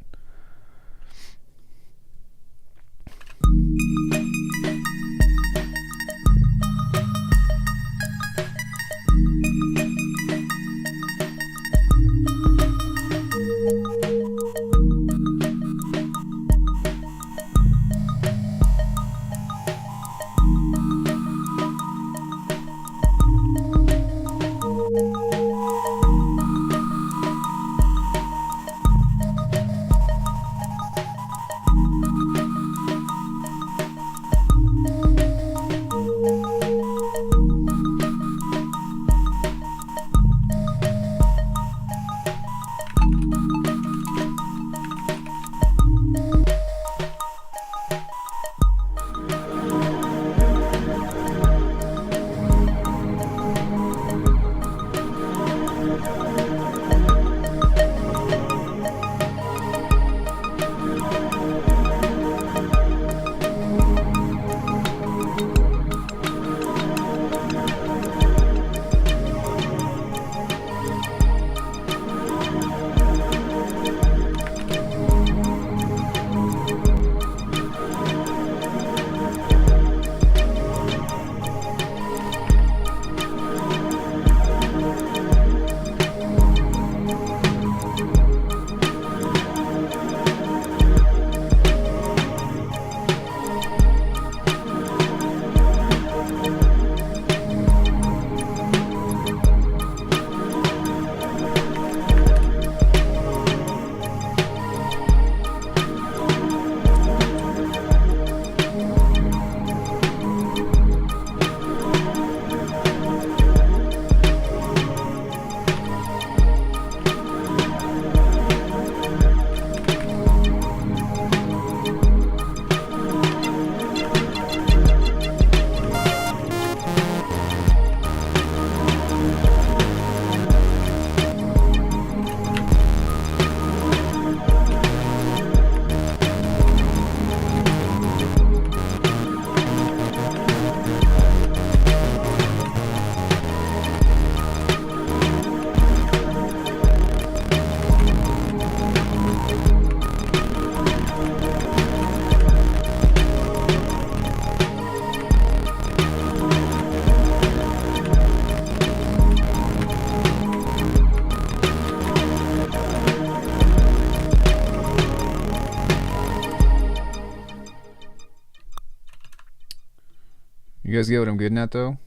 You guys get what I'm getting at though?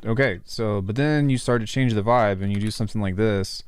Okay, so, but then you start to change the vibe and you do something like this.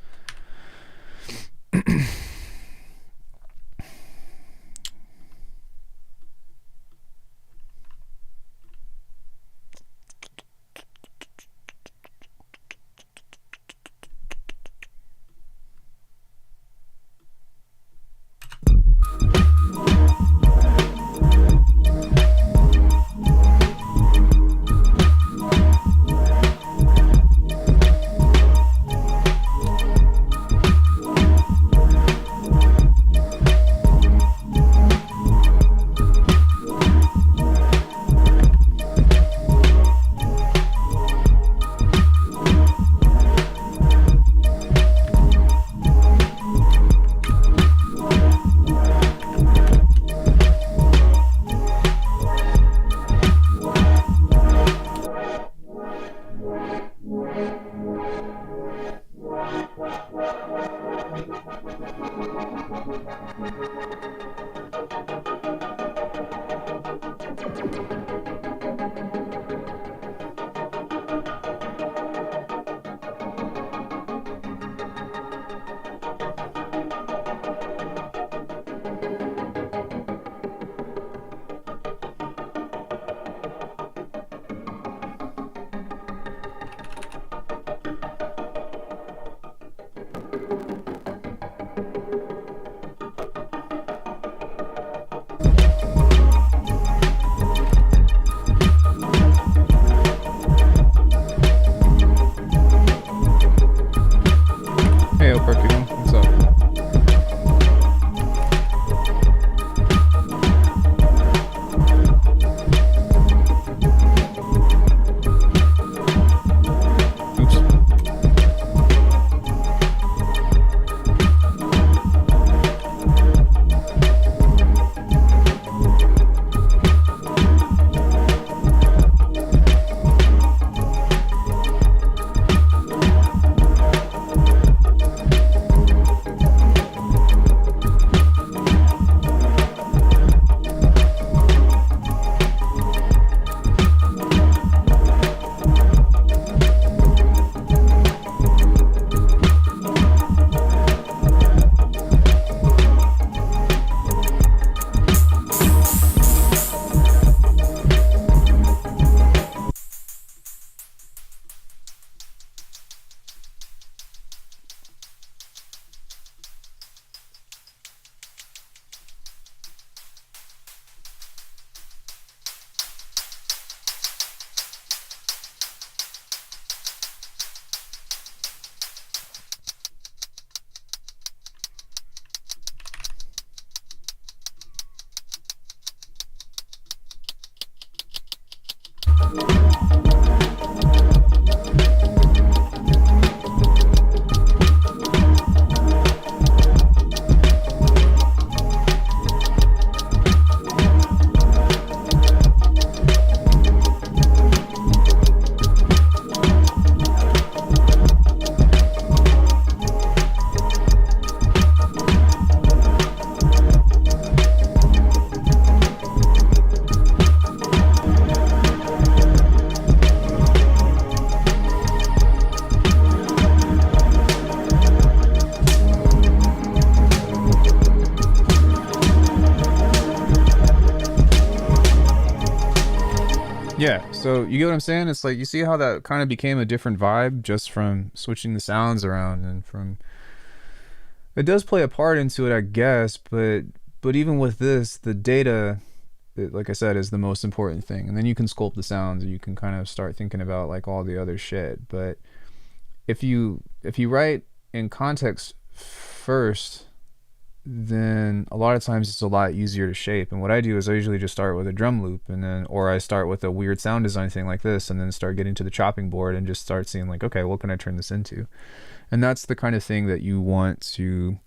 Hey, Perky, what's up? Yeah, so you get what I'm saying? It's like, you see how that kind of became a different vibe just from switching the sounds around, and from, it does play a part into it, I guess, but even with this, the data, like I said, is the most important thing. And then you can sculpt the sounds and you can kind of start thinking about like all the other shit. But if you write in context first, then a lot of times it's a lot easier to shape. And what I do is I usually just start with a drum loop, and then, or I start with a weird sound design thing like this, and then start getting to the chopping board and just start seeing like, okay, what can I turn this into? And that's the kind of thing that you want to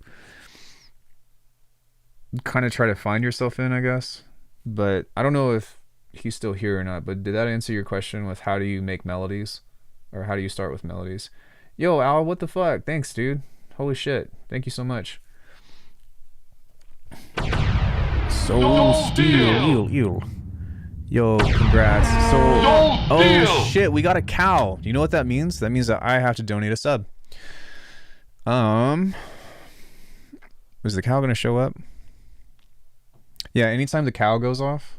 kind of try to find yourself in, I guess. But I don't know if he's still here or not, but did that answer your question with how do you make melodies, or how do you start with melodies? Yo, Al, what the fuck? Thanks, dude. Holy shit. Thank you so much. So still. Yo, congrats. So, oh shit, we got a cow. Do you know what that means? That means that I have to donate a sub. Is the cow gonna show up? Yeah, anytime the cow goes off,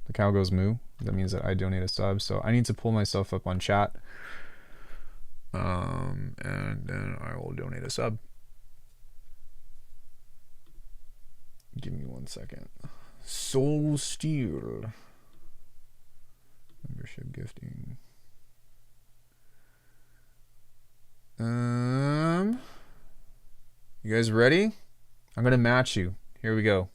the cow goes moo, that means that I donate a sub. So I need to pull myself up on chat. And then I will donate a sub. Give me 1 second. Soul Steel. Membership gifting. You guys ready? I'm gonna match you. Here we go.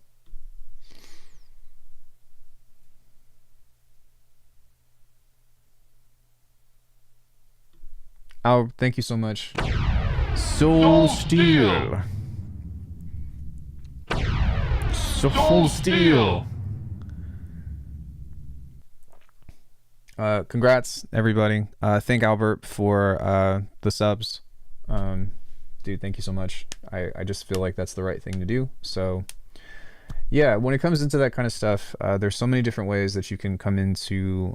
Oh, thank you so much. Soul Steel. Soul Steel. Congrats, everybody. Thank Albert for the subs. Dude, thank you so much. I just feel like that's the right thing to do. So, yeah, when it comes into that kind of stuff, there's so many different ways that you can come into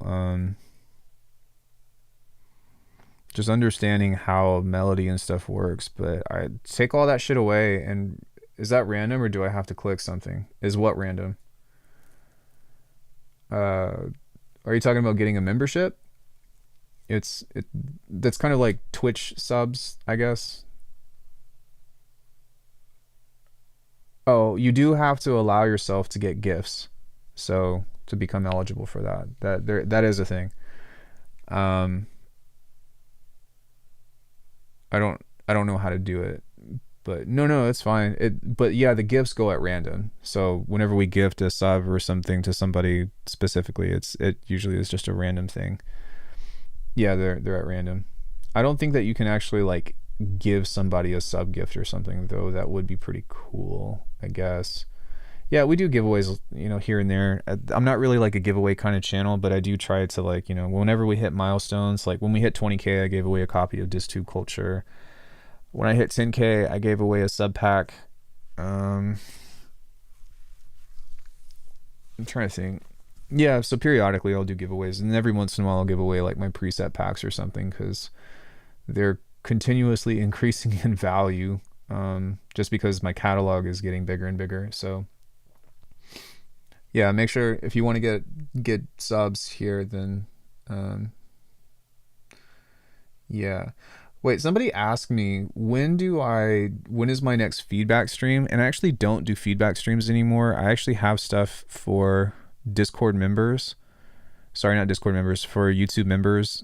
just understanding how melody and stuff works. But I take all that shit away, and is that random or do I have to click something? Is what random? Are you talking about getting a membership? That's kind of like Twitch subs, I guess. Oh, you do have to allow yourself to get gifts, so to become eligible for that. That is a thing. I don't know how to do it, but no, it's fine. But yeah, the gifts go at random. So whenever we gift a sub or something to somebody specifically, it usually is just a random thing. Yeah, they're at random. I don't think that you can actually like give somebody a sub gift or something, though. That would be pretty cool, I guess. Yeah, we do giveaways, here and there. I'm not really like a giveaway kind of channel, but I do try to like, whenever we hit milestones, like when we hit 20K, I gave away a copy of DisTube Culture. When I hit 10K, I gave away a sub pack. I'm trying to think. Yeah, so periodically I'll do giveaways, and every once in a while I'll give away like my preset packs or something, because they're continuously increasing in value, just because my catalog is getting bigger and bigger. So yeah, make sure if you want to get subs here, then yeah. Wait, somebody asked me when is my next feedback stream? And I actually don't do feedback streams anymore. I actually have stuff for Discord members. Sorry, not Discord members, for YouTube members,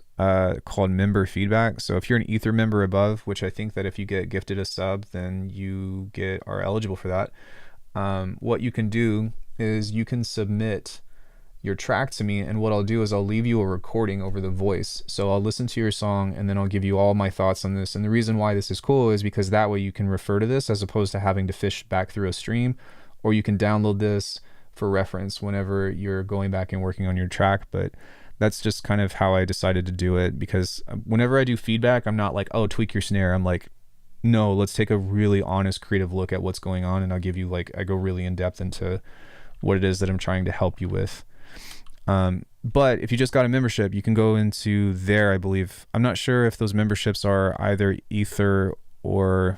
called member feedback. So if you're an Ether member above, which I think that if you get gifted a sub, then you are eligible for that. What you can do is you can submit your track to me, and what I'll do is I'll leave you a recording over the voice. So I'll listen to your song, and then I'll give you all my thoughts on this. And the reason why this is cool is because that way you can refer to this as opposed to having to fish back through a stream, or you can download this for reference whenever you're going back and working on your track. But that's just kind of how I decided to do it, because whenever I do feedback, I'm not like, oh, tweak your snare. I'm like, no, let's take a really honest, creative look at what's going on, and I'll give you I go really in depth into what it is that I'm trying to help you with. But if you just got a membership, you can go into there, I believe. I'm not sure if those memberships are either Ether or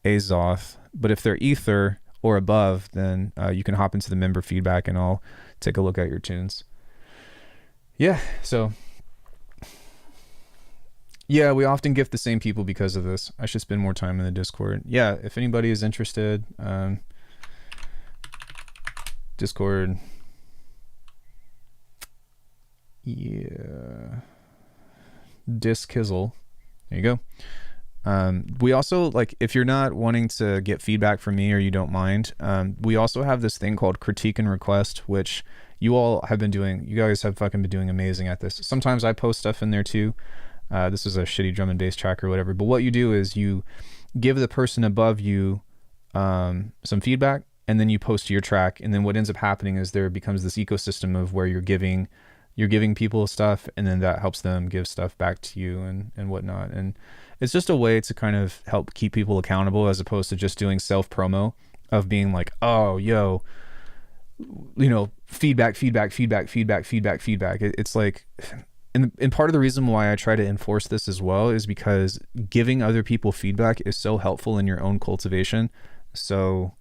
Azoth, but if they're Ether or above, then you can hop into the member feedback and I'll take a look at your tunes. Yeah, so yeah, we often gift the same people because of this. I should spend more time in the Discord. Yeah, if anybody is interested, Discord. Yeah, Diskizzle. There you go. We also, like, if you're not wanting to get feedback from me or you don't mind, we also have this thing called Critique and Request, which you all have been doing. You guys have fucking been doing amazing at this. Sometimes I post stuff in there too. This is a shitty drum and bass track or whatever, but what you do is you give the person above you some feedback, and then you post your track, and then what ends up happening is there becomes this ecosystem of where you're giving people stuff, and then that helps them give stuff back to you and whatnot. And it's just a way to kind of help keep people accountable, as opposed to just doing self promo of being like, oh, yo, you know, feedback. It's like, and part of the reason why I try to enforce this as well is because giving other people feedback is so helpful in your own cultivation. So,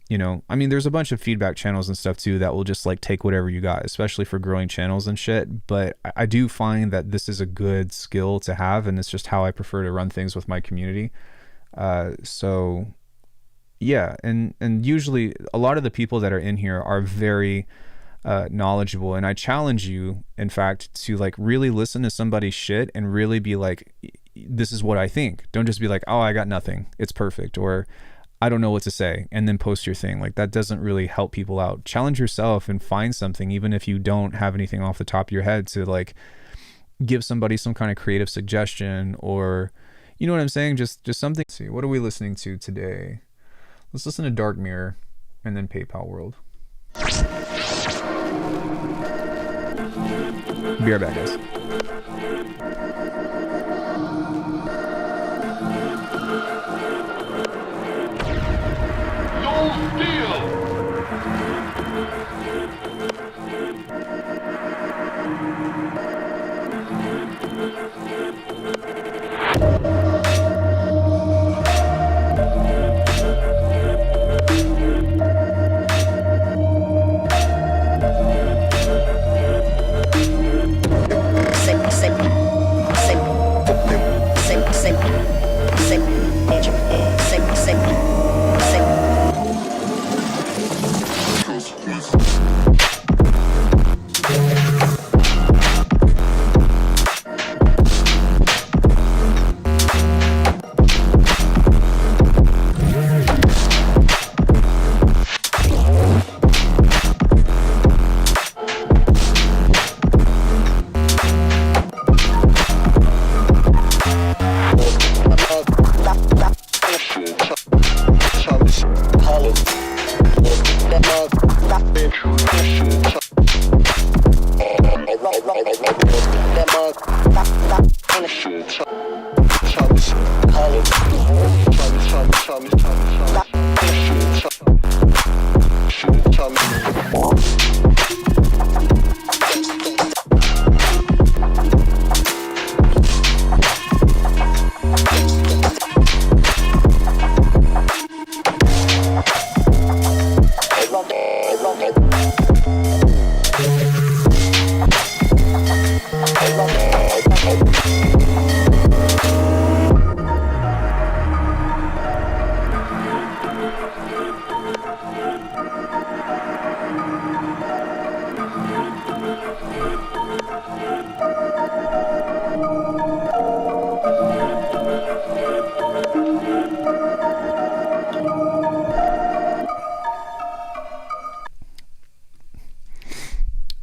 you know, I mean, there's a bunch of feedback channels and stuff too that will just like take whatever you got, especially for growing channels and shit. But I do find that this is a good skill to have, and it's just how I prefer to run things with my community. So yeah, and usually a lot of the people that are in here are very knowledgeable, and I challenge you, in fact, to like really listen to somebody's shit and really be like, this is what I think. Don't just be like, oh, I got nothing, it's perfect, or I don't know what to say, and then post your thing. Like, that doesn't really help people out. Challenge yourself and find something, even if you don't have anything off the top of your head, to like give somebody some kind of creative suggestion, or you know what I'm saying, just something. Let's see, what are we listening to today? Let's listen to Dark Mirror and then PayPal World. Be right back, guys.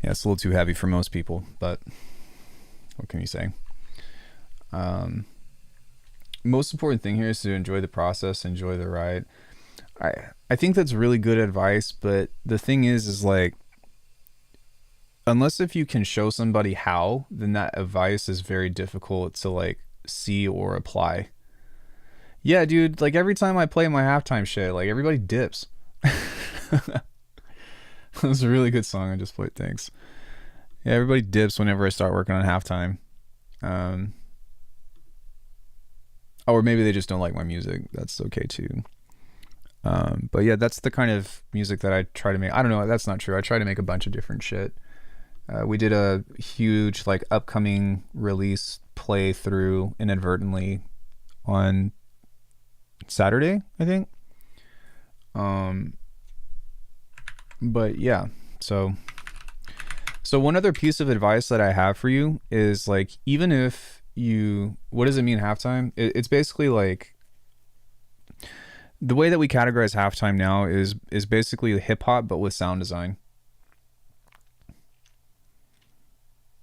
It's a little too heavy for most people, but what can you say? Most important thing here is to enjoy the process, enjoy the ride. I think that's really good advice, but the thing is like, unless if you can show somebody how, then that advice is very difficult to like see or apply. Yeah, dude, like every time I play my halftime shit, like everybody dips. That was a really good song I just played, thanks. Yeah, everybody dips whenever I start working on halftime. Or maybe they just don't like my music. That's okay too. But yeah, that's the kind of music that I try to make. I don't know, that's not true. I try to make a bunch of different shit. We did a huge like upcoming release playthrough inadvertently on Saturday, I think. But yeah, so one other piece of advice that I have for you is like, even if you, what does it mean halftime? It's basically like, the way that we categorize halftime now is basically hip hop, but with sound design.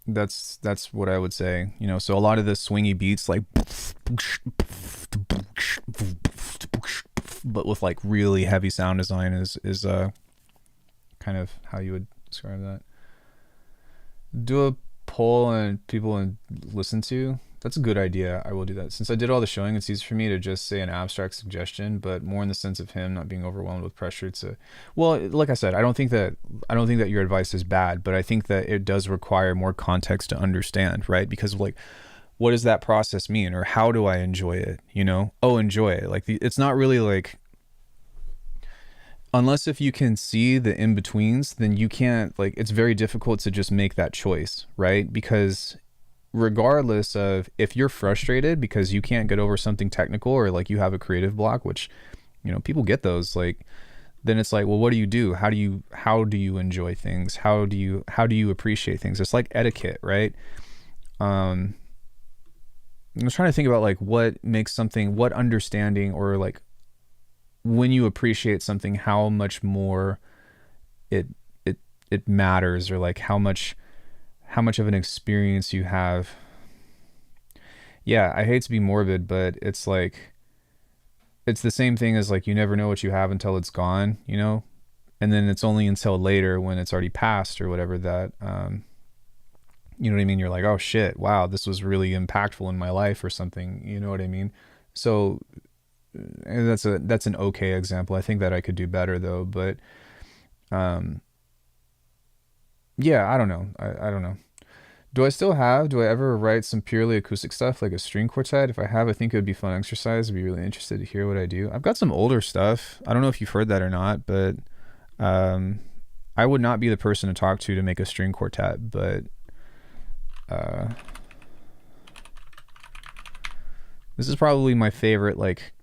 That's what I would say, you know. So a lot of the swingy beats, like, but with like really heavy sound design is kind of how you would describe that. Do a poll and people listen to, That's a good idea. I will do that. Since I did all the showing, it's easy for me to just say an abstract suggestion, but more in the sense of him not being overwhelmed with pressure to, well, like I said, I don't think that your advice is bad, but I think that it does require more context to understand, right? Because like, what does that process mean, or how do I enjoy it? You know, oh, enjoy it. Like it's not really like, unless if you can see the in-betweens, then you can't, like, it's very difficult to just make that choice, right? Because regardless of if you're frustrated because you can't get over something technical, or like you have a creative block, which, you know, people get those, like, then it's like, well, what do you do? How do you enjoy things? How do you appreciate things? It's like etiquette, right? I'm trying to think about like what makes something, what understanding, or like when you appreciate something, how much more it matters, or like how much of an experience you have. Yeah, I hate to be morbid, but it's like, it's the same thing as like, you never know what you have until it's gone, you know? And then it's only until later, when it's already passed or whatever, that you know what I mean? You're like, oh shit, wow, this was really impactful in my life or something, you know what I mean? So that's an okay example. I think that I could do better though, but yeah, I don't know. I don't know. Do I ever write some purely acoustic stuff, like a string quartet? If I have, I think it would be fun exercise. I'd be really interested to hear what I do. I've got some older stuff. I don't know if you've heard that or not, but I would not be the person to talk to make a string quartet, but this is probably my favorite. Like,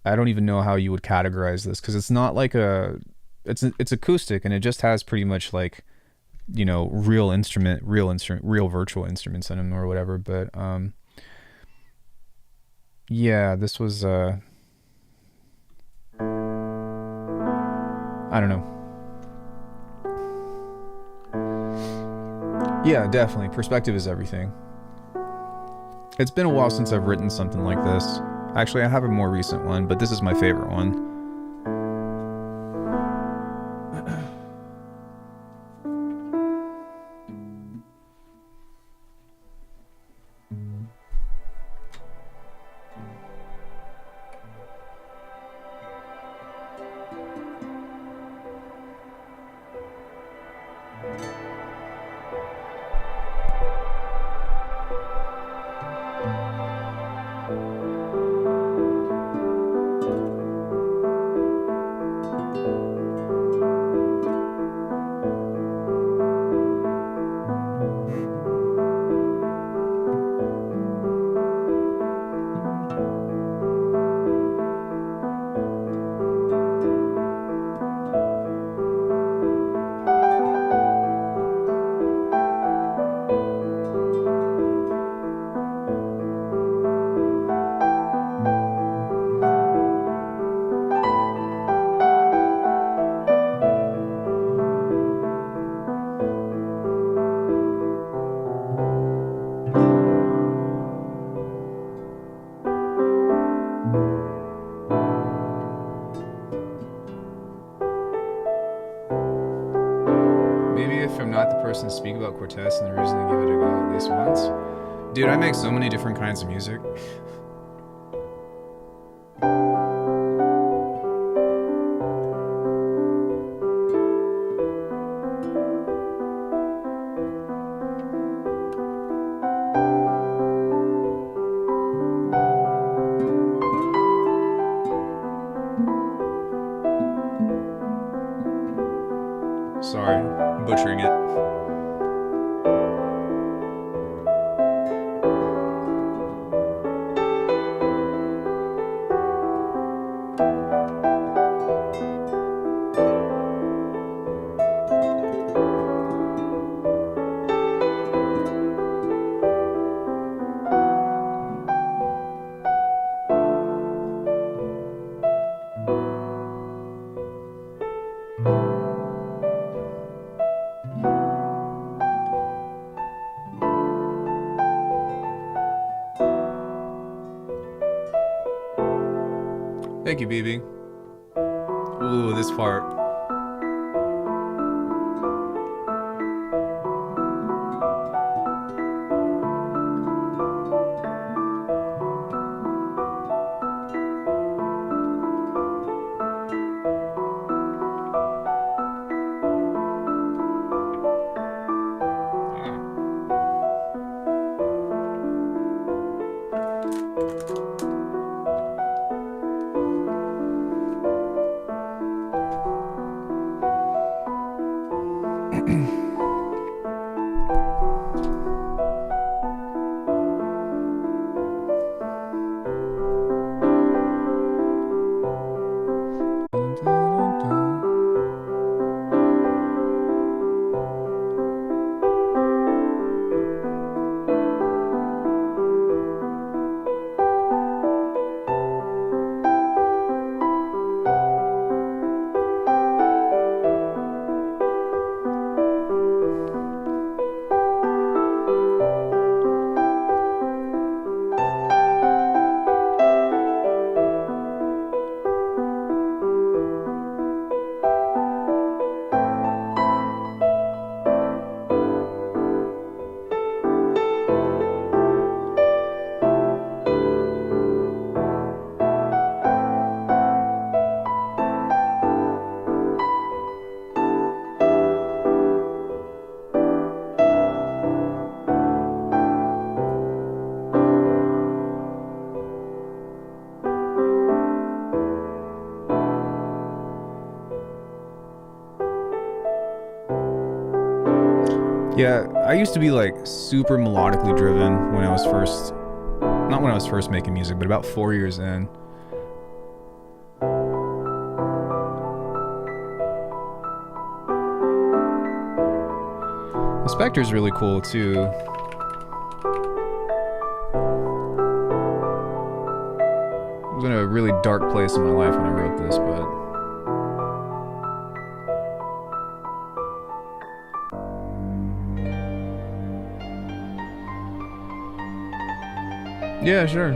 I don't even know how you would categorize this, because it's not like it's acoustic, and it just has pretty much like, you know, real virtual instruments in them or whatever. But yeah, this was I don't know. Yeah, definitely. Perspective is everything. It's been a while since I've written something like this. Actually, I have a more recent one, but this is my favorite one. Maybe if I'm not the person to speak about quartets and the reason to give it a go at least once. Dude, I make so many different kinds of music. Sorry, butchering it. Thank you, BB. Ooh, this part. Yeah, I used to be like super melodically driven when I was first, not when I was first making music, but about 4 years in. The Spectre's really cool too. I was in a really dark place in my life when I wrote this, but yeah, sure.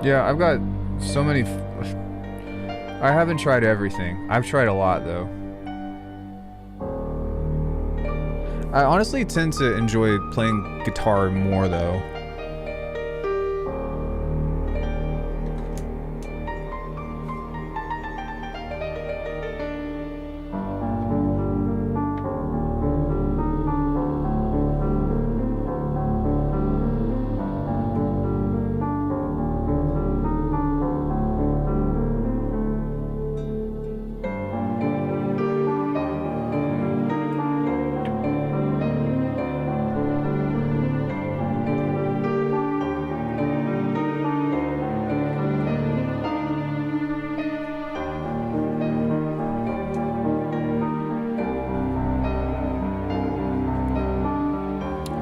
Yeah, I've got so many. I haven't tried everything. I've tried a lot, though. I honestly tend to enjoy playing guitar more, though.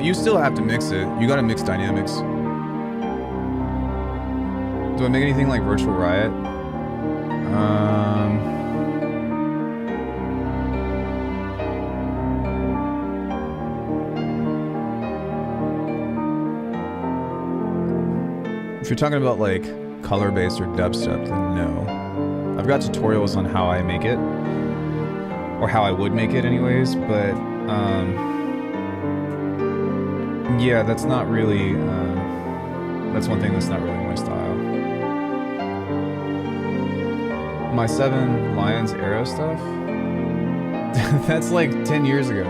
You still have to mix it. You gotta mix dynamics. Do I make anything like Virtual Riot? If you're talking about like color bass or dubstep, then no. I've got tutorials on how I make it, or how I would make it anyways, but yeah, that's not really, that's one thing that's not really my style. My 7 Lions Arrow stuff? That's like 10 years ago.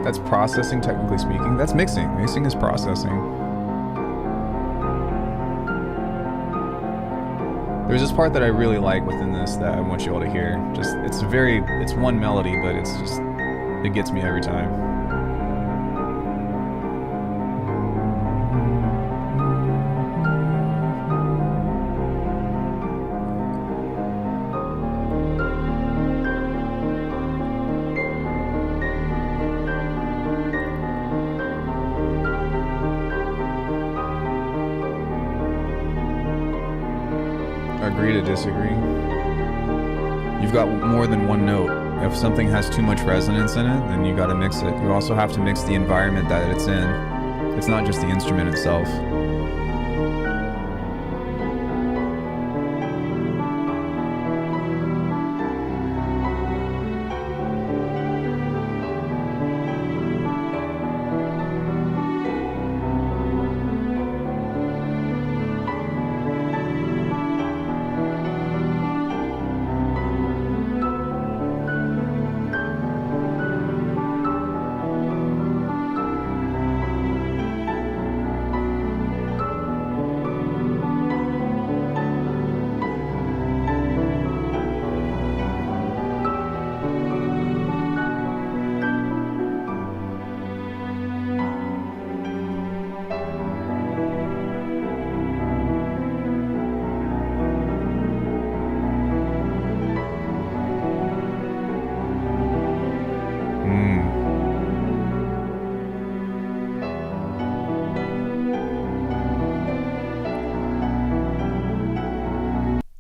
That's processing, technically speaking. That's mixing. Mixing is processing. There's this part that I really like within this that I want you all to hear. Just, it's one melody, but it's just, it gets me every time. Agree to disagree. You've got more than one note. If something has too much resonance in it, then you got to mix it. You also have to mix the environment that it's in. It's not just the instrument itself.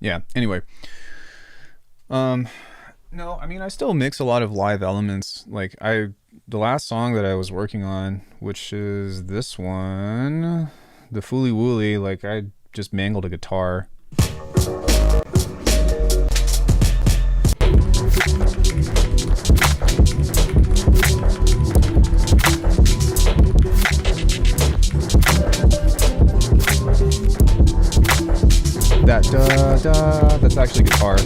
Yeah. Anyway, no, I mean, I still mix a lot of live elements. Like the last song that I was working on, which is this one, the Fooly Wooly, like I just mangled a guitar. That da da, that's actually guitar.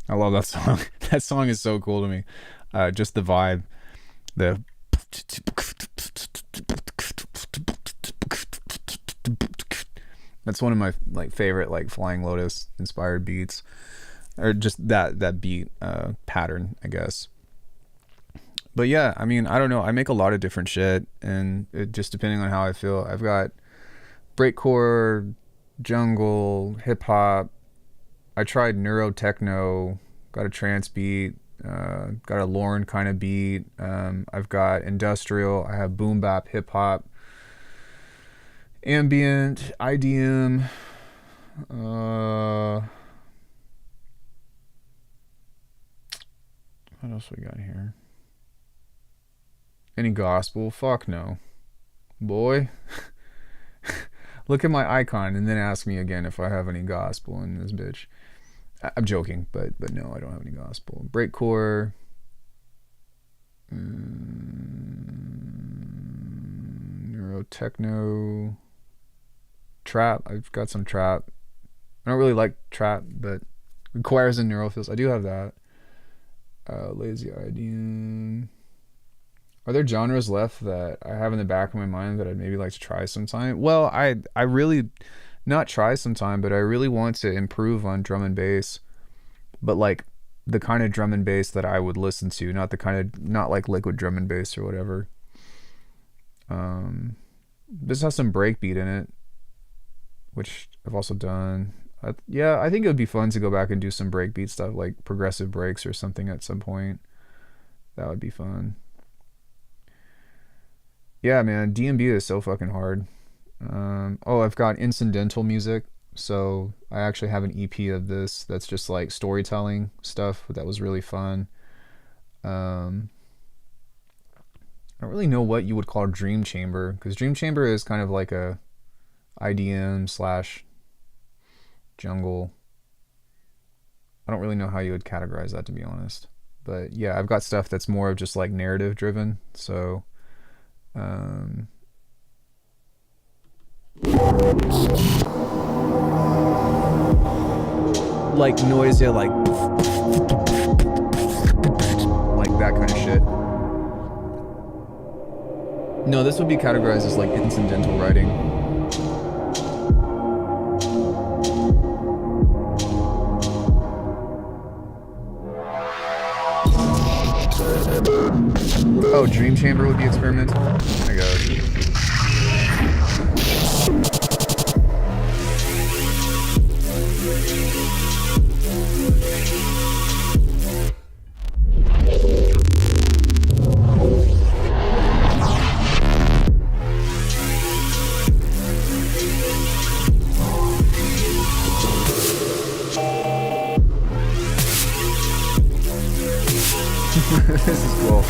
I love that song. That song is so cool to me. Just the vibe. The that's one of my like favorite like Flying Lotus inspired beats, or just that beat pattern, I guess. But yeah, I mean, I don't know. I make a lot of different shit, and it just depending on how I feel. I've got breakcore, jungle, hip hop. I tried neuro techno, got a trance beat, got a Lorne kind of beat. I've got industrial. I have boom bap, hip hop, ambient, IDM. What else we got here? Any gospel? Fuck no, boy. Look at my icon and then ask me again if I have any gospel in this bitch. I'm joking, but no, I don't have any gospel. Breakcore, neuro techno, trap. I've got some trap. I don't really like trap, but choirs and neurofills. I do have that. Lazy IDM. Are there genres left that I have in the back of my mind that I'd maybe like to try sometime? Well, I really, not try sometime, but I really want to improve on drum and bass, but like the kind of drum and bass that I would listen to, not like liquid drum and bass or whatever. This has some breakbeat in it, which I've also done. Yeah, I think it would be fun to go back and do some breakbeat stuff, like progressive breaks or something at some point. That would be fun. Yeah, man, DMB is so fucking hard. I've got incidental music. So I actually have an EP of this that's just like storytelling stuff that was really fun. I don't really know what you would call Dream Chamber, because Dream Chamber is kind of like a IDM slash jungle. I don't really know how you would categorize that, to be honest. But yeah, I've got stuff that's more of just like narrative driven. So like noise, yeah, like that kind of shit. No, this would be categorized as like incidental writing. Oh, Dream Chamber would be experimental? I guess. This is cool.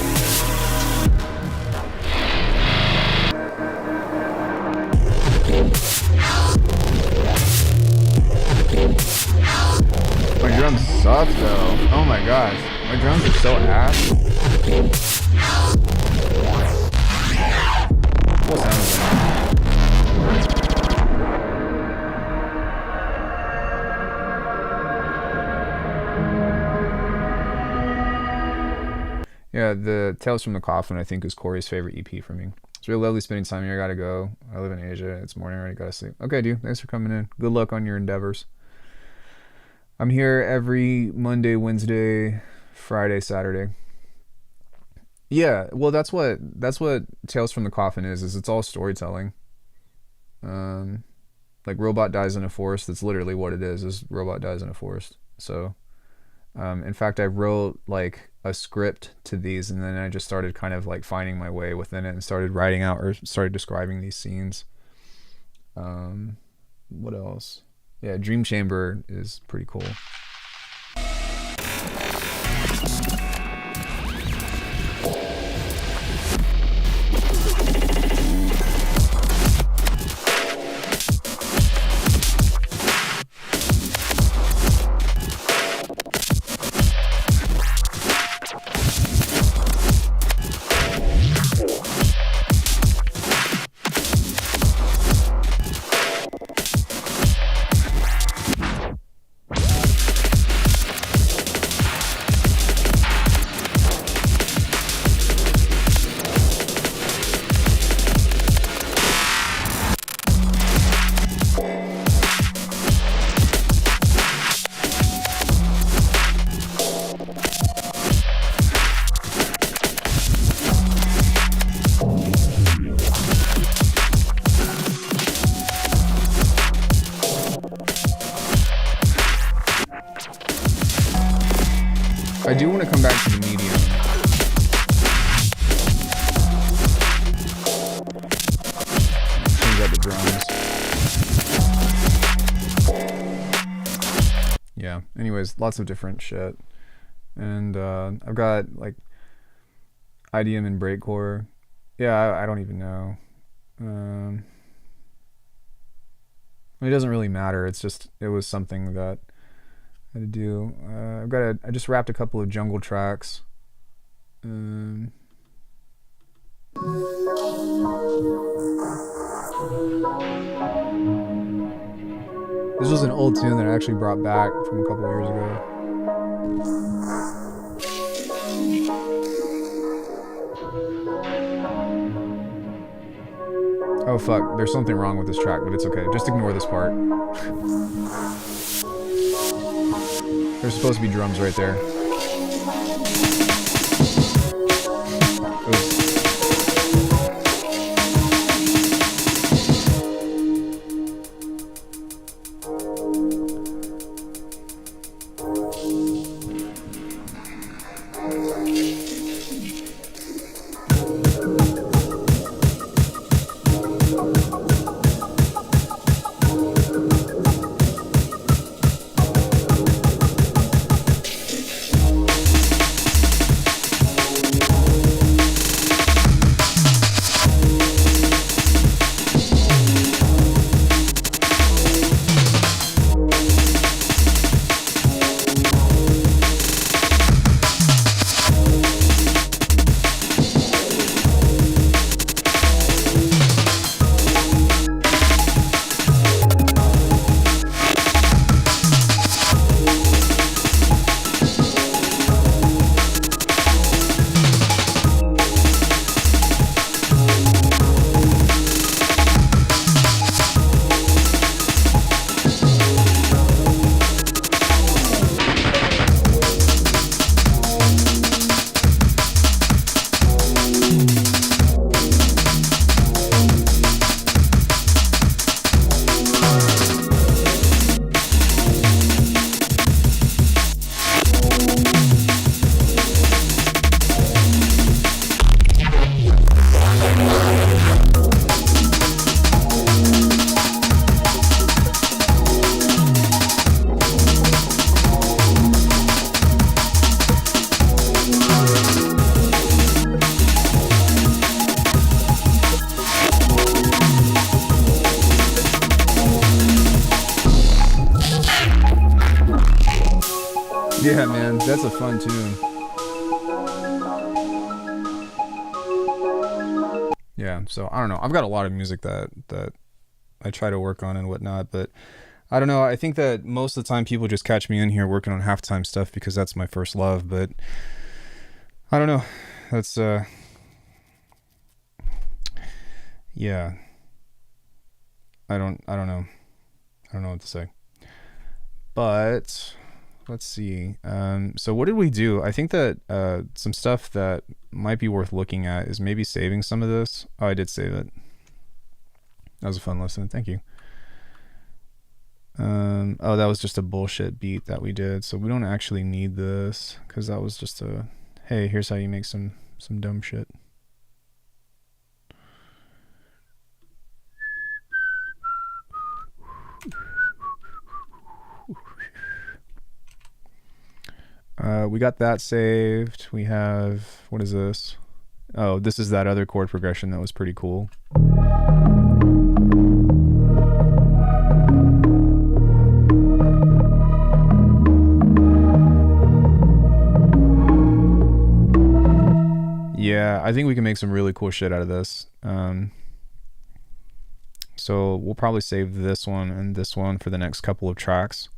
My drums suck though. Oh my gosh. My drums are so ass. What sounds like? Yeah, the Tales from the Coffin, I think, is Corey's favorite EP for me. It's really lovely spending time here. I gotta go. I live in Asia. It's morning already. Gotta sleep. Okay, dude. Thanks for coming in. Good luck on your endeavors. I'm here every Monday, Wednesday, Friday, Saturday. Yeah, well, that's what Tales from the Coffin is it's all storytelling. Like Robot dies in a forest. That's literally what it is Robot dies in a forest. So In fact, I wrote like a script to these, and then I just started kind of like finding my way within it and started writing out or started describing these scenes. What else? Yeah, Dream Chamber is pretty cool. I do want to come back to the medium. Change out the drums. Yeah, anyways, lots of different shit. And I've got like IDM and breakcore. Yeah, I don't even know. It doesn't really matter. It's just, it was something that I had to do. I just wrapped a couple of jungle tracks. This was an old tune that I actually brought back from a couple of years ago. Oh fuck, there's something wrong with this track, but it's okay. Just ignore this part. There's supposed to be drums right there. Oops. Yeah, man, that's a fun tune. Yeah, so I don't know. I've got a lot of music that I try to work on and whatnot, but I don't know. I think that most of the time people just catch me in here working on halftime stuff because that's my first love, but I don't know. That's yeah. I don't know. I don't know what to say. But let's see. So what did we do? I think that some stuff that might be worth looking at is maybe saving some of this. Oh, I did save it. That was a fun listen. Thank you. Oh, that was just a bullshit beat that we did, so we don't actually need this because that was just a, hey, here's how you make some dumb shit. We got that saved. We have, what is this? Oh, this is that other chord progression that was pretty cool. Yeah, I think we can make some really cool shit out of this. So we'll probably save this one and this one for the next couple of tracks.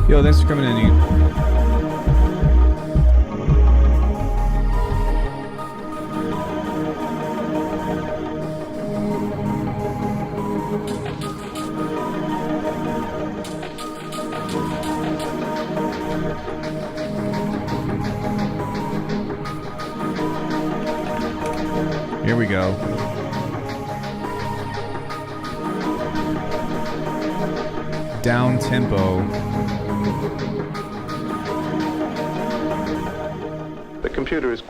Yo, thanks for coming in, Ian. Here we go. Down tempo. The computer is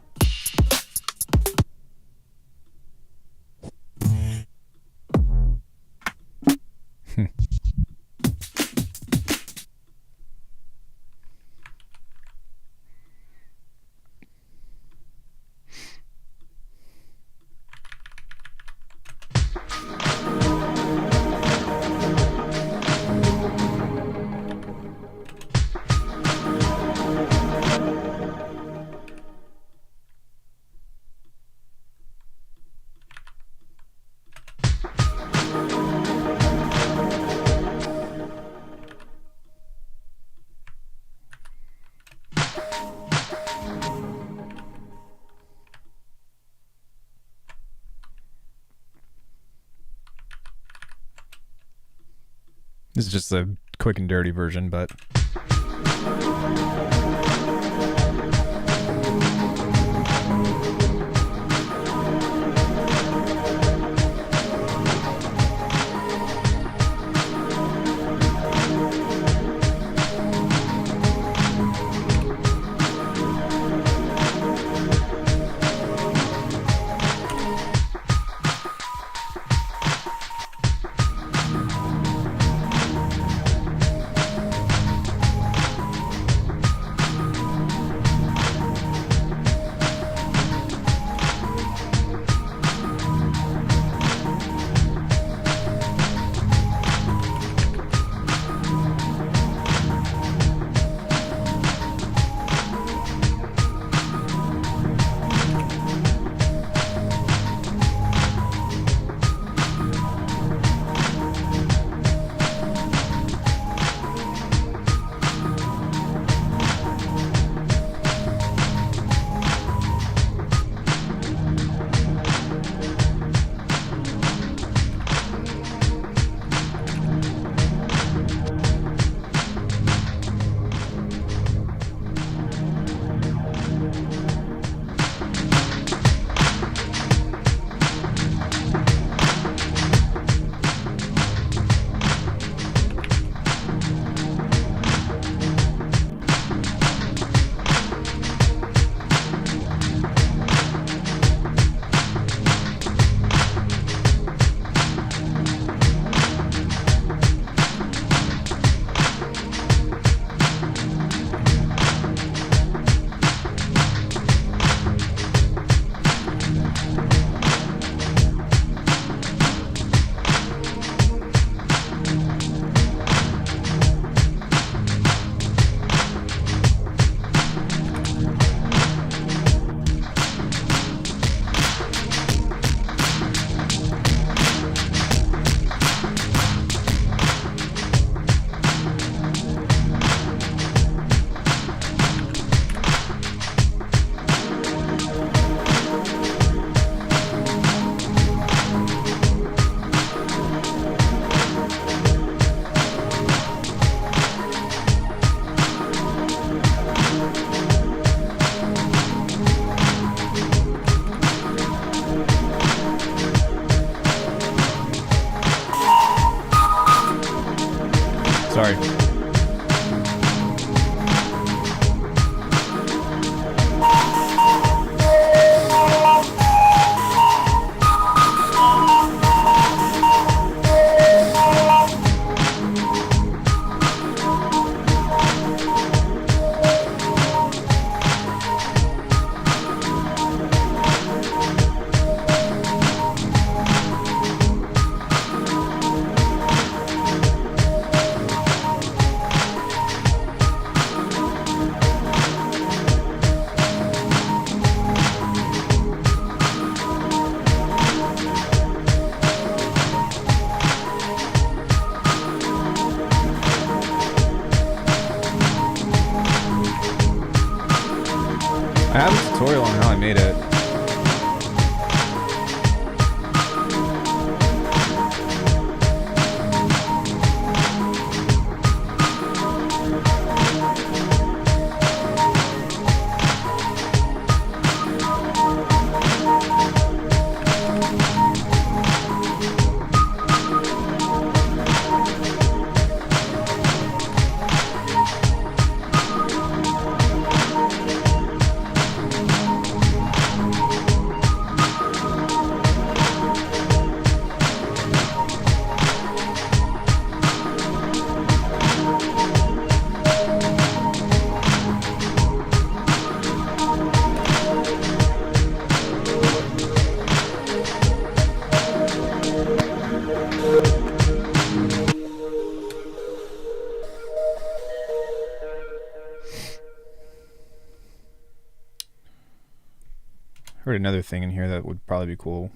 This is just a quick and dirty version, but I have a tutorial on how I made it. Heard another thing in here that would probably be cool.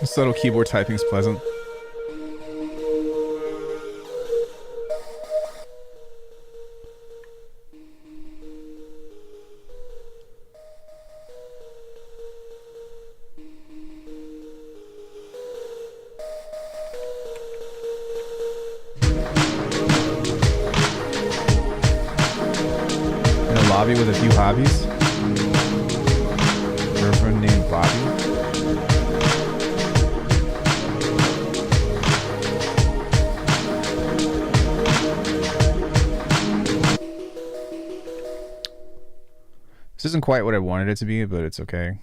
Subtle keyboard typing is pleasant. In a lobby with a few hobbies. Girlfriend named Bobby. This isn't quite what I wanted it to be, but it's okay.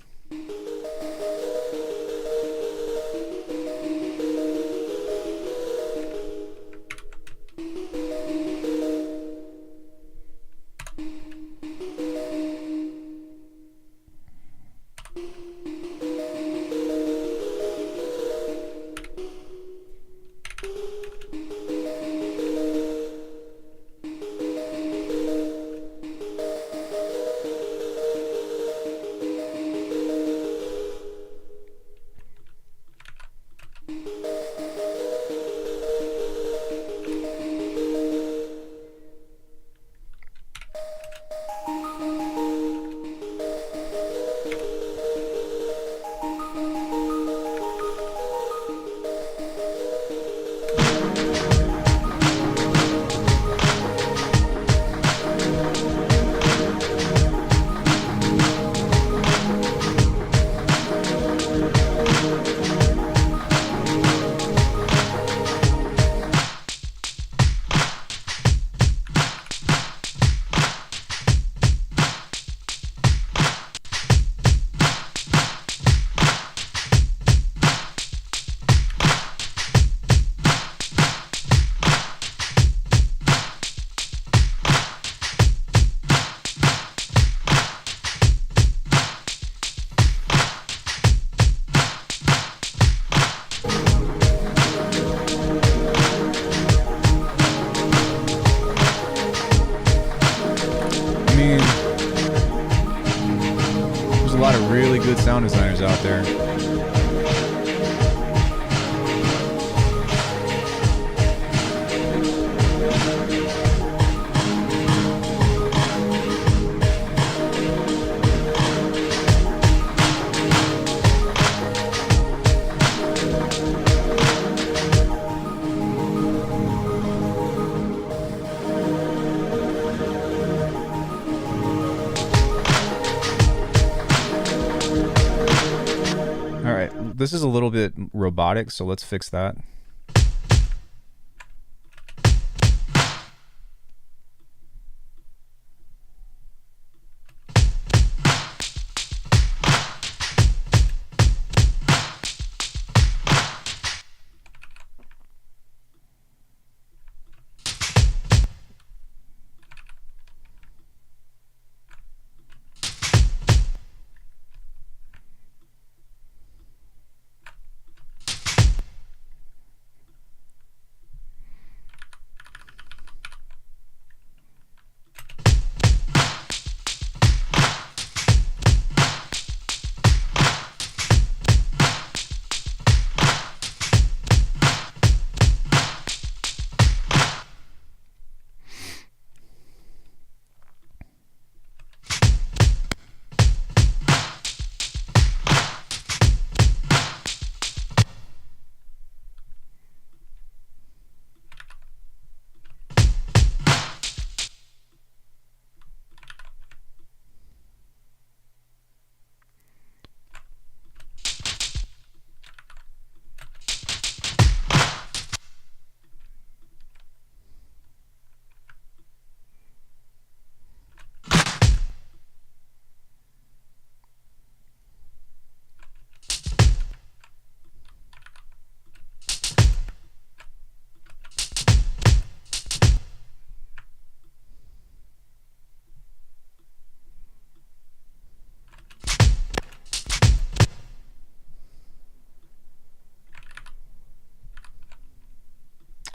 sound designers out there. This is a little bit robotic, so let's fix that.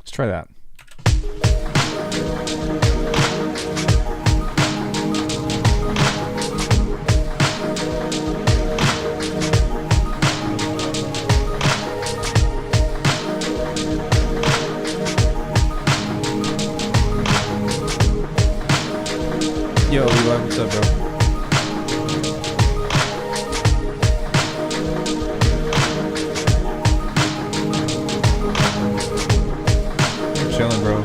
Let's try that. Yo, Levi, what's up, bro? Chilling, bro.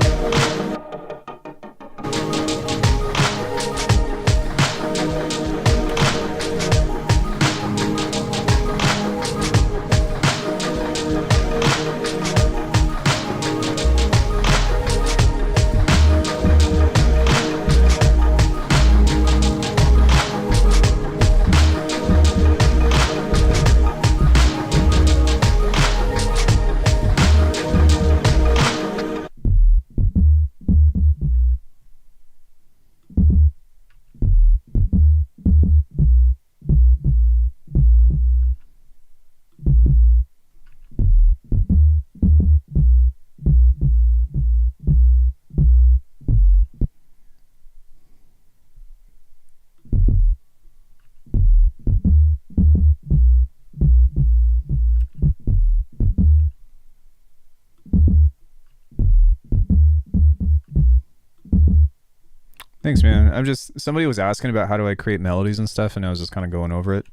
Thanks, man. Somebody was asking about how do I create melodies and stuff, and I was just kind of going over it.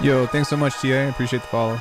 Yo, thanks so much, TA. Appreciate the follow.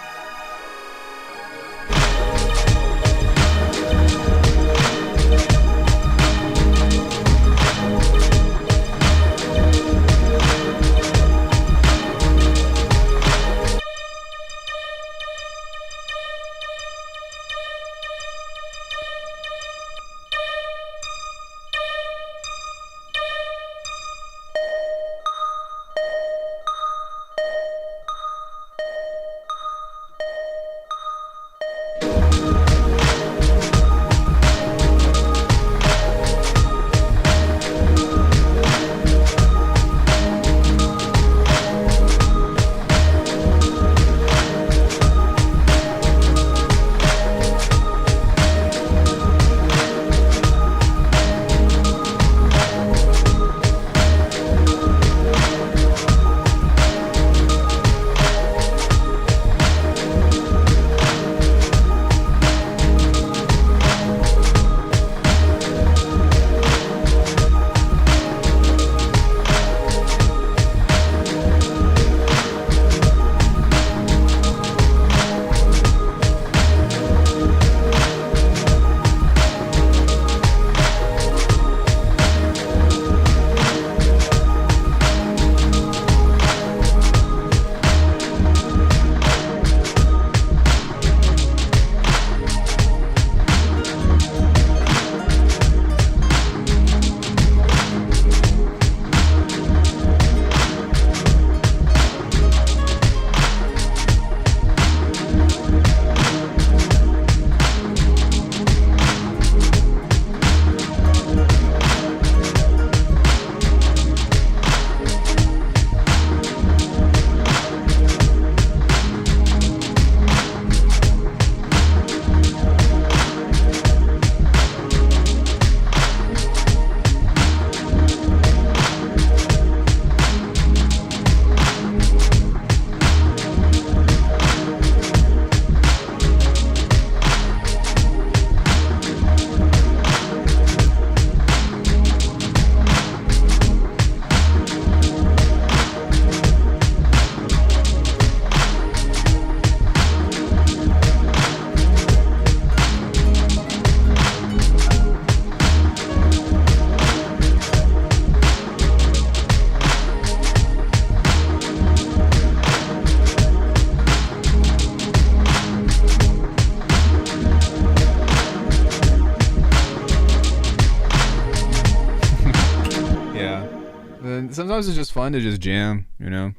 Sometimes it's just fun to just jam, you know,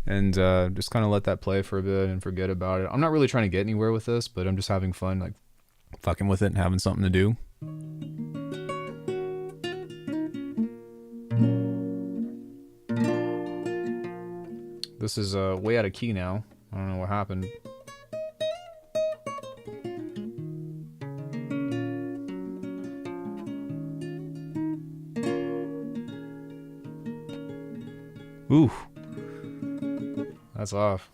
and just kind of let that play for a bit and forget about it. I'm not really trying to get anywhere with this, but I'm just having fun, like fucking with it and having something to do. This is way out of key now. I don't know what happened. Ooh, that's off.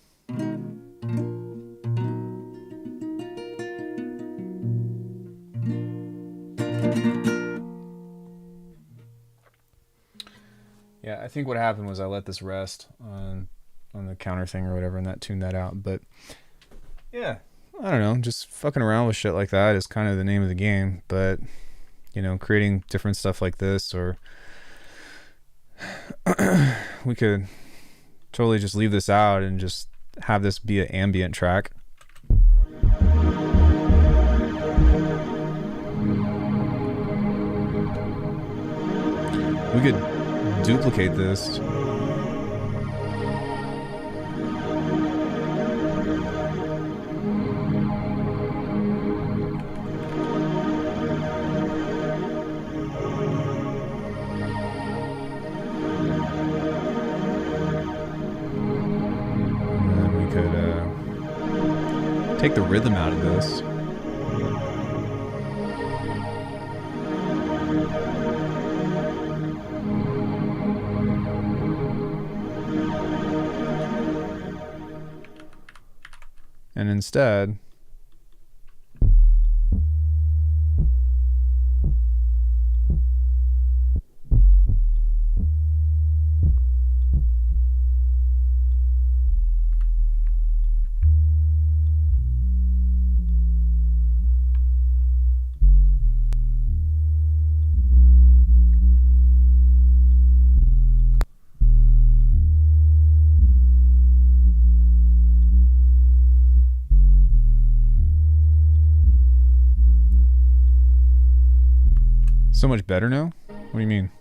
Yeah, I think what happened was I let this rest on the counter thing or whatever, and that tuned that out. But yeah, I don't know, just fucking around with shit like that is kind of the name of the game. But you know, creating different stuff like this, or we could totally just leave this out and just have this be an ambient track. We could duplicate this. Take the rhythm out of this. And instead, So much better now? What do you mean?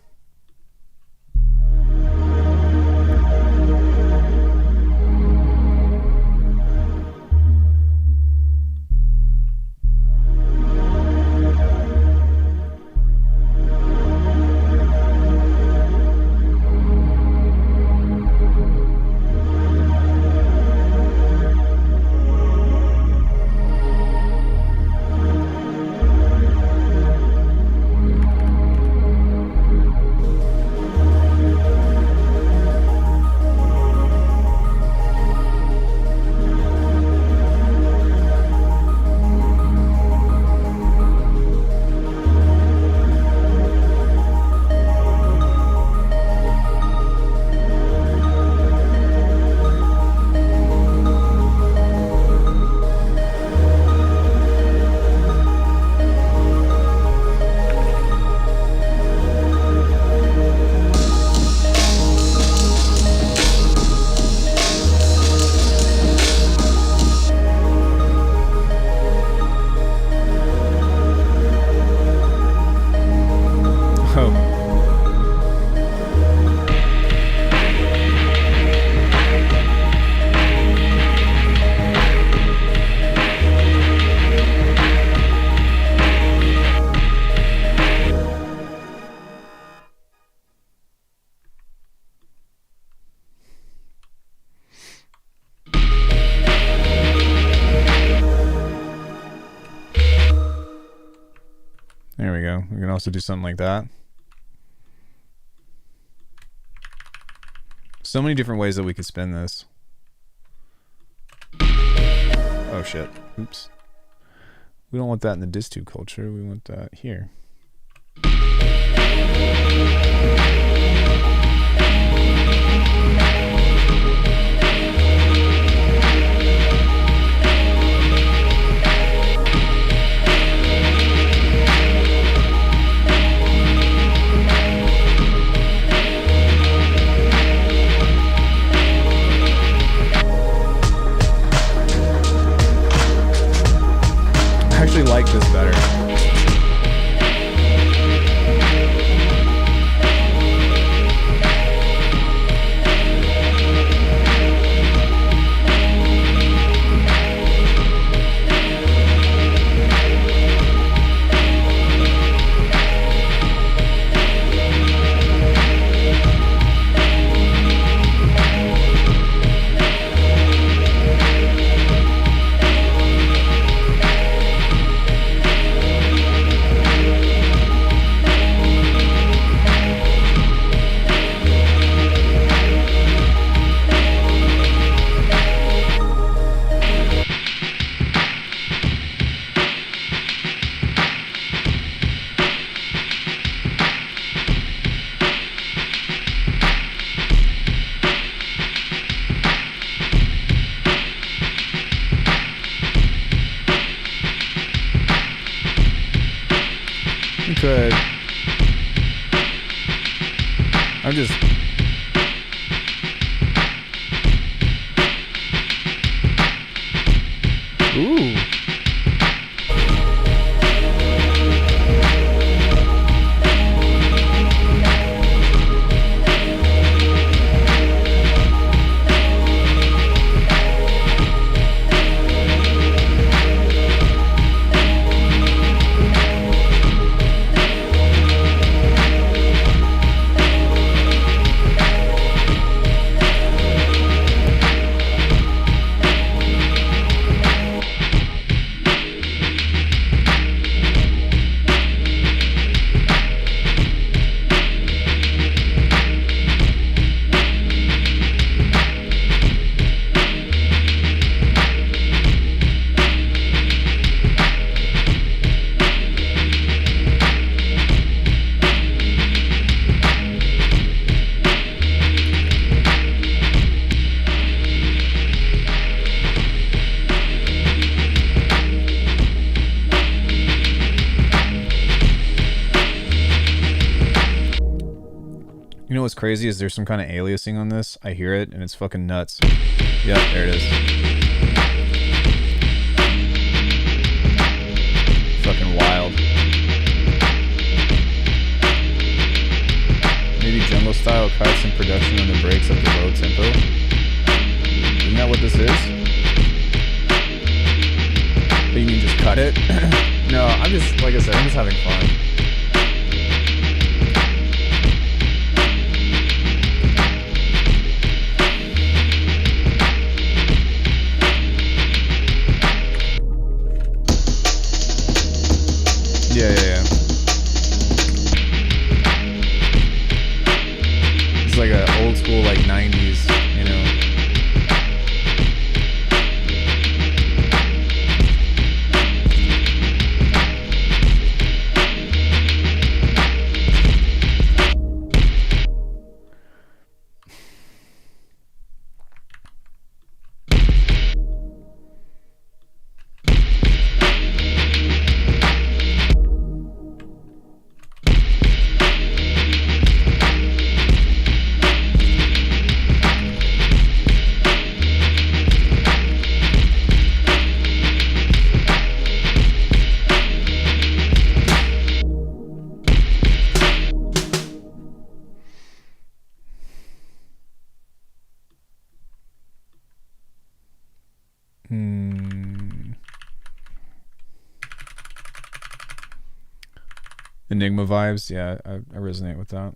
There we go. We can also do something like that. So many different ways that we could spin this. Oh shit. Oops. We don't want that in the diss2 culture. We want that here. I actually like this better. Could. I'm just. Ooh. You know what's crazy is there's some kind of aliasing on this. I hear it and it's fucking nuts. Yep, there it is. Fucking wild. cut it. No, I'm just, like I said, I'm just having fun. Yeah. It's like a old school, like 90s, you know. Enigma vibes, yeah, I resonate with that.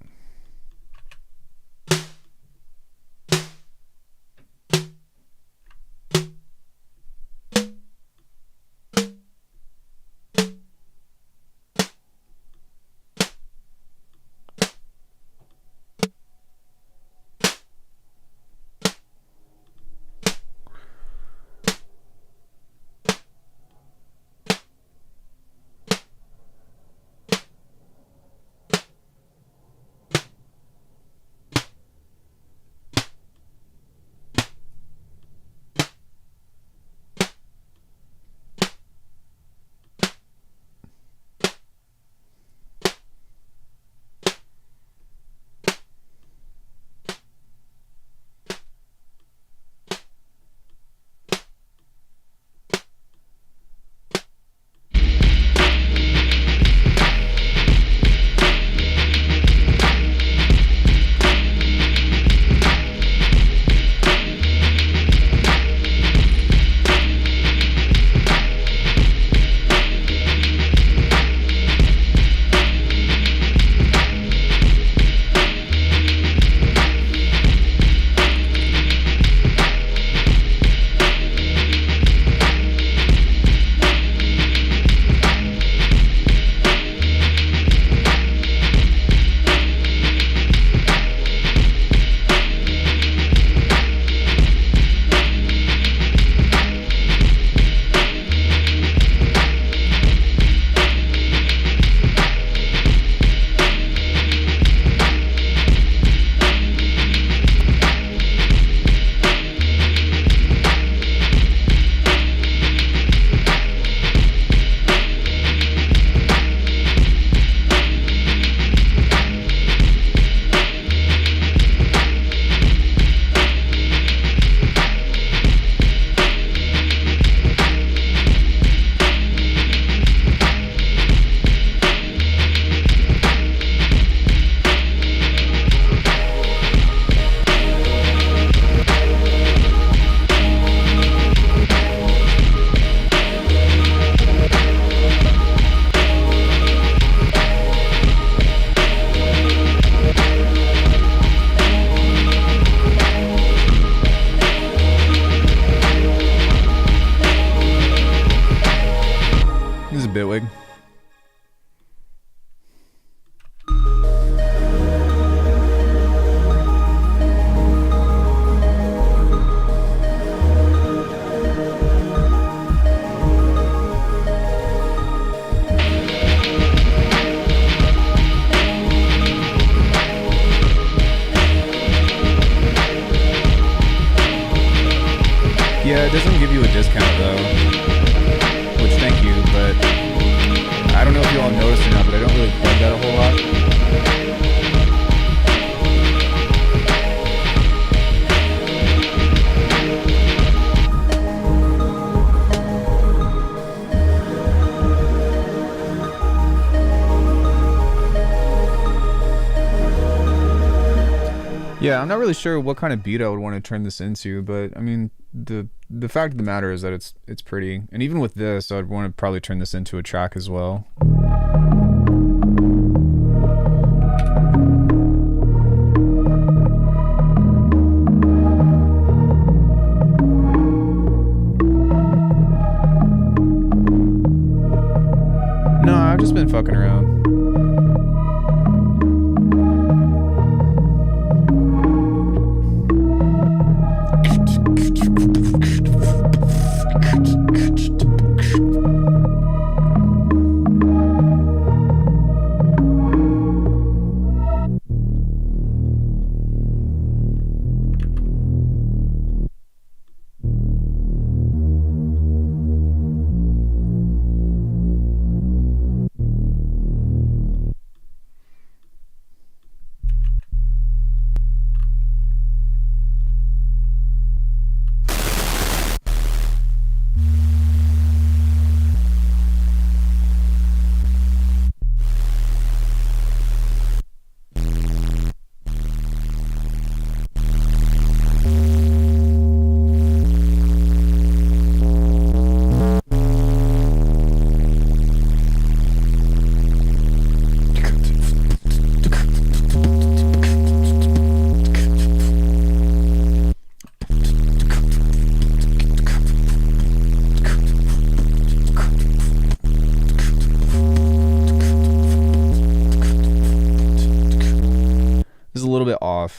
Bitwig. Yeah, it doesn't give you a discount though, which thank you, but I don't know if you all noticed or not, but I don't really plug that a whole lot. Yeah, I'm not really sure what kind of beat I would want to turn this into, but I mean, the fact of the matter is that it's pretty. And even with this, I'd want to probably turn this into a track as well. No, I've just been fucking around.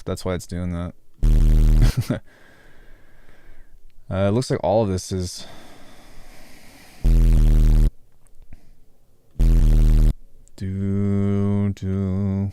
That's why it's doing that. It looks like all of this is do.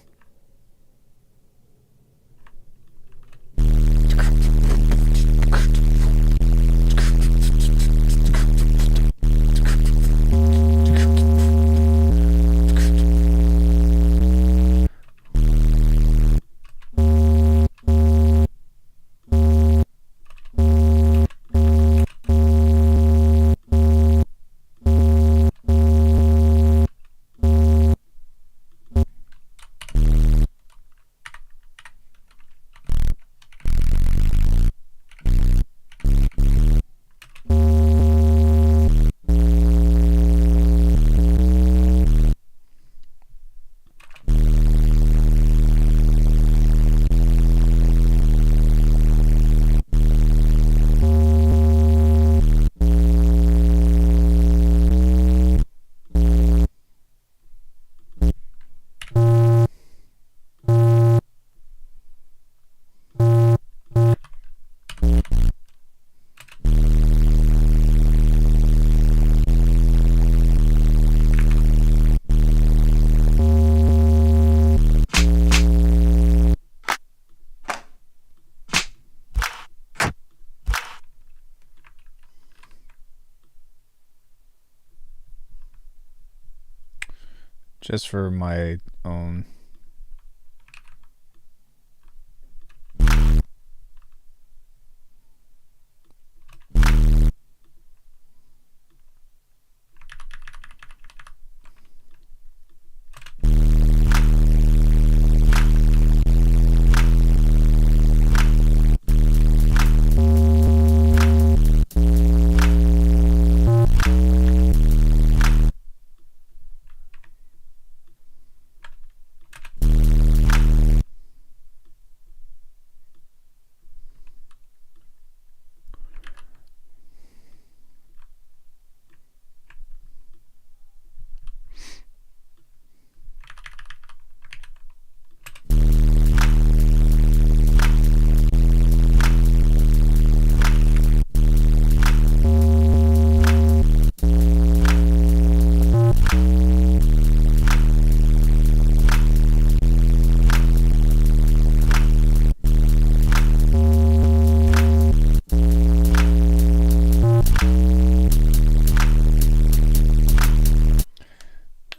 Just for my own.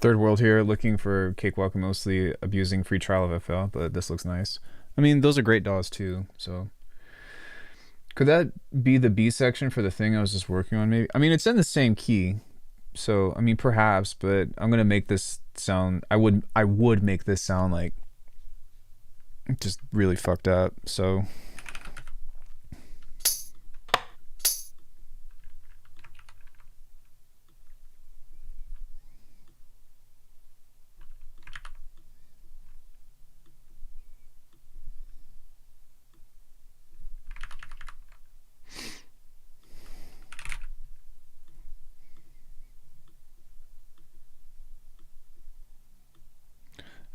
Third world here, looking for Cakewalk, mostly abusing free trial of FL, but this looks nice. I mean, those are great DAWs too, so. Could that be the B section for the thing I was just working on maybe? I mean, it's in the same key, so, I mean, perhaps, but I'm gonna make this sound, I would make this sound like just really fucked up, so.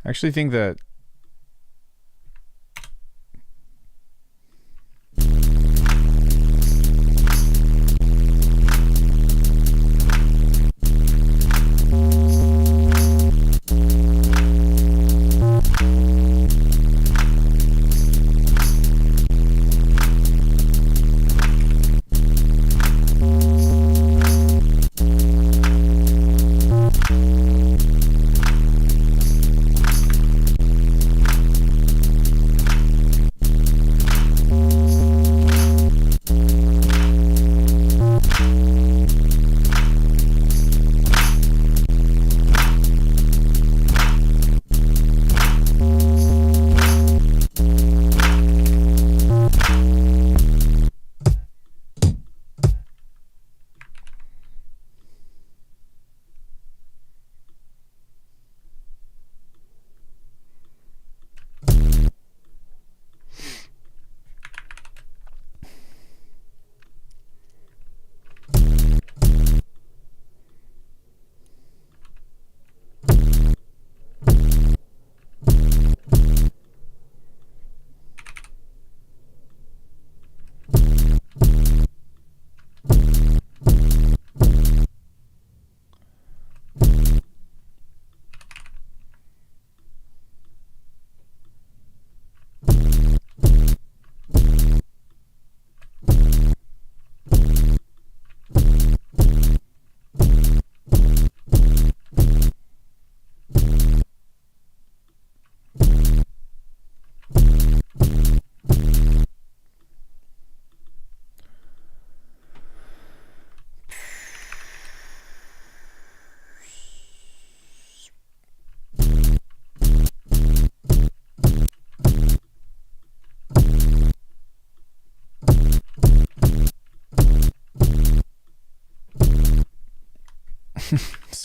I actually think that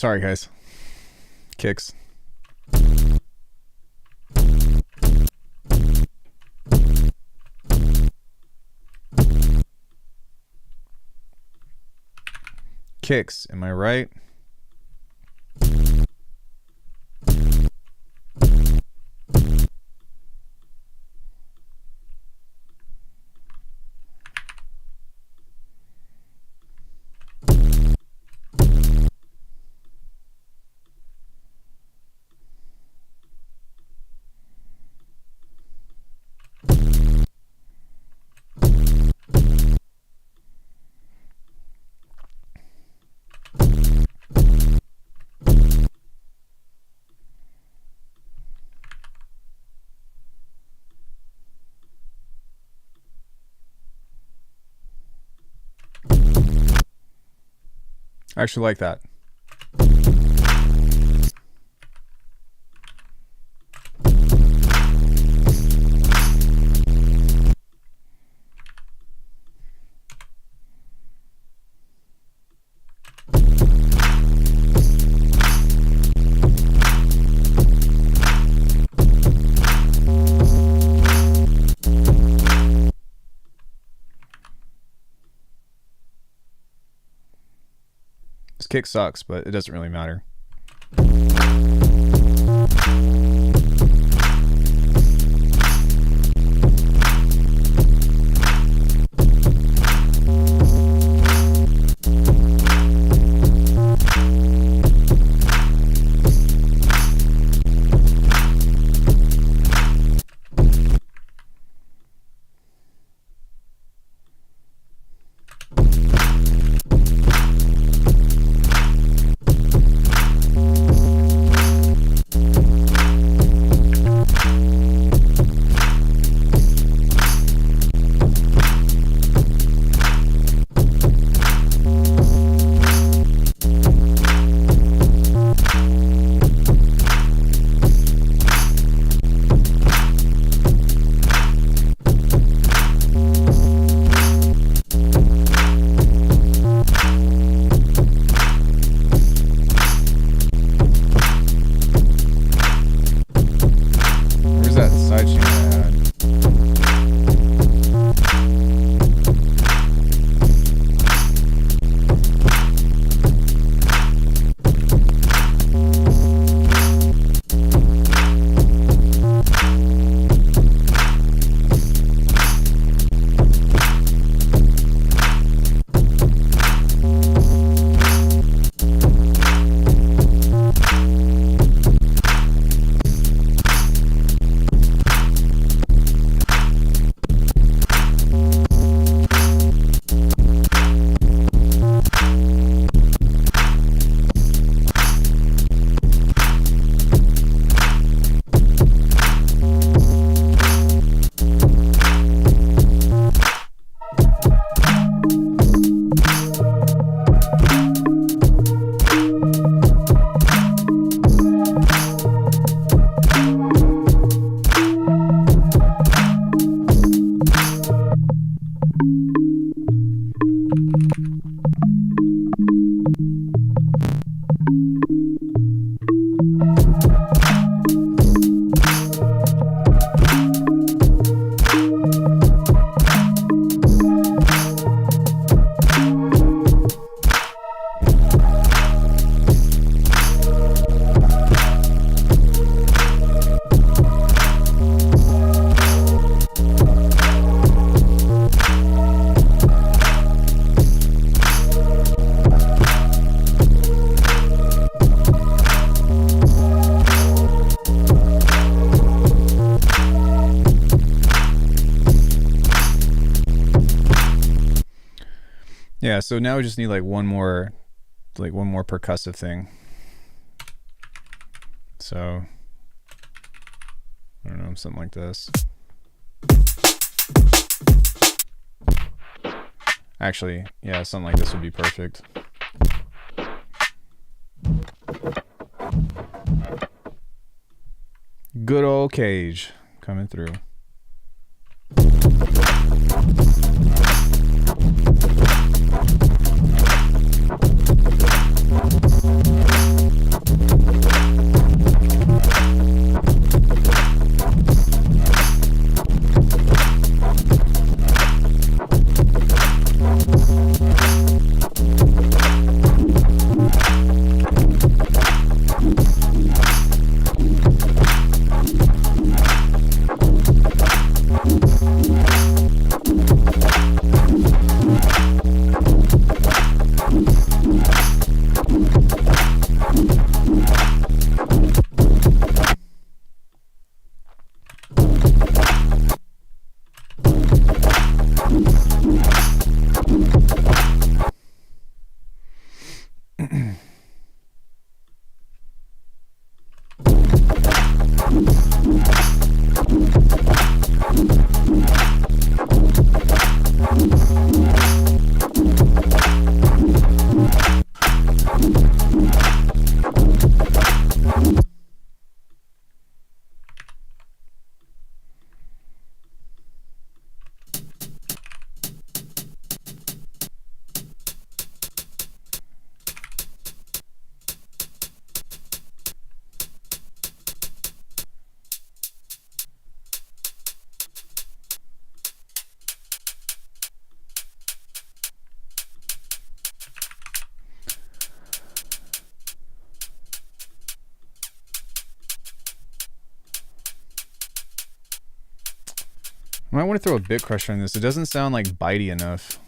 sorry guys. Kicks. Kicks, am I right? I actually like that. This kick sucks, but it doesn't really matter. Yeah, so now we just need like one more percussive thing. So I don't know, something like this. Actually, yeah, something like this would be perfect. Good old Cage coming through. I might want to throw a bit crusher on this. It doesn't sound like bitey enough.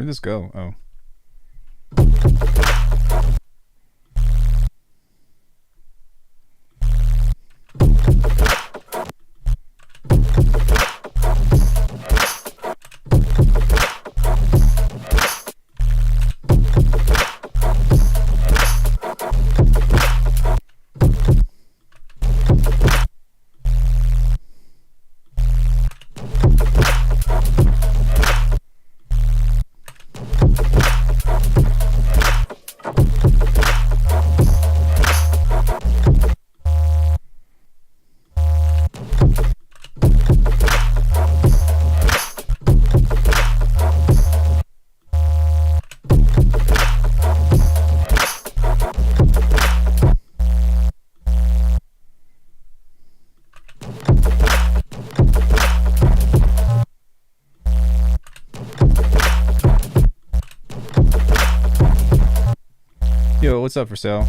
Where did this go? Oh. Yo, what's up for sale?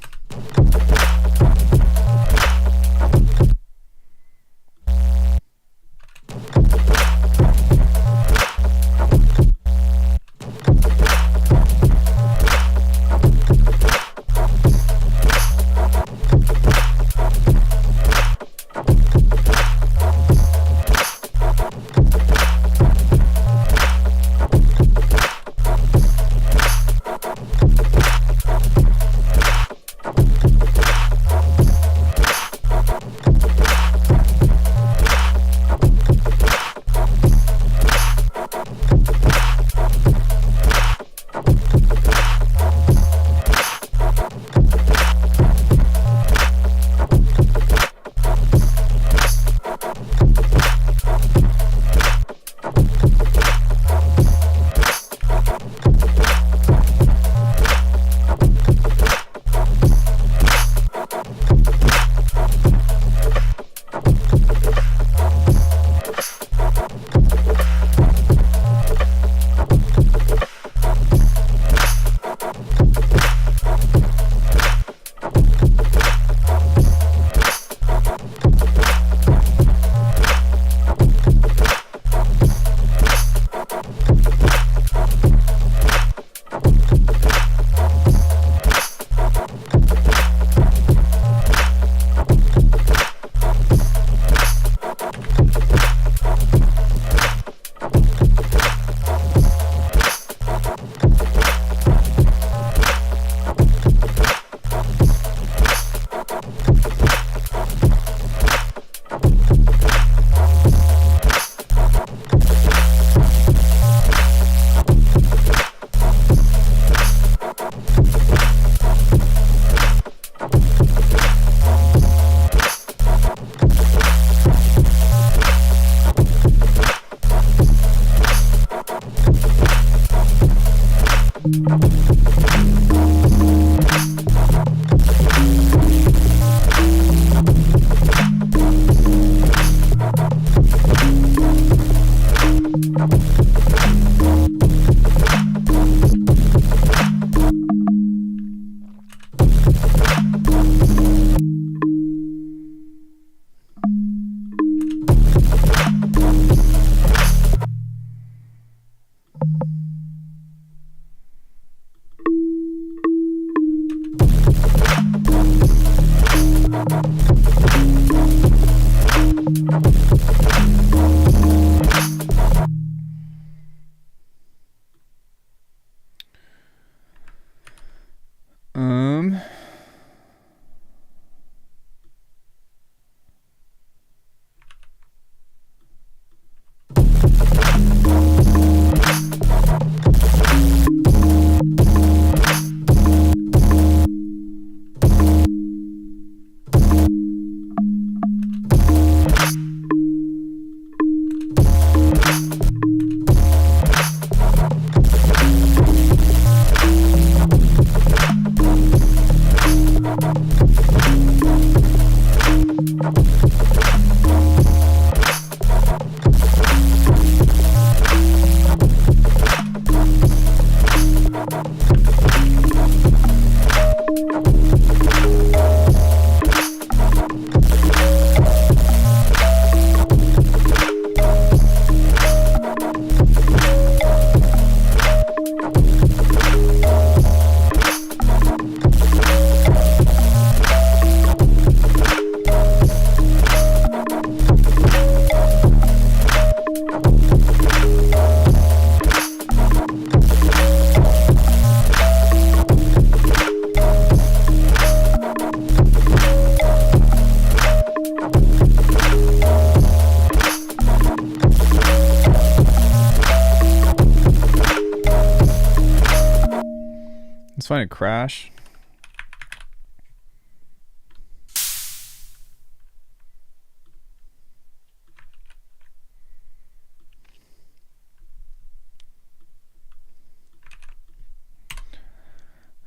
find a crash.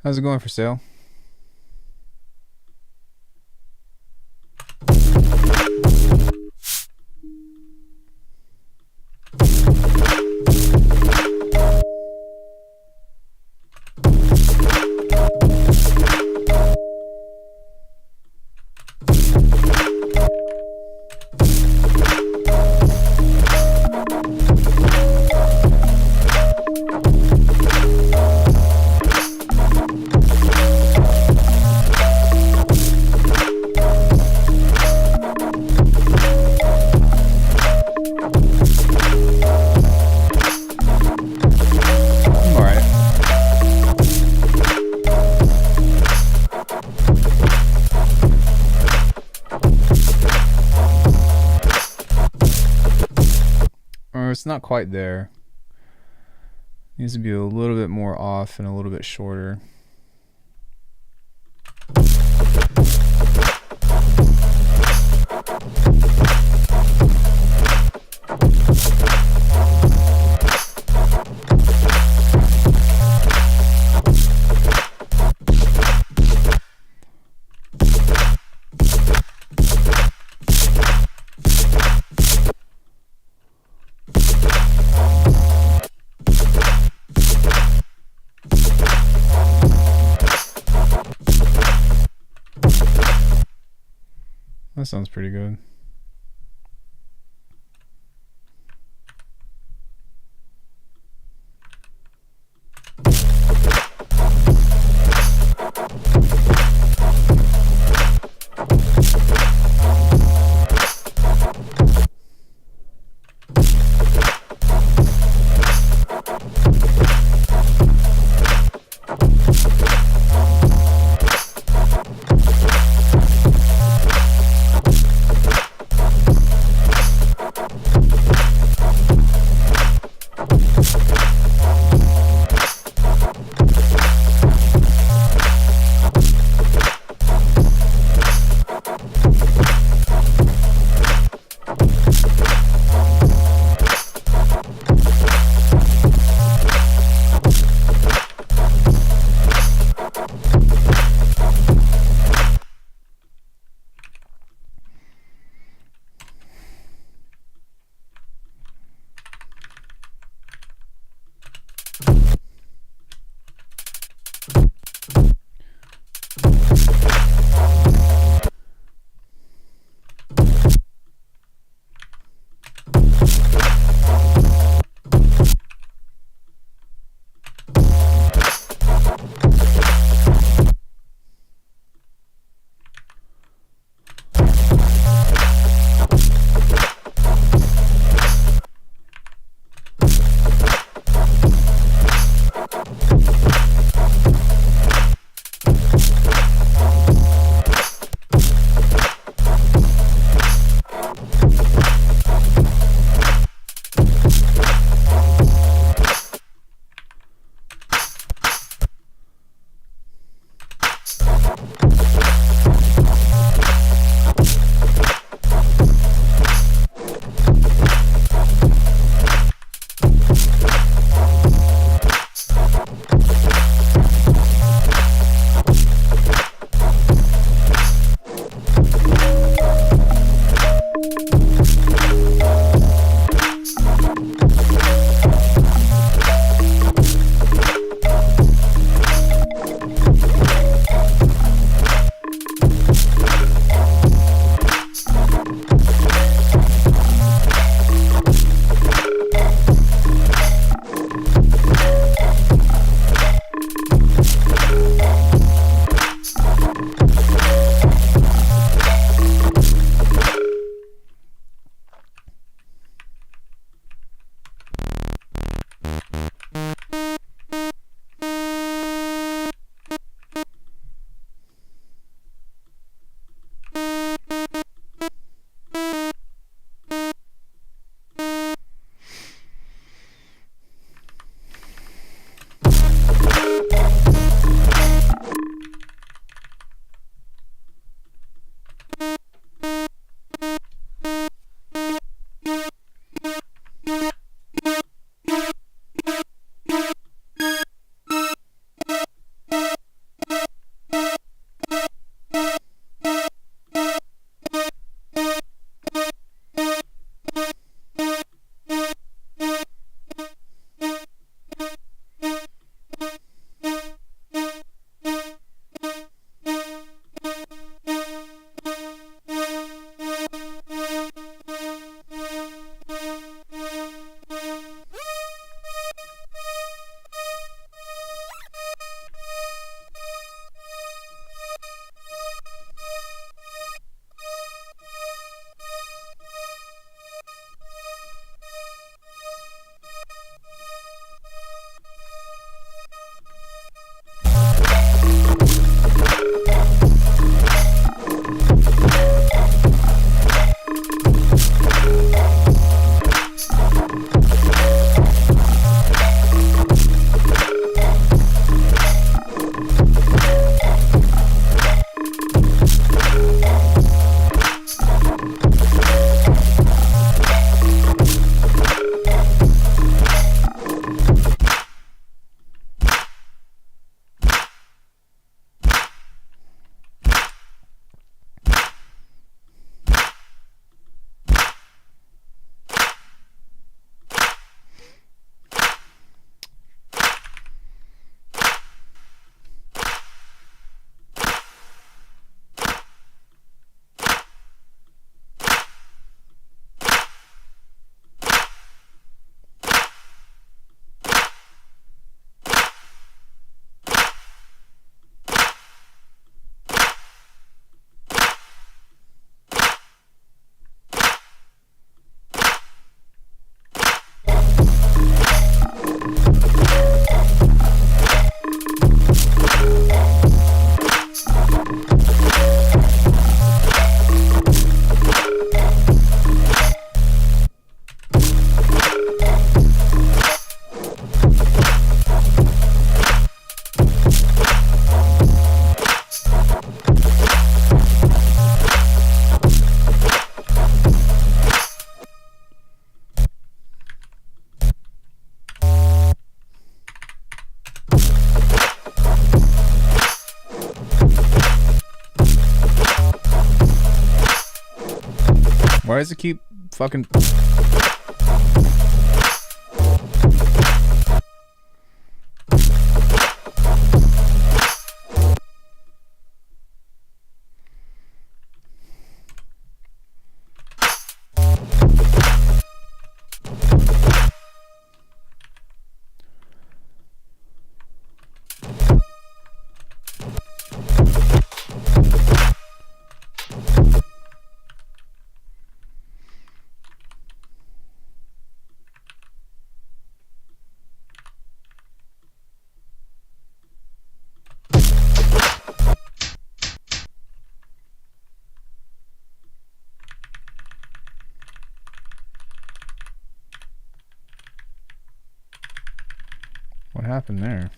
How's it going for sale? It's not quite there. Needs to be a little bit more off and a little bit shorter. That sounds pretty good. Why does it keep fucking... What happened there?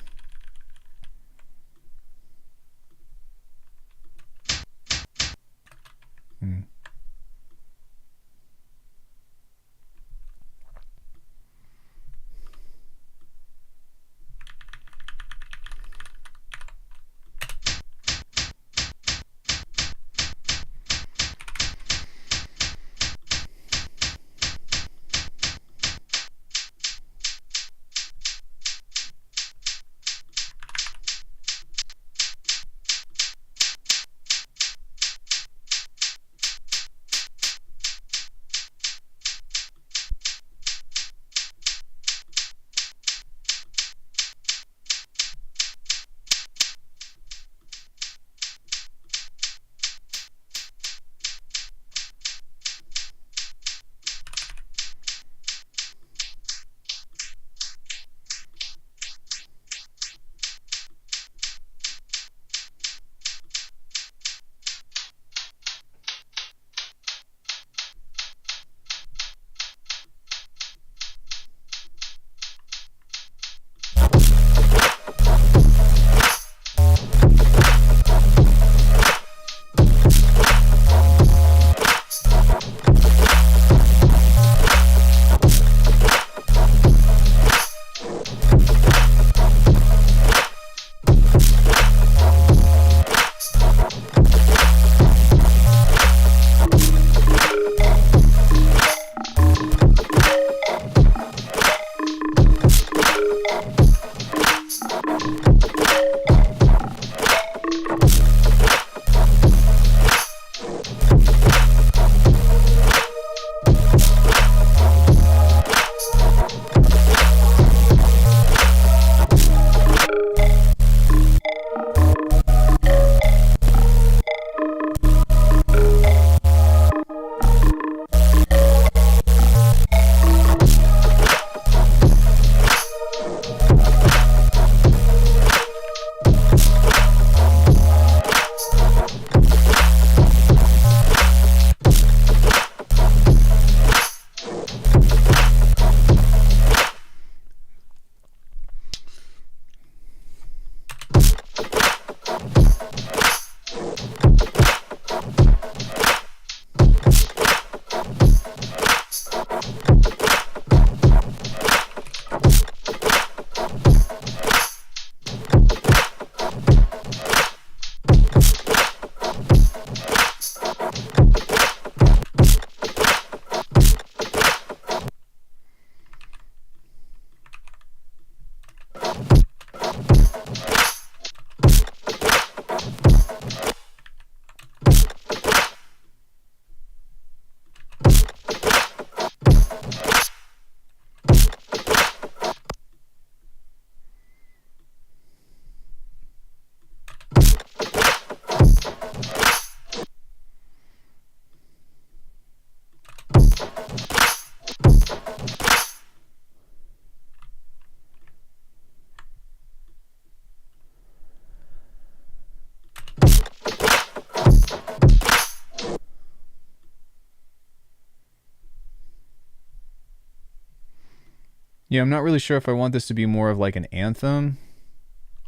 Yeah, I'm not really sure if I want this to be more of like an anthem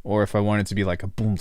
or if I want it to be like a boom.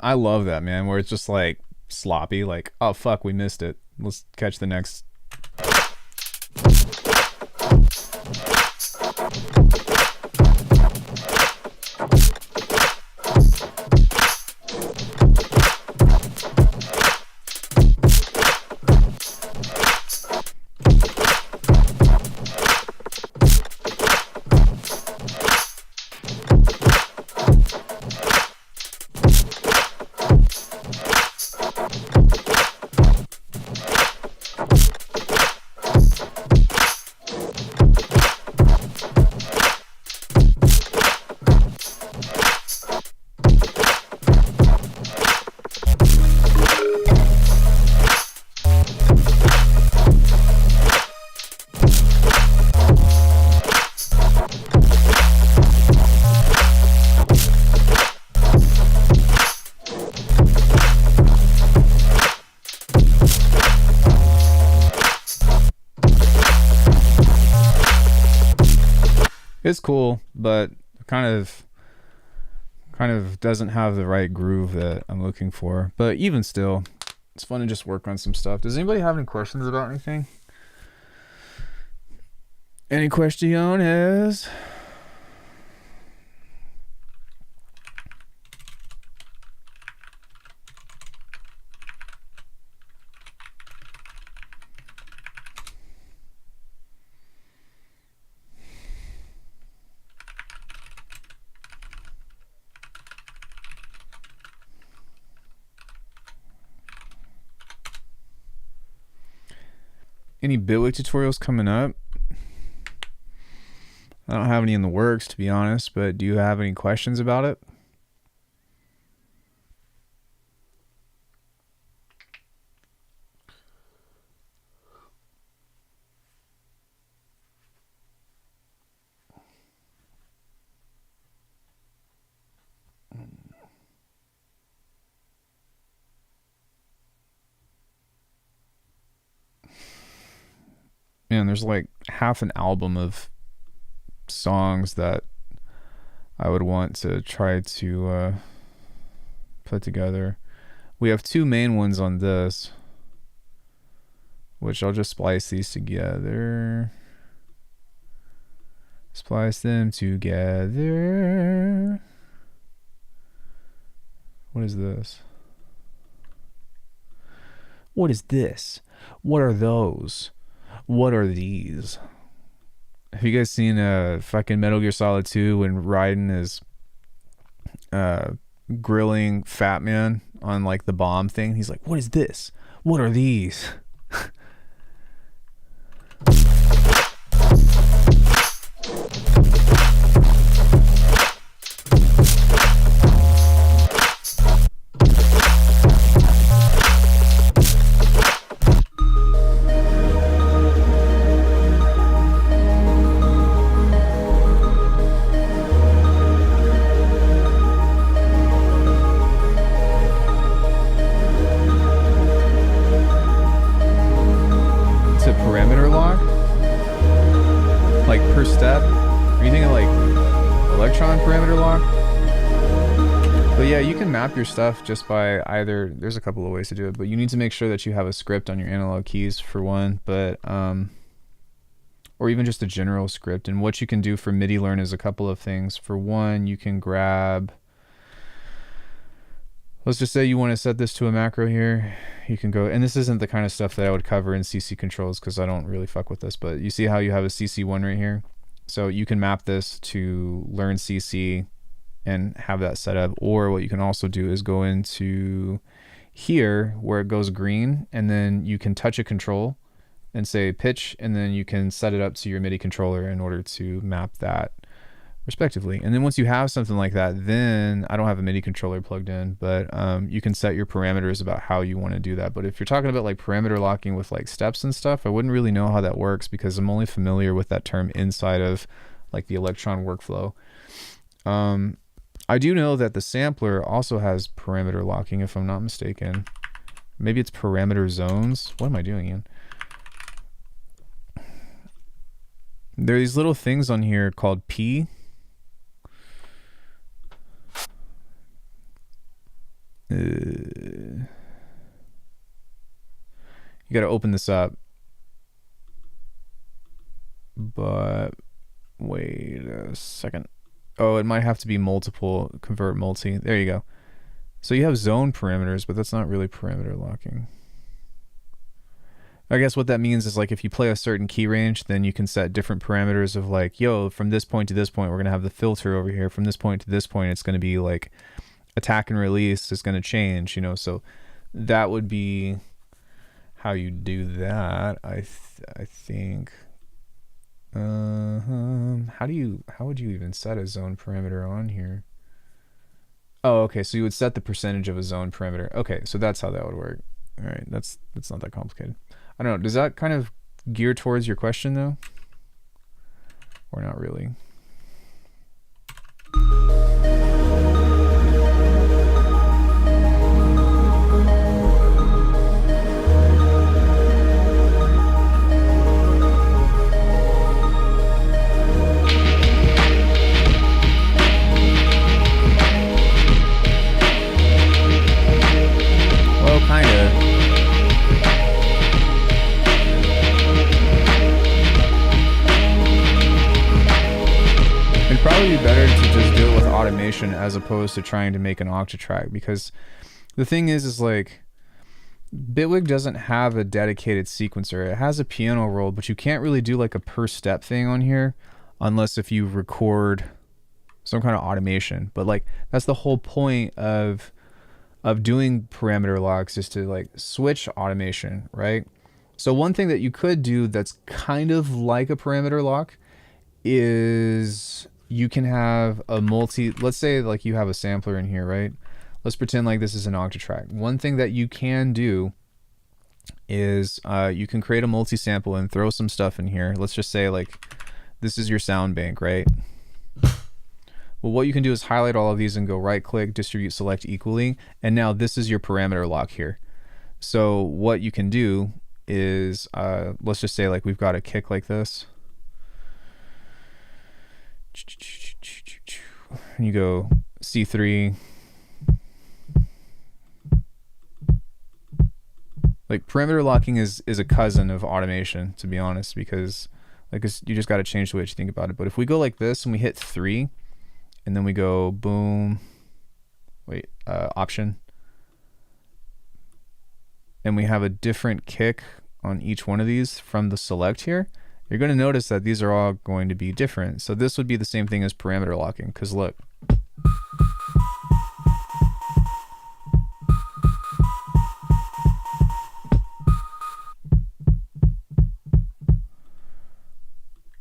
I love that, man, where it's just like sloppy, like, oh fuck, we missed it. Let's catch the next. It's cool, but kind of doesn't have the right groove that I'm looking for. But even still, it's fun to just work on some stuff. Does anybody have any questions about anything? Any questions? Any Bitwig tutorials coming up? I don't have any in the works, to be honest, but do you have any questions about it? Man, there's like half an album of songs that I would want to try to put together. We have two main ones on this, which I'll just splice these together. Splice them together. What is this? What is this? What are those? What are these? Have you guys seen fucking Metal Gear Solid 2 when Raiden is grilling Fat Man on like the bomb thing? He's like, what is this? What are these? Your stuff just by either, there's a couple of ways to do it, but you need to make sure that you have a script on your analog keys for one, but or even just a general script. And what you can do for MIDI learn is a couple of things. For one, you can grab, let's just say you want to set this to a macro here. You can go, and this isn't the kind of stuff that I would cover in CC controls because I don't really fuck with this, but you see how you have a CC1 right here? So you can map this to learn CC and have that set up. Or what you can also do is go into here where it goes green, and then you can touch a control and say pitch, and then you can set it up to your MIDI controller in order to map that respectively. And then once you have something like that, then I don't have a MIDI controller plugged in, but you can set your parameters about how you want to do that. But if you're talking about like parameter locking with like steps and stuff, I wouldn't really know how that works because I'm only familiar with that term inside of like the Electron workflow. I do know that the sampler also has parameter locking, if I'm not mistaken. Maybe it's parameter zones. What am I doing, Ian? There are these little things on here called P. You got to open this up. But wait a second. Oh, it might have to be multiple, convert multi. There you go. So you have zone parameters, but that's not really parameter locking. I guess what that means is like if you play a certain key range, then you can set different parameters of like, yo, from this point to this point, we're going to have the filter over here. From this point to this point, it's going to be like attack and release is going to change, you know. So that would be how you do that, I think. How would you even set a zone parameter on here? Oh, okay, so you would set the percentage of a zone parameter. Okay, so that's how that would work. All right, that's not that complicated. I don't know, does that kind of gear towards your question though? Or not really? Probably be better to just do it with automation as opposed to trying to make an octatrack, because the thing is like Bitwig doesn't have a dedicated sequencer. It has a piano roll, but you can't really do like a per step thing on here unless if you record some kind of automation. But like that's the whole point of doing parameter locks, is to like switch automation, right? So one thing that you could do that's kind of like a parameter lock is you can have a let's say like you have a sampler in here, right? Let's pretend like this is an octatrack. One thing that you can do is you can create a multi-sample and throw some stuff in here. Let's just say like this is your sound bank, right? Well, what you can do is highlight all of these and go right click, distribute select equally, and now this is your parameter lock here. So what you can do is let's just say like we've got a kick like this. And you go C3, like parameter locking is a cousin of automation, to be honest, because like you just got to change the way you think about it. But if we go like this and we hit 3 and then we go boom, wait, option, and we have a different kick on each one of these from the select here, you're going to notice that these are all going to be different. So this would be the same thing as parameter locking, because look.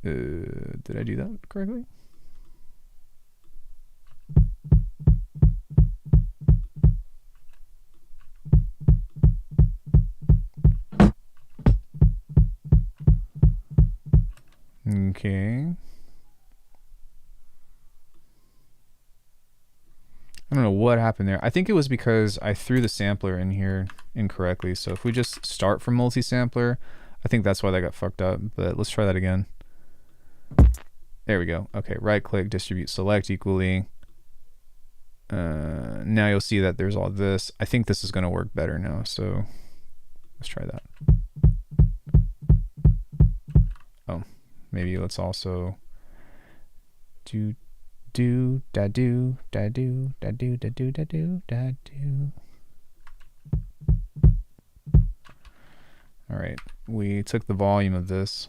Did I do that correctly? Okay. I don't know what happened there. I think it was because I threw the sampler in here incorrectly. So if we just start from multi-sampler, I think that's why that got fucked up. But let's try that again. There we go. Okay, right click, distribute select equally. Now you'll see that there's all this. I think this is going to work better now. So let's try that. Oh, maybe let's also do da do da do da do da do da do da do. All right, we took the volume of this,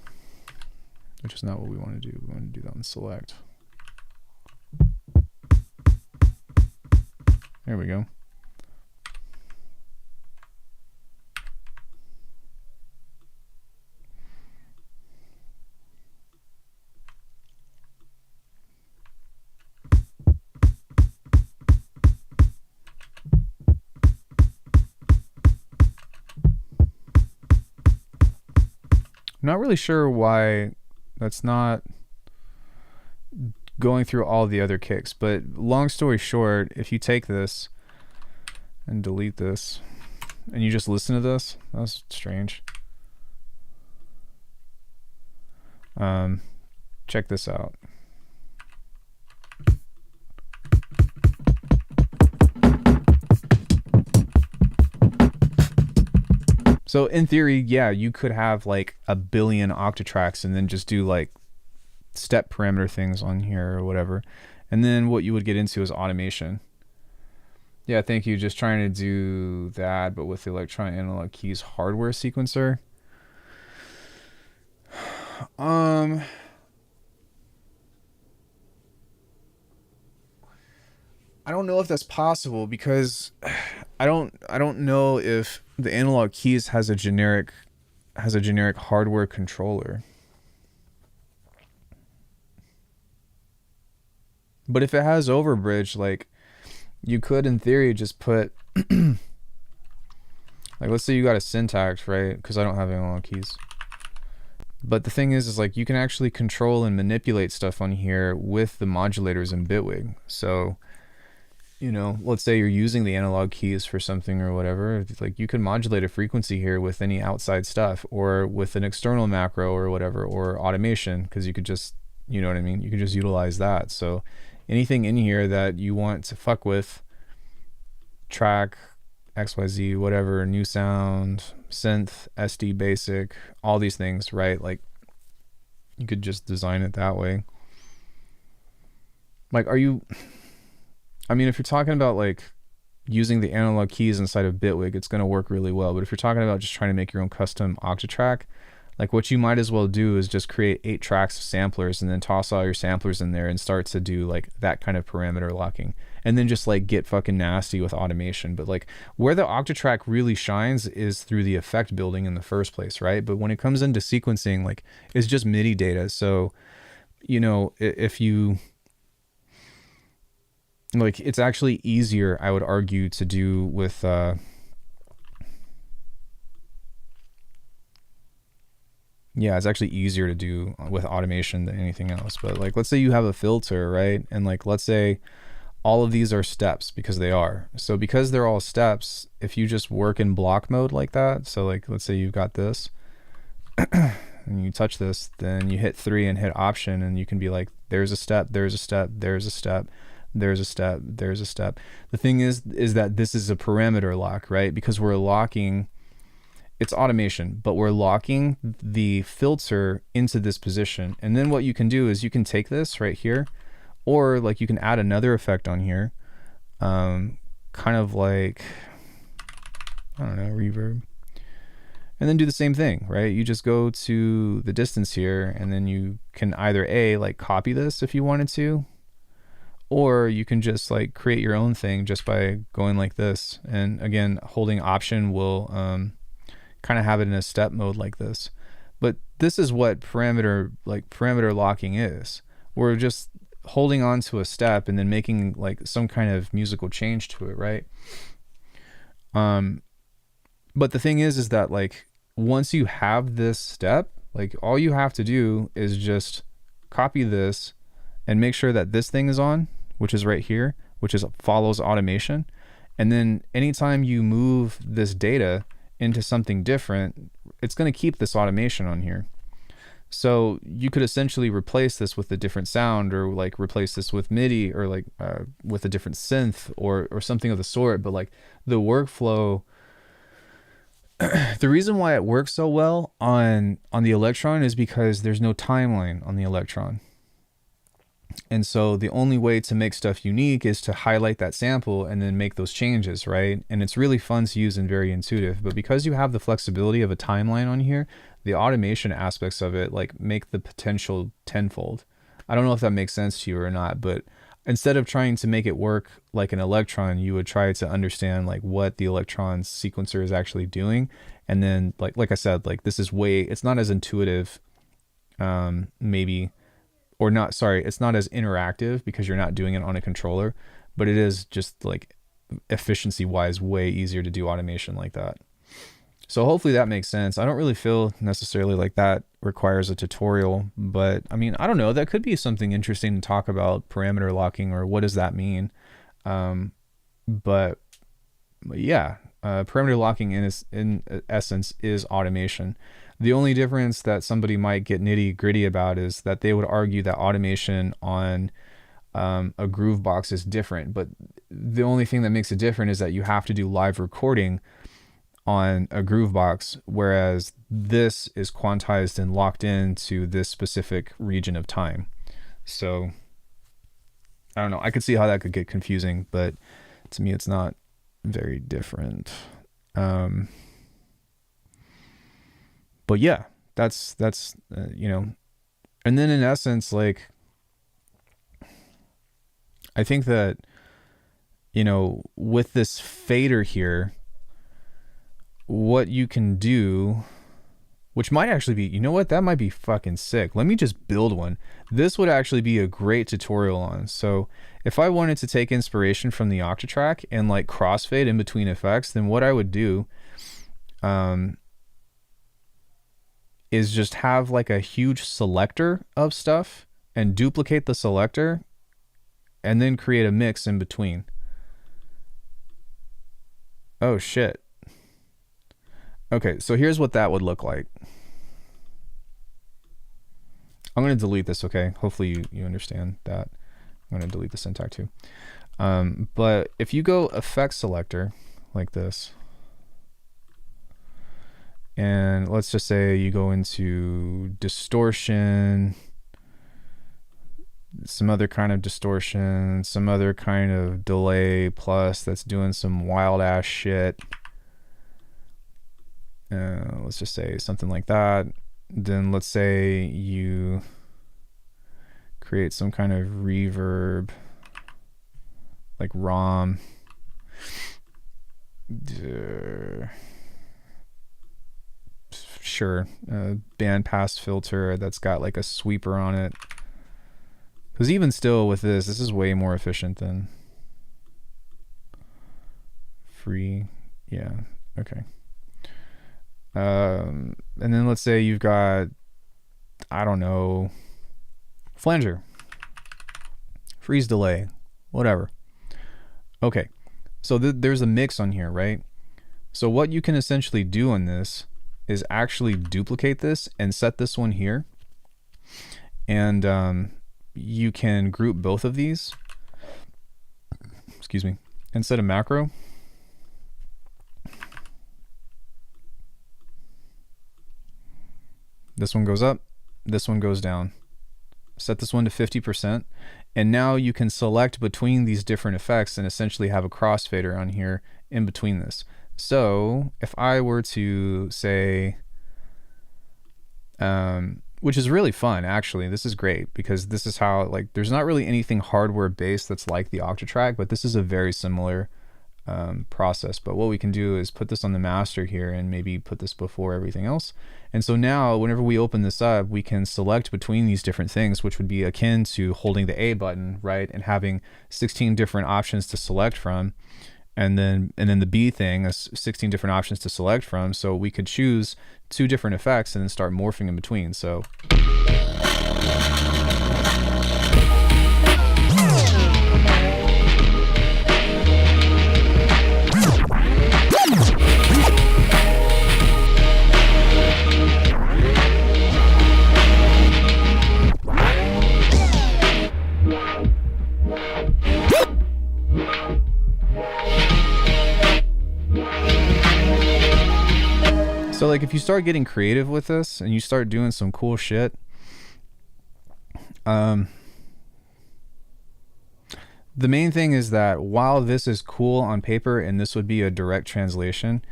which is not what we want to do. We want to do that on select. There we go. I'm not really sure why that's not going through all the other kicks, but long story short, if you take this and delete this and you just listen to this, that's strange. Check this out. So in theory, yeah, you could have like a billion octatracks and then just do like step parameter things on here or whatever. And then what you would get into is automation. Yeah, thank you. Just trying to do that, but with the electronic analog keys hardware sequencer. I don't know if that's possible because I don't know if the analog keys has a generic hardware controller. But if it has overbridge, like you could in theory just put like, let's say you got a syntax, right? Because I don't have analog keys. But the thing is like you can actually control and manipulate stuff on here with the modulators in Bitwig. So, you know, let's say you're using the analog keys for something or whatever, like you can modulate a frequency here with any outside stuff or with an external macro or whatever, or automation, because you could just, you know what I mean? You could just utilize that. So anything in here that you want to fuck with, track, XYZ, whatever, new sound, synth, SD basic, all these things, right? Like you could just design it that way. Like, are you, I mean, if you're talking about like using the analog keys inside of Bitwig, it's going to work really well. But if you're talking about just trying to make your own custom octatrack, like what you might as well do is just create 8 tracks of samplers and then toss all your samplers in there and start to do like that kind of parameter locking, and then just like get fucking nasty with automation. But like where the octatrack really shines is through the effect building in the first place, right? But when it comes into sequencing, like it's just MIDI data. So, you know, if you like, it's actually easier, I would argue, to do with yeah, it's actually easier to do with automation than anything else. But like, let's say you have a filter, right? And like, let's say all of these are steps, because they are. So because they're all steps, if you just work in block mode like that, so like, let's say you've got this and you touch this, then you hit 3 and hit option, and you can be like, there's a step, there's a step, there's a step, there's a step, there's a step. The thing is that this is a parameter lock, right? Because we're locking, it's automation, but we're locking the filter into this position. And then what you can do is you can take this right here, or like you can add another effect on here, kind of like, I don't know, reverb, and then do the same thing, right? You just go to the distance here, and then you can either like copy this if you wanted to, or you can just like create your own thing just by going like this. And again, holding option will kind of have it in a step mode like this. But this is what parameter locking is. We're just holding on to a step and then making like some kind of musical change to it, right? But the thing is that like once you have this step, like all you have to do is just copy this and make sure that this thing is on, which is right here, which is follows automation. And then anytime you move this data into something different, it's going to keep this automation on here. So you could essentially replace this with a different sound, or like replace this with MIDI, or like with a different synth or something of the sort. But like the workflow, the reason why it works so well on the Electron is because there's no timeline on the Electron. And so the only way to make stuff unique is to highlight that sample and then make those changes, right? And it's really fun to use and very intuitive. But because you have the flexibility of a timeline on here, the automation aspects of it like make the potential tenfold. I don't know if that makes sense to you or not, but instead of trying to make it work like an Electron, you would try to understand like what the Electron sequencer is actually doing. And then like I said, like this is it's not as intuitive, maybe, or not, sorry, it's not as interactive because you're not doing it on a controller, but it is just like efficiency wise way easier to do automation like that. So hopefully that makes sense. I don't really feel necessarily like that requires a tutorial, but I mean, I don't know, that could be something interesting to talk about, parameter locking, or what does that mean? But yeah, parameter locking in essence is automation. The only difference that somebody might get nitty gritty about is that they would argue that automation on a groove box is different. But the only thing that makes it different is that you have to do live recording on a groove box, whereas this is quantized and locked into this specific region of time. So I don't know. I could see how that could get confusing, but to me, it's not very different. But yeah, that's you know, and then in essence, like, I think that, you know, with this fader here, what you can do, which might actually be, you know what, that might be fucking sick. Let me just build one. This would actually be a great tutorial on. So if I wanted to take inspiration from the Octatrack and like crossfade in between effects, then what I would do is just have like a huge selector of stuff and duplicate the selector and then create a mix in between. Oh shit. Okay, so here's what that would look like. I'm going to delete this, okay? Hopefully you understand that. I'm going to delete the syntax too. But if you go effect selector like this, and let's just say you go into distortion, some other kind of distortion, some other kind of delay plus that's doing some wild ass shit. Let's just say something like that. Then let's say you create some kind of reverb, like ROM. Sure, bandpass filter that's got like a sweeper on it. Because even still with this is way more efficient than free. Yeah, okay. And then let's say you've got, I don't know, flanger, freeze delay, whatever. Okay, so there's a mix on here, right? So what you can essentially do on this is actually duplicate this and set this one here. And you can group both of these, excuse me, and set a macro. This one goes up, this one goes down. Set this one to 50%. And now you can select between these different effects and essentially have a crossfader on here in between this. So if I were to say, which is really fun, actually, this is great because this is how, like, there's not really anything hardware based that's like the Octatrack, but this is a very similar process. But what we can do is put this on the master here and maybe put this before everything else. And so now whenever we open this up, we can select between these different things, which would be akin to holding the A button, right? And having 16 different options to select from. And then the B thing is 16 different options to select from. So we could choose 2 different effects and then start morphing in between. So So like if you start getting creative with this and you start doing some cool shit, the main thing is that while this is cool on paper and this would be a direct translation,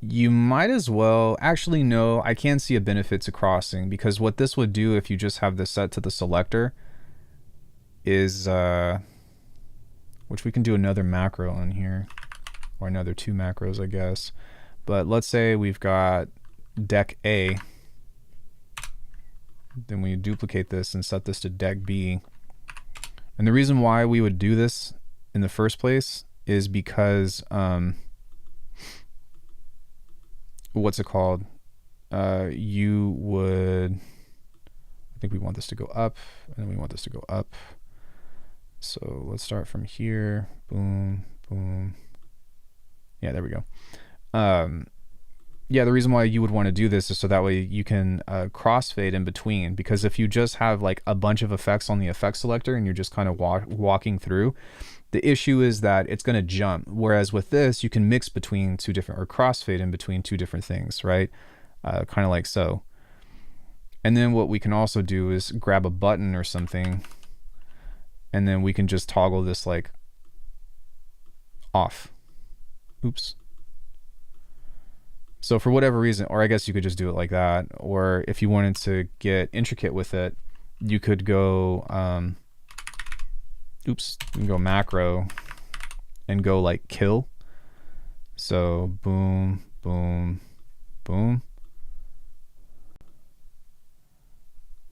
you might as well, actually no, I can see a benefit to crossing, because what this would do if you just have this set to the selector is, which we can do another macro on here, or another 2 macros, I guess. But let's say we've got deck A, then we duplicate this and set this to deck B. And the reason why we would do this in the first place is because, what's it called? You would, I think we want this to go up, and then we want this to go up. So let's start from here. Boom, boom. Yeah, there we go. yeah, the reason why you would want to do this is so that way you can crossfade in between, because if you just have like a bunch of effects on the effect selector and you're just kind of walking through, the issue is that it's going to jump. Whereas with this, you can mix between two different, or crossfade in between two different things, right? Kind of like so. And then what we can also do is grab a button or something, and then we can just toggle this like off. Oops. So for whatever reason, or I guess you could just do it like that, or if you wanted to get intricate with it, you could go, you can go macro and go like kill. So boom, boom, boom.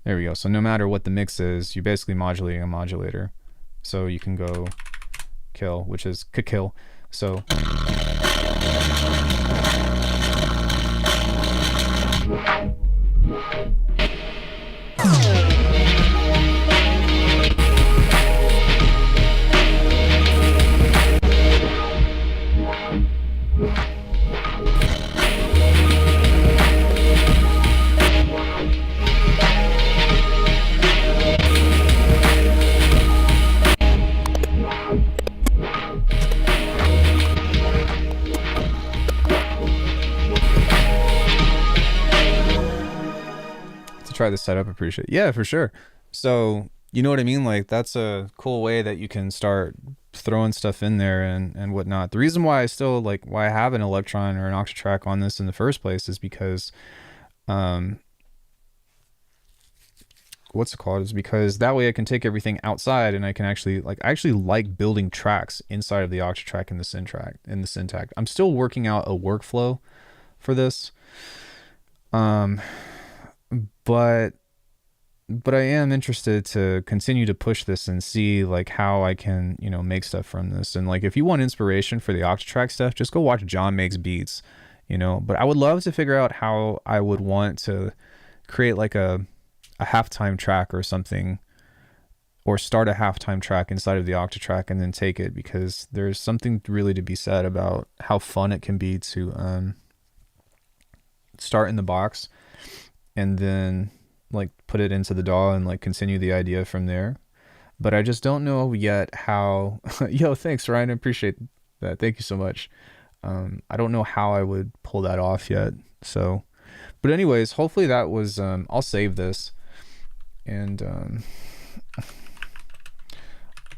There we go. So no matter what the mix is, you're basically modulating a modulator. So you can go kill, which is kill. So try the setup, appreciate it. Yeah, for sure. So you know what I mean? Like that's a cool way that you can start throwing stuff in there and whatnot. The reason why I still like why I have an Electron or an Octatrack on this in the first place is because what's it called, is because that way I can take everything outside and I can actually like building tracks inside of the Octatrack and the Syntact. I'm still working out a workflow for this. But I am interested to continue to push this and see like how I can, you know, make stuff from this. And like if you want inspiration for the Octatrack stuff, just go watch John Makes Beats, you know. But I would love to figure out how I would want to create like a halftime track or something, or start a halftime track inside of the Octatrack and then take it, because there's something really to be said about how fun it can be to start in the box and then like put it into the DAW and like continue the idea from there. But I just don't know yet how yo, thanks Ryan, I appreciate that, thank you so much. I don't know how I would pull that off yet. So but anyways, hopefully that was I'll save this and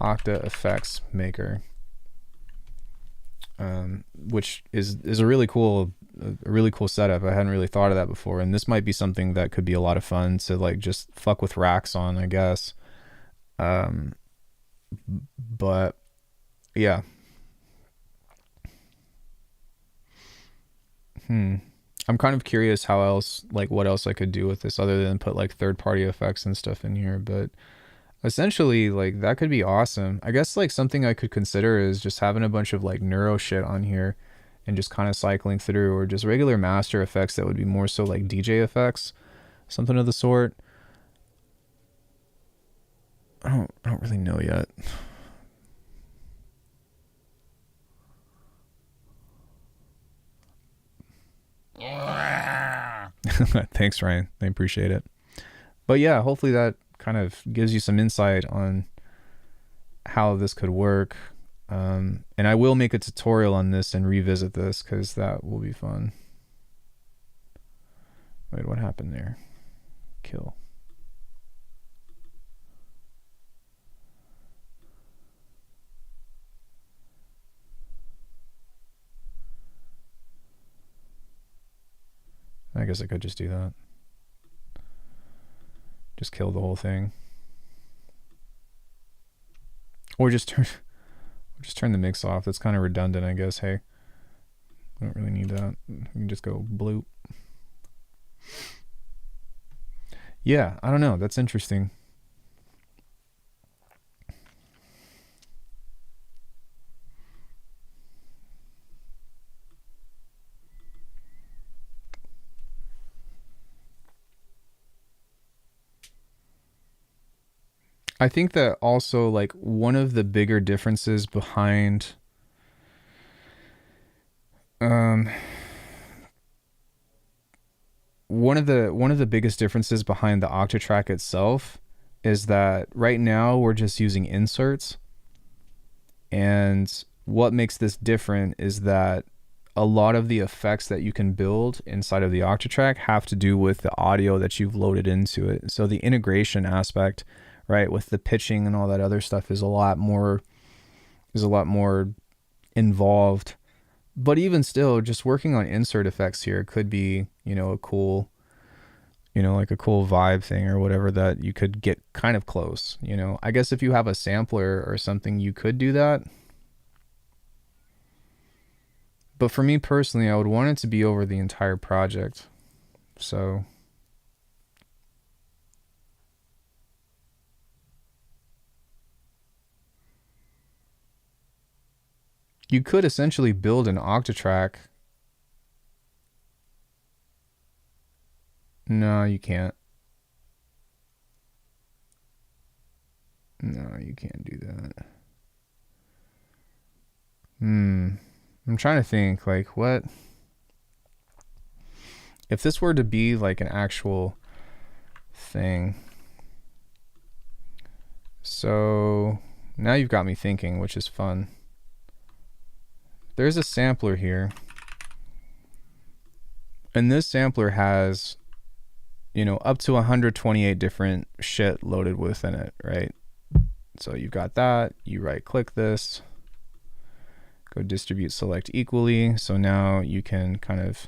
Octa Effects Maker, which is a really cool setup. I hadn't really thought of that before, and this might be something that could be a lot of fun to like just fuck with racks on, I guess. But yeah. I'm kind of curious how else, like what else I could do with this other than put like third-party effects and stuff in here. But essentially like that could be awesome. I guess like something I could consider is just having a bunch of like neuro shit on here and just kind of cycling through, or just regular master effects that would be more so like DJ effects, something of the sort. I don't really know yet. Thanks Ryan, I appreciate it. But yeah, hopefully that kind of gives you some insight on how this could work. And I will make a tutorial on this and revisit this, because that will be fun. Wait, what happened there? Kill. I guess I could just do that. Just kill the whole thing. Or just turn the mix off. That's kind of redundant, I guess. Hey, I don't really need that. You can just go bloop. Yeah, I don't know. That's interesting. I think that also like one of the bigger differences behind one of the biggest differences behind the Octatrack itself is that right now we're just using inserts. And what makes this different is that a lot of the effects that you can build inside of the Octatrack have to do with the audio that you've loaded into it. So the integration aspect, right, with the pitching and all that other stuff is a lot more involved. But even still, just working on insert effects here could be, a cool, like a cool vibe thing or whatever that you could get kind of close. I guess if you have a sampler or something, you could do that. But for me personally, I would want it to be over the entire project. So you could essentially build an Octatrack. No, you can't. No, you can't do that. I'm trying to think, like, what if this were to be like an actual thing? So now you've got me thinking, which is fun. There's a sampler here, and this sampler has, up to 128 different shit loaded within it, right? So you've got that. You right click this, go distribute select equally. So now you can kind of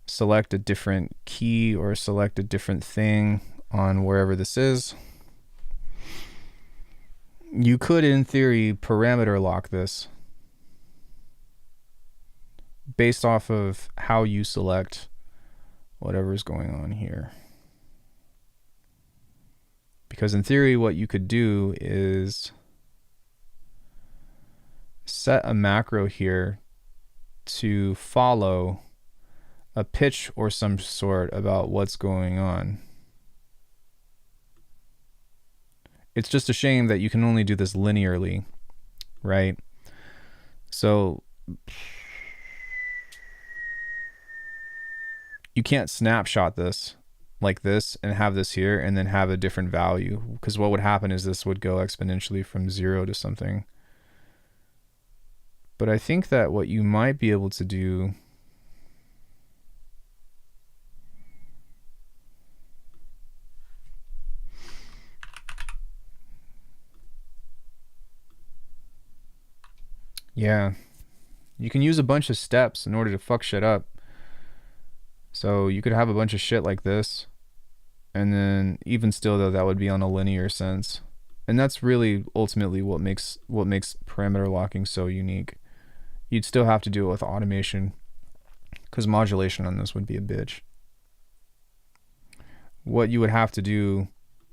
select a different key or select a different thing on wherever this is. You could, in theory, parameter lock this based off of how you select whatever's going on here. Because in theory, what you could do is set a macro here to follow a pitch or some sort about what's going on. It's just a shame that you can only do this linearly, right? So you can't snapshot this like this and have this here and then have a different value, because what would happen is this would go exponentially from 0 to something. But I think that what you might be able to do you can use a bunch of steps in order to fuck shit up. So you could have a bunch of shit like this, and then even still though, that would be on a linear sense. And that's really ultimately what makes parameter locking so unique. You'd still have to do it with automation, because modulation on this would be a bitch. What you would have to do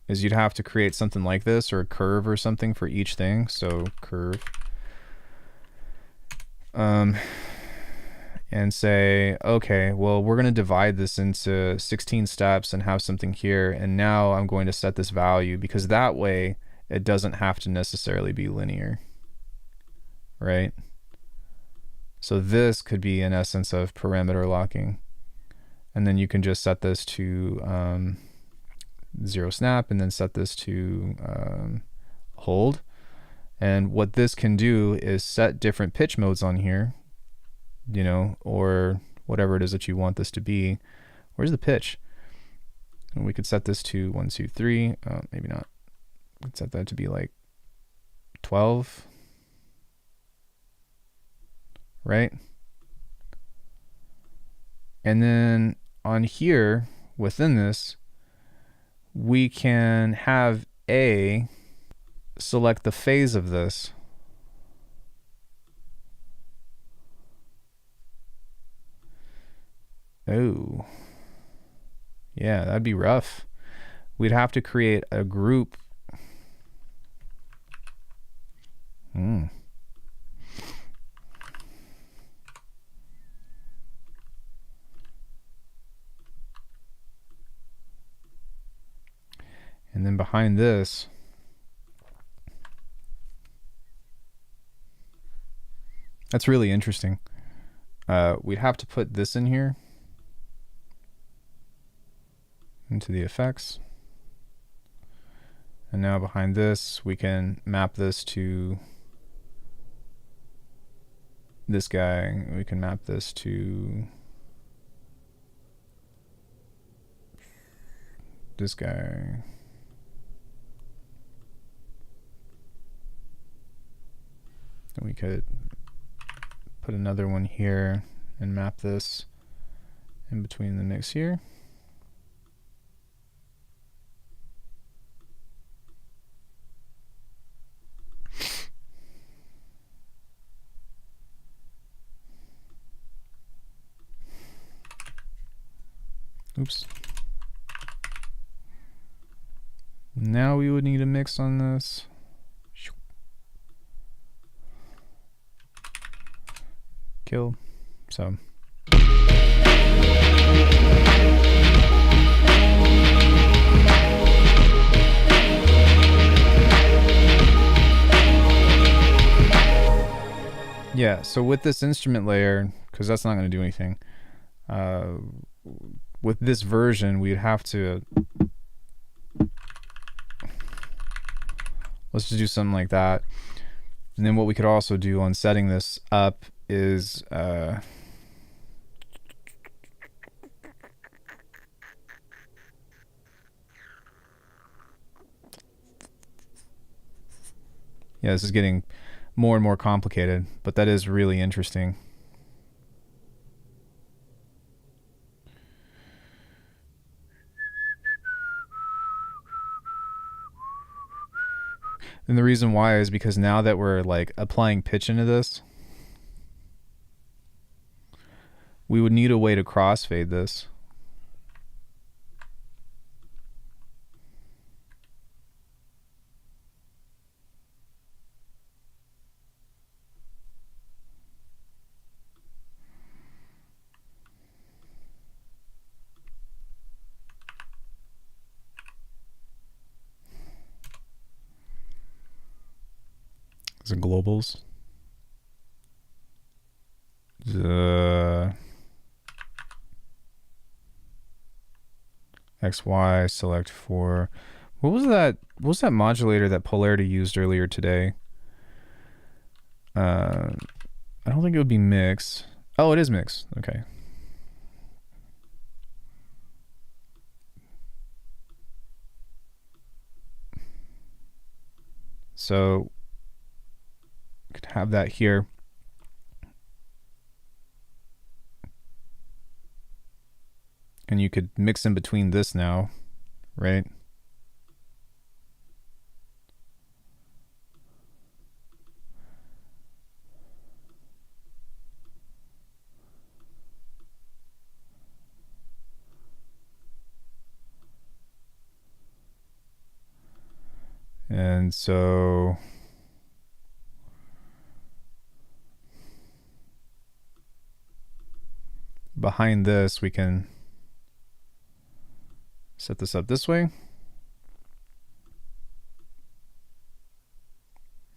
is you'd have to create something like this, or a curve or something for each thing. So curve. And say, okay, well, we're going to divide this into 16 steps and have something here. And now I'm going to set this value, because that way it doesn't have to necessarily be linear, right? So this could be an essence of parameter locking. And then you can just set this to 0 snap, and then set this to hold. And what this can do is set different pitch modes on here, or whatever it is that you want this to be. Where's the pitch? And we could set this to 1, 2, 3. Maybe not. We could set that to be like 12. Right? And then on here, within this, we can have A select the phase of this. Oh, yeah, that'd be rough. We'd have to create a group. And then behind this, that's really interesting. We'd have to put this in here. into the effects. And now behind this, we can map this to this guy. We can map this to this guy. And we could put another one here and map this in between the mix here. Oops. Now we would need a mix on this. Kill. So. Yeah, so with this instrument layer, because that's not going to do anything, with this version, we'd have to, let's just do something like that. And then what we could also do on setting this up is, yeah, this is getting more and more complicated, but that is really interesting. And the reason why is because now that we're like applying pitch into this, we would need a way to crossfade this. The globals. The XY select for, what was that modulator that Polarity used earlier today? I don't think it would be mix. Oh, it is mix. Okay. So could have that here. And you could mix in between this now, right? And so behind this, we can set this up this way.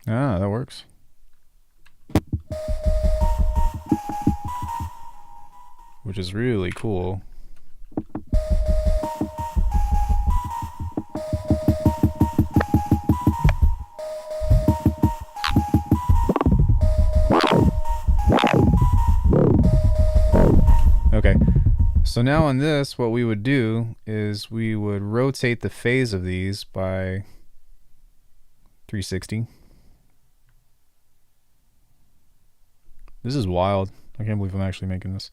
Ah, that works. Which is really cool. Okay, so now on this, what we would do is we would rotate the phase of these by 360. This is wild. I can't believe I'm actually making this.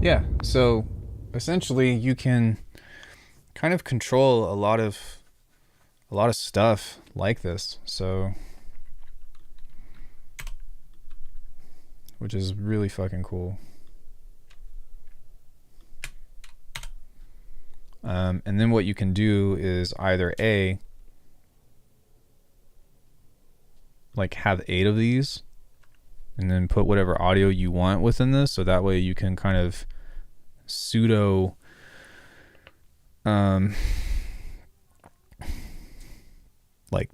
Yeah, so essentially you can kind of control a lot of stuff like this. So which is really fucking cool. And then what you can do is either A, like have 8 of these and then put whatever audio you want within this, so that way you can kind of pseudo like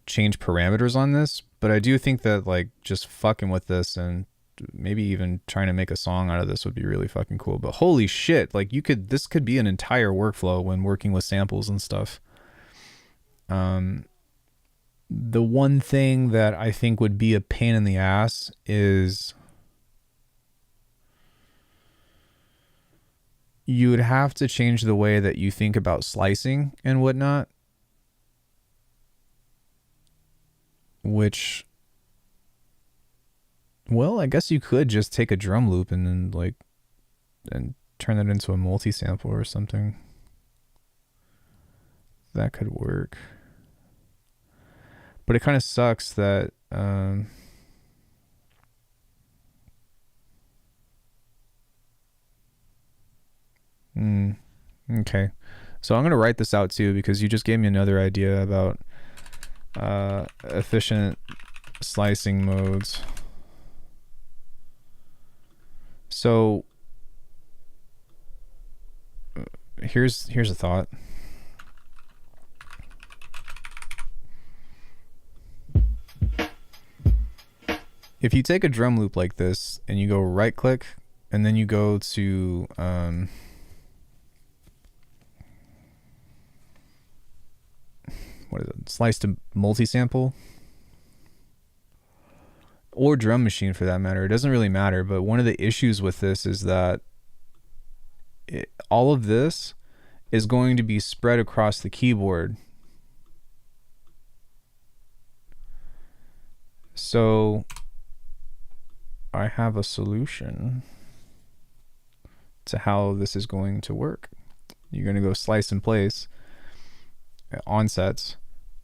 change parameters on this. But I do think that like just fucking with this and maybe even trying to make a song out of this would be really fucking cool. But holy shit, like this could be an entire workflow when working with samples and stuff. The one thing that I think would be a pain in the ass is you would have to change the way that you think about slicing and whatnot, which, well, I guess you could just take a drum loop and then like and turn that into a multi-sample or something. That could work. But it kind of sucks that okay. So I'm going to write this out too, because you just gave me another idea about efficient slicing modes. So here's a thought. If you take a drum loop like this and you go right click and then you go to what is it? Slice to multi-sample or drum machine for that matter. It doesn't really matter, but one of the issues with this is that all of this is going to be spread across the keyboard. So I have a solution to how this is going to work. You're going to go slice and place onsets,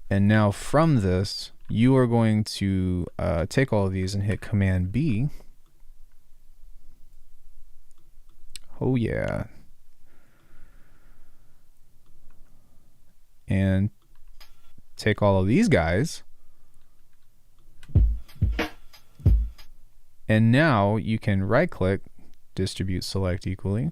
and now from this you are going to take all of these and hit Command B. Oh yeah. And take all of these guys, and now you can right click, distribute select equally,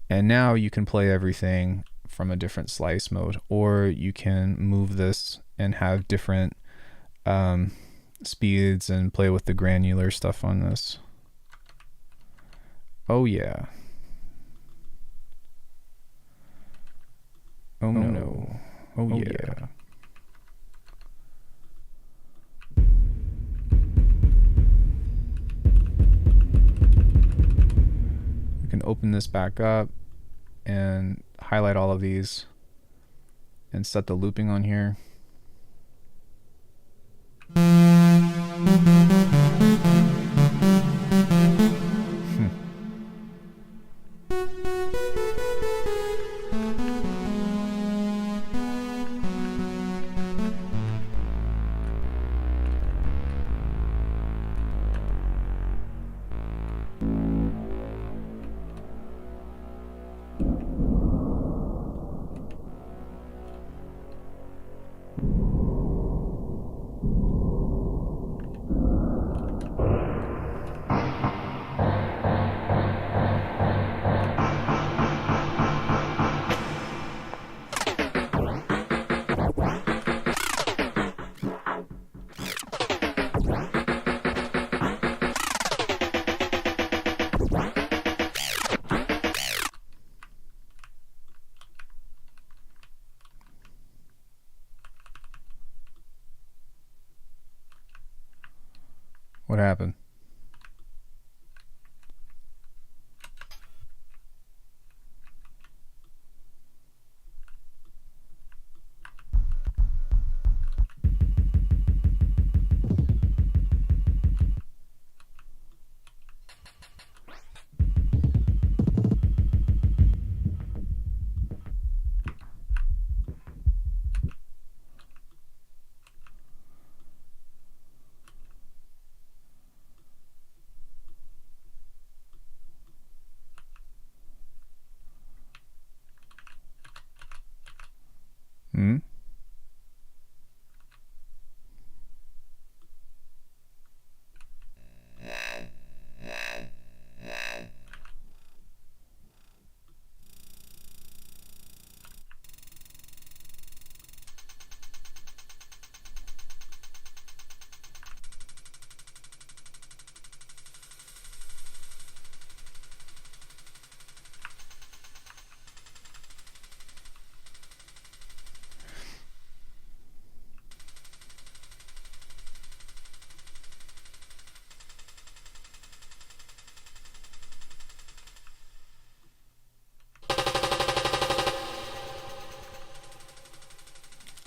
and now you can play everything from a different slice mode, or you can move this and have different speeds and play with the granular stuff on this. Oh yeah. Oh no. Oh yeah. We can open this back up and highlight all of these and set the looping on here. What happened?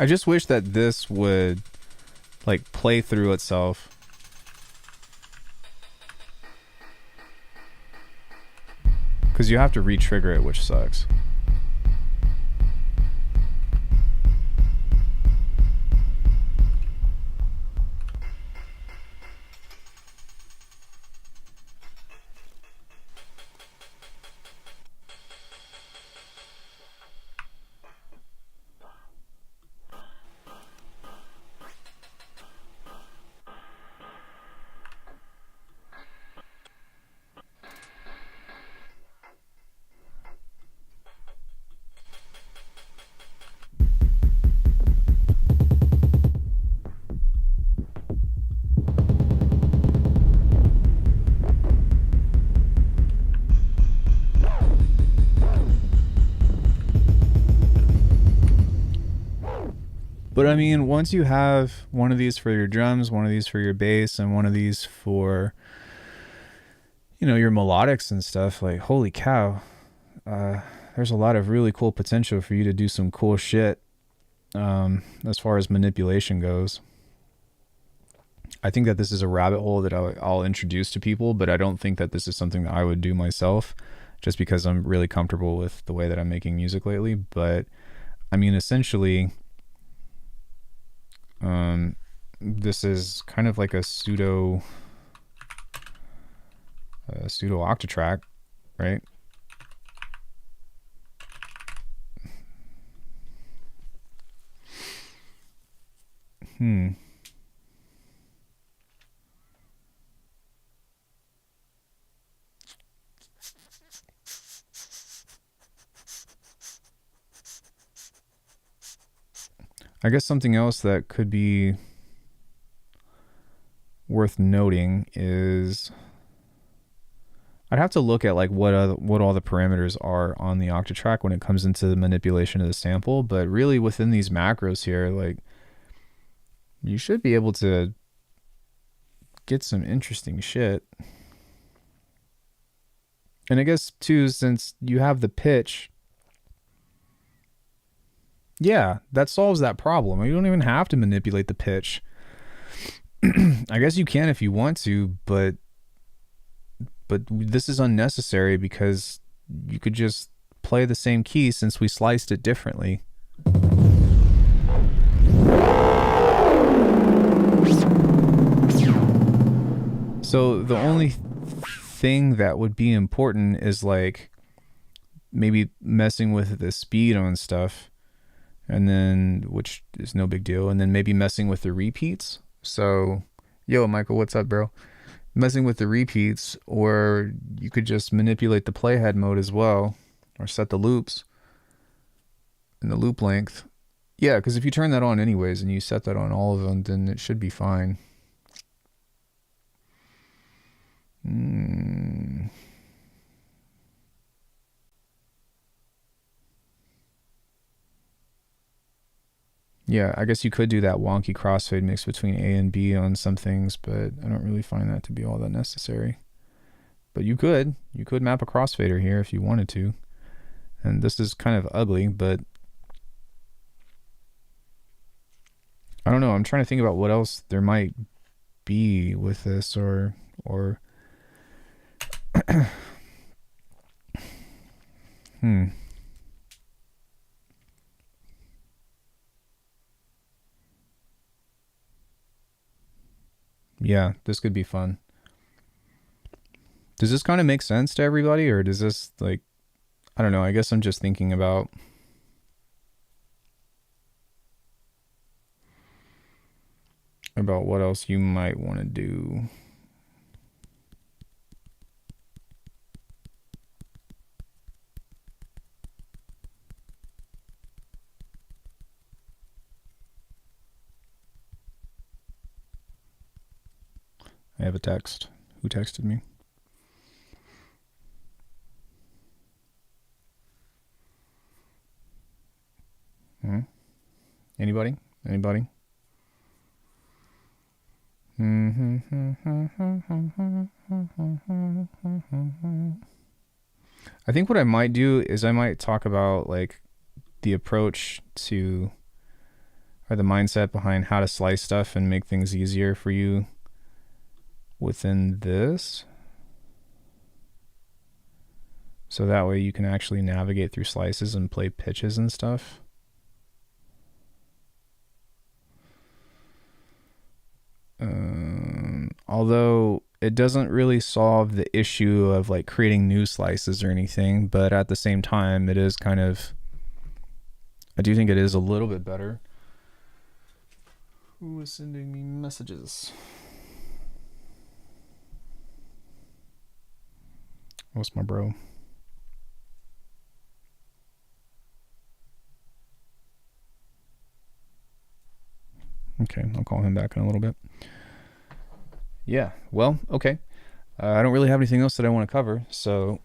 I just wish that this would like play through itself. Because you have to re-trigger it, which sucks. But I mean, once you have one of these for your drums, one of these for your bass, and one of these for, you know, your melodics and stuff, like, holy cow, there's a lot of really cool potential for you to do some cool shit as far as manipulation goes. I think that this is a rabbit hole that I'll introduce to people, but I don't think that this is something that I would do myself just because I'm really comfortable with the way that I'm making music lately. But I mean, essentially, this is kind of like a pseudo octatrack, right? I guess something else that could be worth noting is I'd have to look at like what all the parameters are on the octatrack when it comes into the manipulation of the sample, but really within these macros here, like, you should be able to get some interesting shit. And I guess too, since you have the pitch, yeah, that solves that problem. You don't even have to manipulate the pitch. I guess you can if you want to, but this is unnecessary because you could just play the same key since we sliced it differently. So the only thing that would be important is like maybe messing with the speed on stuff, and then, which is no big deal, and then maybe messing with the repeats. So, yo, Michael, what's up, bro? Messing with the repeats, or you could just manipulate the playhead mode as well, or set the loops and the loop length. Yeah, because if you turn that on anyways and you set that on all of them, then it should be fine. Yeah, I guess you could do that wonky crossfade mix between A and B on some things, but I don't really find that to be all that necessary. But you could map a crossfader here if you wanted to. And this is kind of ugly, but I don't know. I'm trying to think about what else there might be with this, or Yeah, this could be fun. Does this kind of make sense to everybody, or does this, like, I don't know. I guess I'm just thinking about what else you might want to do. I have a text. Who texted me? Anybody? I think what I might do is I might talk about like the approach to or the mindset behind how to slice stuff and make things easier for you within this. So that way you can actually navigate through slices and play pitches and stuff. Although it doesn't really solve the issue of like creating new slices or anything, but at the same time, it is kind of, I do think it is a little bit better. Who is sending me messages? What's my bro? Okay, I'll call him back in a little bit. Yeah, well, okay. I don't really have anything else that I want to cover, so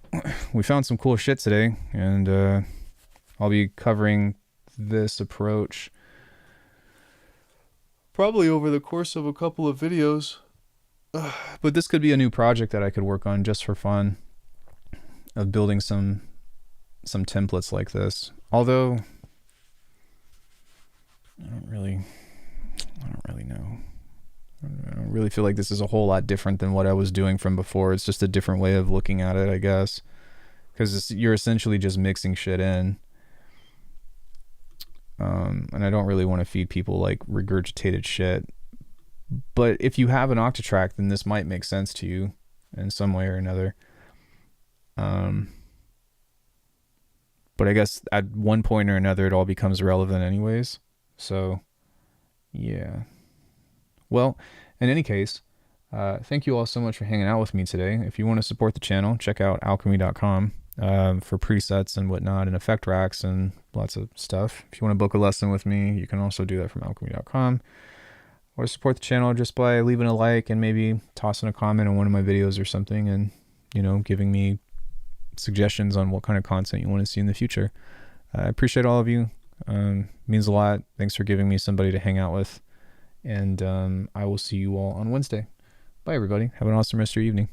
we found some cool shit today, and I'll be covering this approach probably over the course of a couple of videos. But this could be a new project that I could work on just for fun, of building some templates like this. Although I don't really know. I don't really feel like this is a whole lot different than what I was doing from before. It's just a different way of looking at it, I guess, because you're essentially just mixing shit in. And I don't really want to feed people like regurgitated shit. But if you have an Octatrack, then this might make sense to you in some way or another. But I guess at one point or another, it all becomes relevant anyways. So, yeah. Well, in any case, thank you all so much for hanging out with me today. If you want to support the channel, check out alchemy.com for presets and whatnot and effect racks and lots of stuff. If you want to book a lesson with me, you can also do that from alchemy.com. Or support the channel just by leaving a like and maybe tossing a comment on one of my videos or something, and, you know, giving me suggestions on what kind of content you want to see in the future. I appreciate all of you. Means a lot. Thanks for giving me somebody to hang out with. And I will see you all on Wednesday. Bye, everybody. Have an awesome rest of your evening.